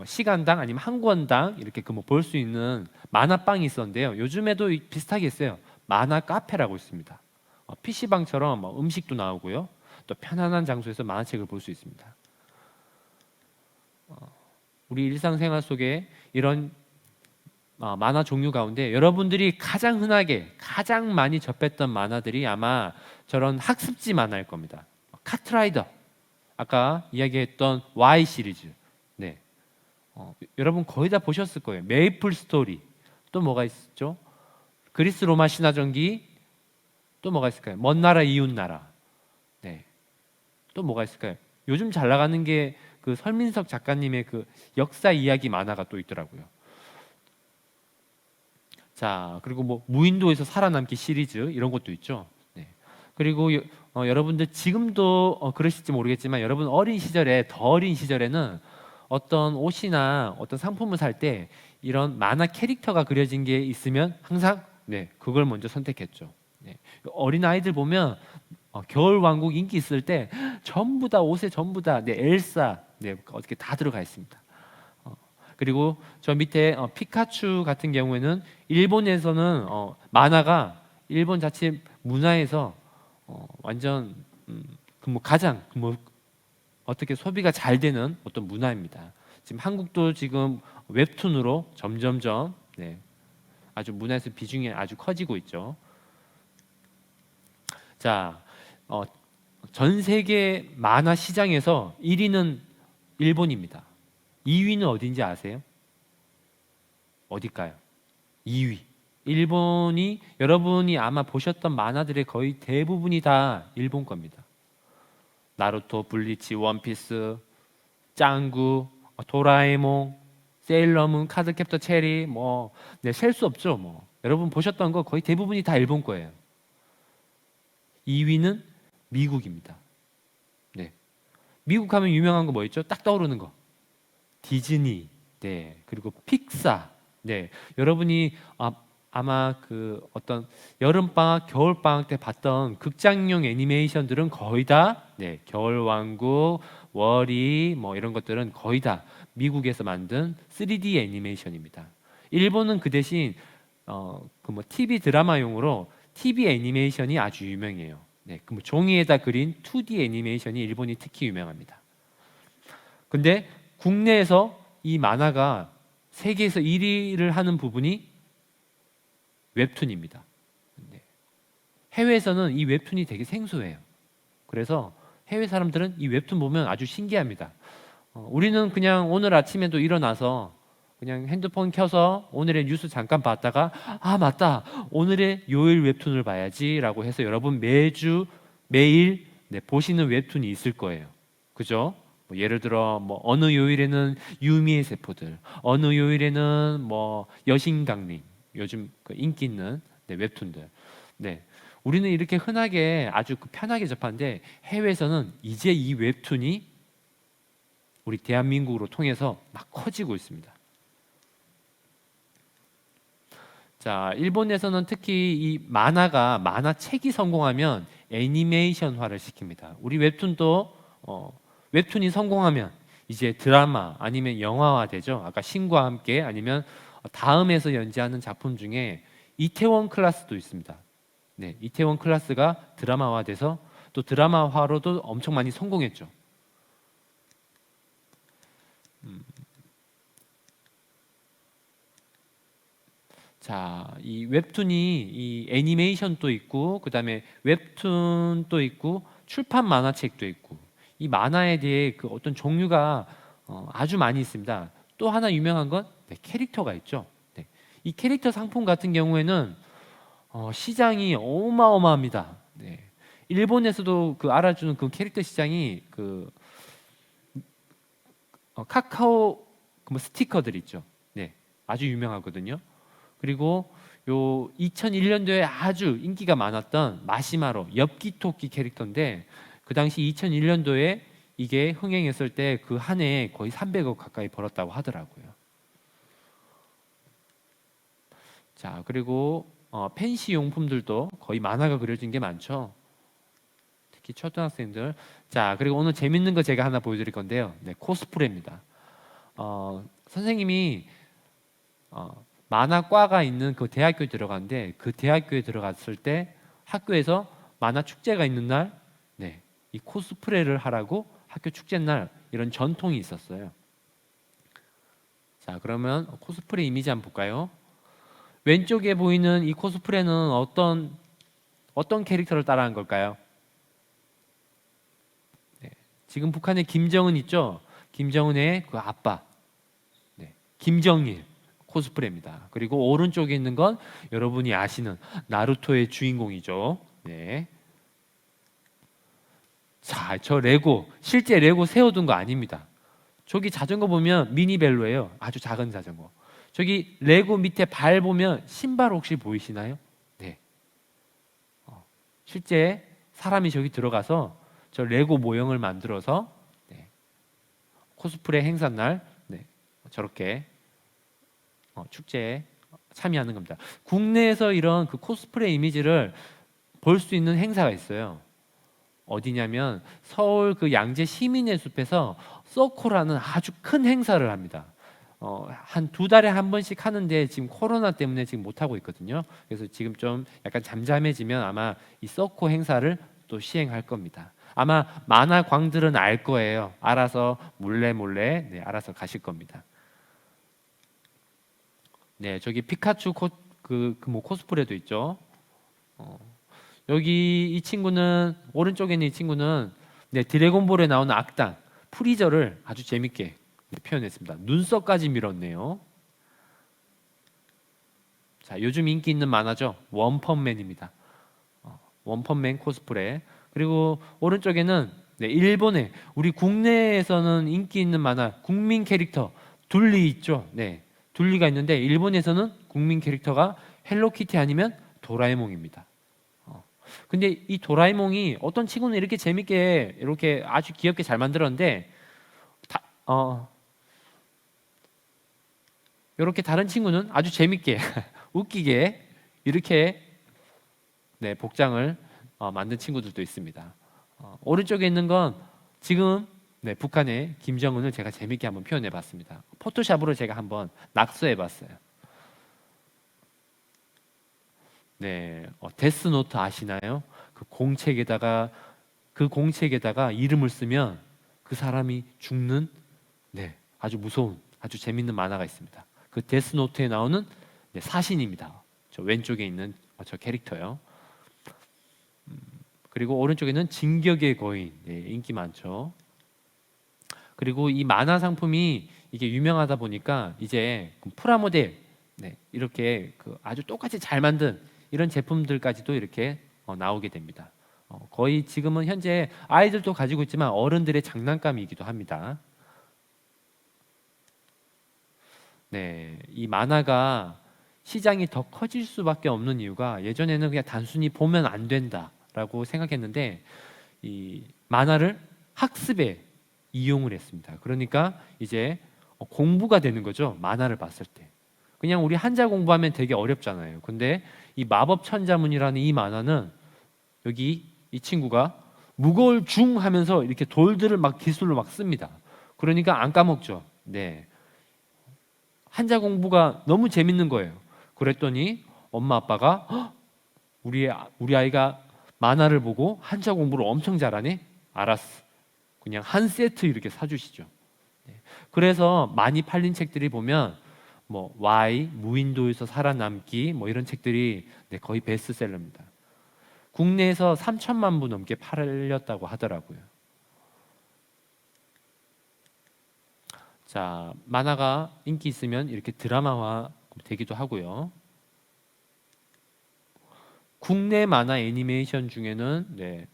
시간당 아니면 한 권당 이렇게 볼 수 있는 만화방이 있었는데요. 요즘에도 비슷하게 있어요. 만화 카페라고 있습니다. PC방처럼 음식도 나오고요. 또 편안한 장소에서 만화책을 볼 수 있습니다. 우리 일상생활 속에 이런 만화 종류 가운데 여러분들이 가장 흔하게 가장 많이 접했던 만화들이 아마 저런 학습지 만화일 겁니다. 카트라이더, 아까 이야기했던 Y 시리즈, 네, 여러분 거의 다 보셨을 거예요. 메이플 스토리, 또 뭐가 있었죠? 그리스 로마 신화전기, 또 뭐가 있을까요? 먼 나라 이웃 나라, 네, 또 뭐가 있을까요? 요즘 잘 나가는 게 그 설민석 작가님의 그 역사 이야기 만화가 또 있더라고요. 자, 그리고 무인도에서 살아남기 시리즈 이런 것도 있죠. 네. 그리고 여러분들 지금도 그러실지 모르겠지만 여러분 어린 시절에, 더 어린 시절에는 어떤 옷이나 어떤 상품을 살 때 이런 만화 캐릭터가 그려진 게 있으면 항상 그걸 먼저 선택했죠. 어린 아이들 보면 겨울 왕국 인기 있을 때 전부 다 옷에 전부 다 엘사 어떻게 다 들어가 있습니다. 그리고 저 밑에 피카츄 같은 경우에는 일본에서는 만화가 일본 자체 문화에서 완전 가장 어떻게 소비가 잘 되는 어떤 문화입니다. 지금 한국도 지금 웹툰으로 점점점 아주 문화에서 비중이 아주 커지고 있죠. 자, 전 세계 만화 시장에서 1위는 일본입니다. 2위는 어딘지 아세요? 어딜까요? 2위. 일본이 여러분이 아마 보셨던 만화들의 거의 대부분이 다 일본 겁니다. 나루토, 블리치, 원피스, 짱구, 도라에몽, 세일러문, 카드캡터 체리 셀 수 없죠. 여러분 보셨던 거 거의 대부분이 다 일본 거예요. 2위는 미국입니다. 네. 미국 하면 유명한 거 뭐 있죠? 딱 떠오르는 거. 디즈니, 그리고 픽사, 여러분이 아마 그 어떤 여름방학, 겨울방학 때 봤던 극장용 애니메이션들은 거의 다 겨울왕국, 월이 이런 것들은 거의 다 미국에서 만든 3D 애니메이션입니다. 일본은 그 대신 TV 드라마용으로 TV 애니메이션이 아주 유명해요. 종이에다 그린 2D 애니메이션이 일본이 특히 유명합니다. 근데 국내에서 이 만화가 세계에서 1위를 하는 부분이 웹툰입니다. 해외에서는 이 웹툰이 되게 생소해요. 그래서 해외 사람들은 이 웹툰 보면 아주 신기합니다. 우리는 그냥 오늘 아침에도 일어나서 그냥 핸드폰 켜서 오늘의 뉴스 잠깐 봤다가 맞다, 오늘의 요일 웹툰을 봐야지 라고 해서 여러분 매일 보시는 웹툰이 있을 거예요. 그죠? 예를 들어 어느 요일에는 유미의 세포들, 어느 요일에는 여신강림, 요즘 인기 있는 웹툰들. 우리는 이렇게 흔하게 아주 편하게 접하는데 해외에서는 이제 이 웹툰이 우리 대한민국으로 통해서 막 커지고 있습니다. 자, 일본에서는 특히 이 만화책이 성공하면 애니메이션화를 시킵니다. 우리 웹툰도 웹툰이 성공하면 이제 드라마 아니면 영화화 되죠. 아까 신과 함께 아니면 다음에서 연재하는 작품 중에 이태원 클라스도 있습니다. 네, 이태원 클라스가 드라마화돼서 또 드라마화로도 엄청 많이 성공했죠. 자, 이 웹툰이 이 애니메이션도 있고 그다음에 웹툰도 있고 출판 만화책도 있고 이 만화에 대해 그 어떤 종류가 아주 많이 있습니다. 또 하나 유명한 건 캐릭터가 있죠. 네. 이 캐릭터 상품 같은 경우에는 시장이 어마어마합니다. 네. 일본에서도 그 알아주는 그 캐릭터 시장이 그 카카오 뭐 스티커들 있죠. 네. 아주 유명하거든요. 그리고 요 2001년도에 아주 인기가 많았던 마시마로 엽기토끼 캐릭터인데 그 당시 2001년도에 이게 흥행했을 때 그 한 해에 거의 300억 가까이 벌었다고 하더라고요. 자, 그리고 펜시 용품들도 거의 만화가 그려진 게 많죠. 특히 초등학생들. 자, 그리고 오늘 재밌는 거 제가 하나 보여드릴 건데요. 네, 코스프레입니다. 선생님이 만화과가 있는 그 대학교에 들어갔는데 그 대학교에 들어갔을 때 학교에서 만화 축제가 있는 날, 네, 이 코스프레를 하라고 학교 축제 날 이런 전통이 있었어요. 자, 그러면 코스프레 이미지 한번 볼까요? 왼쪽에 보이는 이 코스프레는 어떤 캐릭터를 따라한 걸까요? 네, 지금 북한에 김정은 있죠? 김정은의 그 아빠, 네, 김정일 코스프레입니다. 그리고 오른쪽에 있는 건 여러분이 아시는 나루토의 주인공이죠. 네. 자, 저 레고 실제 레고 세워둔 거 아닙니다. 저기 자전거 보면 미니벨로예요. 아주 작은 자전거. 저기 레고 밑에 발 보면 신발 혹시 보이시나요? 네. 실제 사람이 저기 들어가서 저 레고 모형을 만들어서 네. 코스프레 행사 날 네. 저렇게 축제에 참여하는 겁니다. 국내에서 이런 그 코스프레 이미지를 볼 수 있는 행사가 있어요. 어디냐면 서울 그 양재 시민의 숲에서 서코라는 아주 큰 행사를 합니다. 한 2달에 한 번씩 하는데 지금 코로나 때문에 지금 못 하고 있거든요. 그래서 지금 좀 약간 잠잠해지면 아마 이 서코 행사를 또 시행할 겁니다. 아마 만화광들은 알 거예요. 알아서 몰래 네, 알아서 가실 겁니다. 네, 저기 피카츄 뭐 코스프레도 있죠. 여기 이 친구는 오른쪽에 있는 이 친구는 네, 드래곤볼에 나오는 악당 프리저를 아주 재밌게 표현했습니다. 눈썹까지 밀었네요. 자, 요즘 인기 있는 만화죠. 원펀맨입니다. 원펀맨 코스프레. 그리고 오른쪽에는 네, 일본의 우리 국내에서는 인기 있는 만화 국민 캐릭터 둘리 있죠. 네, 둘리가 있는데 일본에서는 국민 캐릭터가 헬로키티 아니면 도라에몽입니다. 근데 이 도라에몽이 어떤 친구는 이렇게 재밌게 이렇게 아주 귀엽게 잘 만들었는데 이렇게 다른 친구는 아주 재밌게 웃기게 이렇게 네, 복장을 만든 친구들도 있습니다. 오른쪽에 있는 건 지금 네, 북한의 김정은을 제가 재밌게 한번 표현해 봤습니다. 포토샵으로 제가 한번 낙서해 봤어요. 네, 데스노트 아시나요? 그 공책에다가 이름을 쓰면 그 사람이 죽는 네, 아주 무서운 아주 재밌는 만화가 있습니다. 그 데스노트에 나오는 네, 사신입니다. 저 왼쪽에 있는 저 캐릭터요. 그리고 오른쪽에는 진격의 거인 네, 인기 많죠. 그리고 이 만화 상품이 이게 유명하다 보니까 이제 프라모델 네, 이렇게 그 아주 똑같이 잘 만든 이런 제품들까지도 이렇게 나오게 됩니다. 거의 지금은 현재 아이들도 가지고 있지만 어른들의 장난감이기도 합니다. 네, 이 만화가 시장이 더 커질 수밖에 없는 이유가 예전에는 그냥 단순히 보면 안 된다라고 생각했는데 이 만화를 학습에 이용을 했습니다. 그러니까 이제 공부가 되는 거죠. 만화를 봤을 때. 그냥 우리 한자 공부하면 되게 어렵잖아요. 근데 이 마법 천자문이라는 이 만화는 여기 이 친구가 무거울 중 하면서 이렇게 돌들을 막 기술로 막 씁니다. 그러니까 안 까먹죠. 네. 한자 공부가 너무 재밌는 거예요. 그랬더니 엄마 아빠가 우리 아이가 만화를 보고 한자 공부를 엄청 잘하네. 알았어. 그냥 한 세트 이렇게 사주시죠. 네. 그래서 많이 팔린 책들이 보면 뭐 Y 무인도에서 살아남기 뭐 이런 책들이 네, 거의 베스트셀러입니다. 국내에서 3천만 부 넘게 팔렸다고 하더라고요. 자, 만화가 인기 있으면 이렇게 드라마화 되기도 하고요. 국내 만화 애니메이션 중에는 네,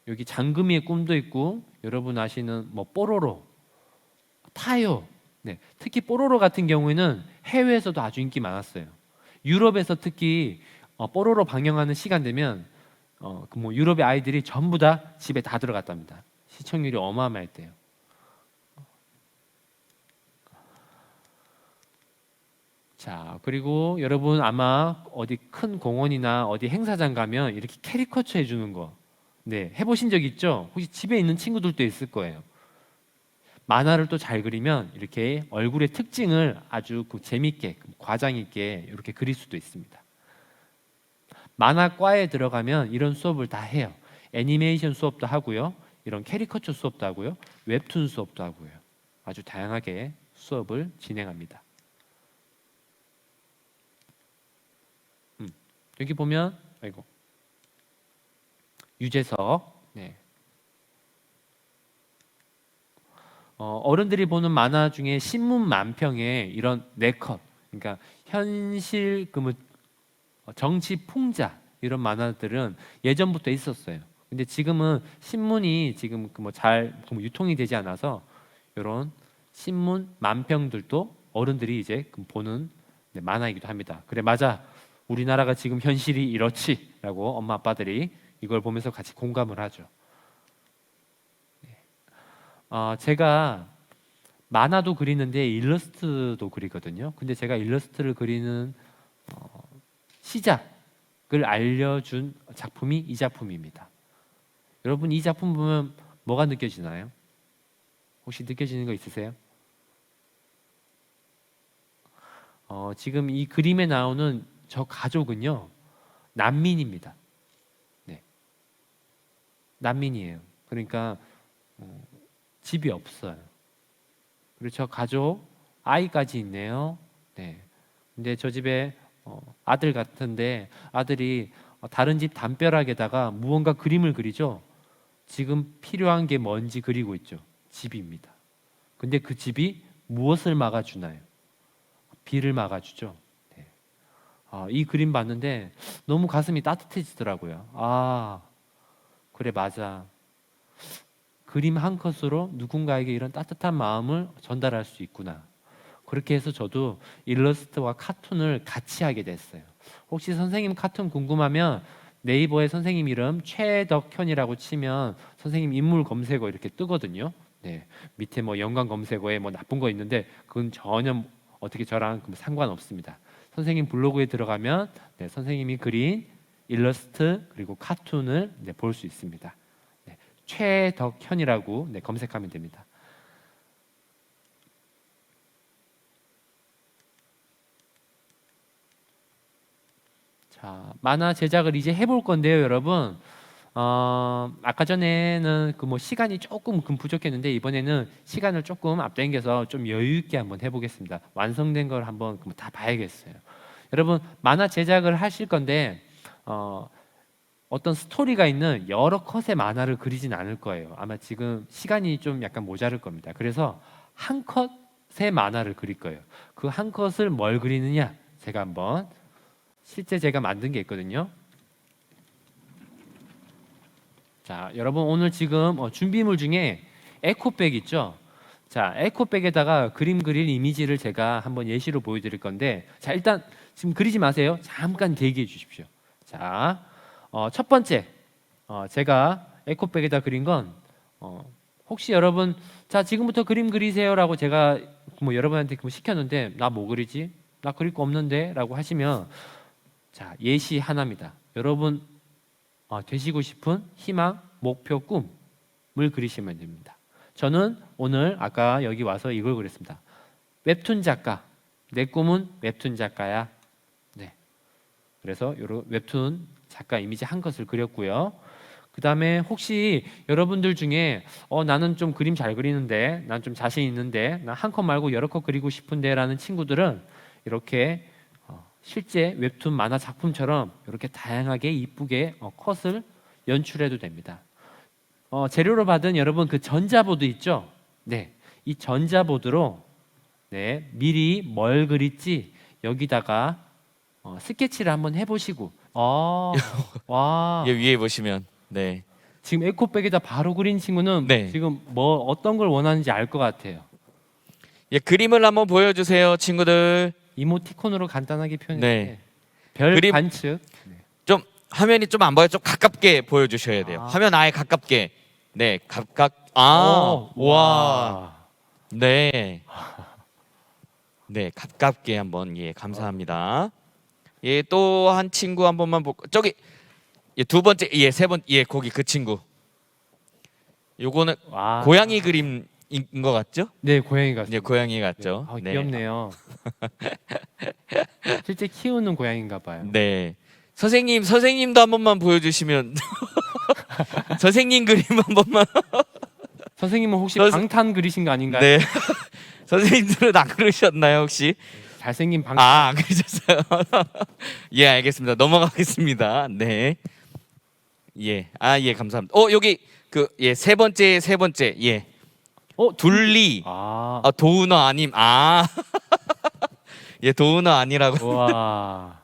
여기 장금이의 꿈도 있고 여러분 아시는 뭐 뽀로로, 타요. 네, 특히 뽀로로 같은 경우에는 해외에서도 아주 인기 많았어요. 유럽에서 특히 뽀로로 방영하는 시간 되면 뭐 유럽의 아이들이 전부 다 집에 다 들어갔답니다. 시청률이 어마어마할 때요. 자, 그리고 여러분 아마 어디 큰 공원이나 어디 행사장 가면 이렇게 캐리커처 해주는 거, 네, 해보신 적 있죠? 혹시 집에 있는 친구들도 있을 거예요. 만화를 또 잘 그리면 이렇게 얼굴의 특징을 아주 재밌게, 과장 있게 이렇게 그릴 수도 있습니다. 만화과에 들어가면 이런 수업을 다 해요. 애니메이션 수업도 하고요, 이런 캐리커처 수업도 하고요, 웹툰 수업도 하고요. 아주 다양하게 수업을 진행합니다. 여기 보면 아이고 유재석, 네. 어른들이 보는 만화 중에 신문 만평에 이런 네컷, 그러니까 현실 정치 풍자 이런 만화들은 예전부터 있었어요. 근데 지금은 신문이 지금 잘 유통이 되지 않아서 이런 신문 만평들도 어른들이 이제 보는 만화이기도 합니다. 그래, 맞아. 우리나라가 지금 현실이 이렇지라고 엄마 아빠들이 이걸 보면서 같이 공감을 하죠. 제가 만화도 그리는데 일러스트도 그리거든요. 근데 제가 일러스트를 그리는 시작을 알려준 작품이 이 작품입니다. 여러분 이 작품 보면 뭐가 느껴지나요? 혹시 느껴지는 거 있으세요? 지금 이 그림에 나오는 저 가족은요, 난민입니다. 네, 난민이에요. 그러니까 집이 없어요. 그리고 저 가족 아이까지 있네요. 네, 근데 저 집에 아들 같은데 아들이 다른 집 담벼락에다가 무언가 그림을 그리죠. 지금 필요한 게 뭔지 그리고 있죠. 집입니다. 근데 그 집이 무엇을 막아주나요? 비를 막아주죠. 이 그림 봤는데 너무 가슴이 따뜻해지더라고요. 아, 그래, 맞아. 그림 한 컷으로 누군가에게 이런 따뜻한 마음을 전달할 수 있구나. 그렇게 해서 저도 일러스트와 카툰을 같이 하게 됐어요. 혹시 선생님 카툰 궁금하면 네이버에 선생님 이름 최덕현이라고 치면 선생님 인물 검색어 이렇게 뜨거든요. 네, 밑에 뭐 연관 검색어에 뭐 나쁜 거 있는데 그건 전혀 어떻게 저랑 상관없습니다. 선생님 블로그에 들어가면 네, 선생님이 그린 일러스트 그리고 카툰을 네, 볼 수 있습니다. 네, 최덕현이라고 네, 검색하면 됩니다. 자, 만화 제작을 이제 해볼 건데요, 여러분. 아까 전에는 시간이 조금 부족했는데 이번에는 시간을 조금 앞당겨서 좀 여유 있게 한번 해보겠습니다. 완성된 걸 한번 다 봐야겠어요. 여러분 만화 제작을 하실 건데 어떤 스토리가 있는 여러 컷의 만화를 그리진 않을 거예요. 아마 지금 시간이 좀 약간 모자랄 겁니다. 그래서 한 컷의 만화를 그릴 거예요. 그 한 컷을 뭘 그리느냐? 제가 한번 실제 제가 만든 게 있거든요. 자, 여러분 오늘 지금 준비물 중에 에코백 있죠? 자, 에코백에다가 그림 그릴 이미지를 제가 한번 예시로 보여드릴 건데, 자, 일단 지금 그리지 마세요. 잠깐 대기해 주십시오. 자, 첫 번째 제가 에코백에다 그린 건 혹시 여러분 자 지금부터 그림 그리세요라고 제가 뭐 여러분한테 시켰는데 나 뭐 그리지? 나 그릴 거 없는데라고 하시면 자 예시 하나입니다. 여러분 되시고 싶은 희망, 목표, 꿈을 그리시면 됩니다. 저는 오늘 아까 여기 와서 이걸 그렸습니다. 웹툰 작가. 내 꿈은 웹툰 작가야. 네. 그래서 요런 웹툰 작가 이미지 한 것을 그렸고요. 그 다음에 혹시 여러분들 중에 나는 좀 그림 잘 그리는데 난 좀 자신 있는데 난 한 컷 말고 여러 컷 그리고 싶은데 라는 친구들은 이렇게 실제 웹툰 만화 작품처럼 이렇게 다양하게 이쁘게 컷을 연출해도 됩니다. 재료로 받은 여러분 그 전자보드 있죠? 네, 이 전자보드로 네, 미리 뭘 그릴지 여기다가 스케치를 한번 해보시고 와 예, 위에 보시면 네. 지금 에코백에다 바로 그린 친구는 네. 지금 뭐 어떤 걸 원하는지 알 것 같아요. 예, 그림을 한번 보여주세요, 친구들. 이모티콘으로 간단하게 표현해. 네. 별 그림- 관측. 좀 화면이 좀 안 보여, 좀 가깝게 보여주셔야 돼요. 아. 화면 아예 가깝게. 네, 와, 네, 네, 가깝게 한번 예, 감사합니다. 예, 또 한 친구 한 번만 볼까? 저기 예, 두 번째, 예, 세 번, 예, 거기 그 친구. 요거는 와. 고양이 그림인 것 같죠? 네, 고양이 같습니다. 네, 고양이 같죠. 네. 귀엽네요. 실제 키우는 고양이인가 봐요. 네. 선생님도 한 번만 보여주시면 선생님 그림 한 번만. 선생님은 혹시 선- 방탄 그리신 거 아닌가요? 네. 선생님들은 안 그러셨나요 혹시? 잘생긴 방탄. 아, 안 그러셨어요. 예, 알겠습니다. 넘어가겠습니다. 네. 예, 예, 감사합니다. 여기 세 번째, 예. 둘리. 도우너 아님. 예, 도우너 아니라고. 와.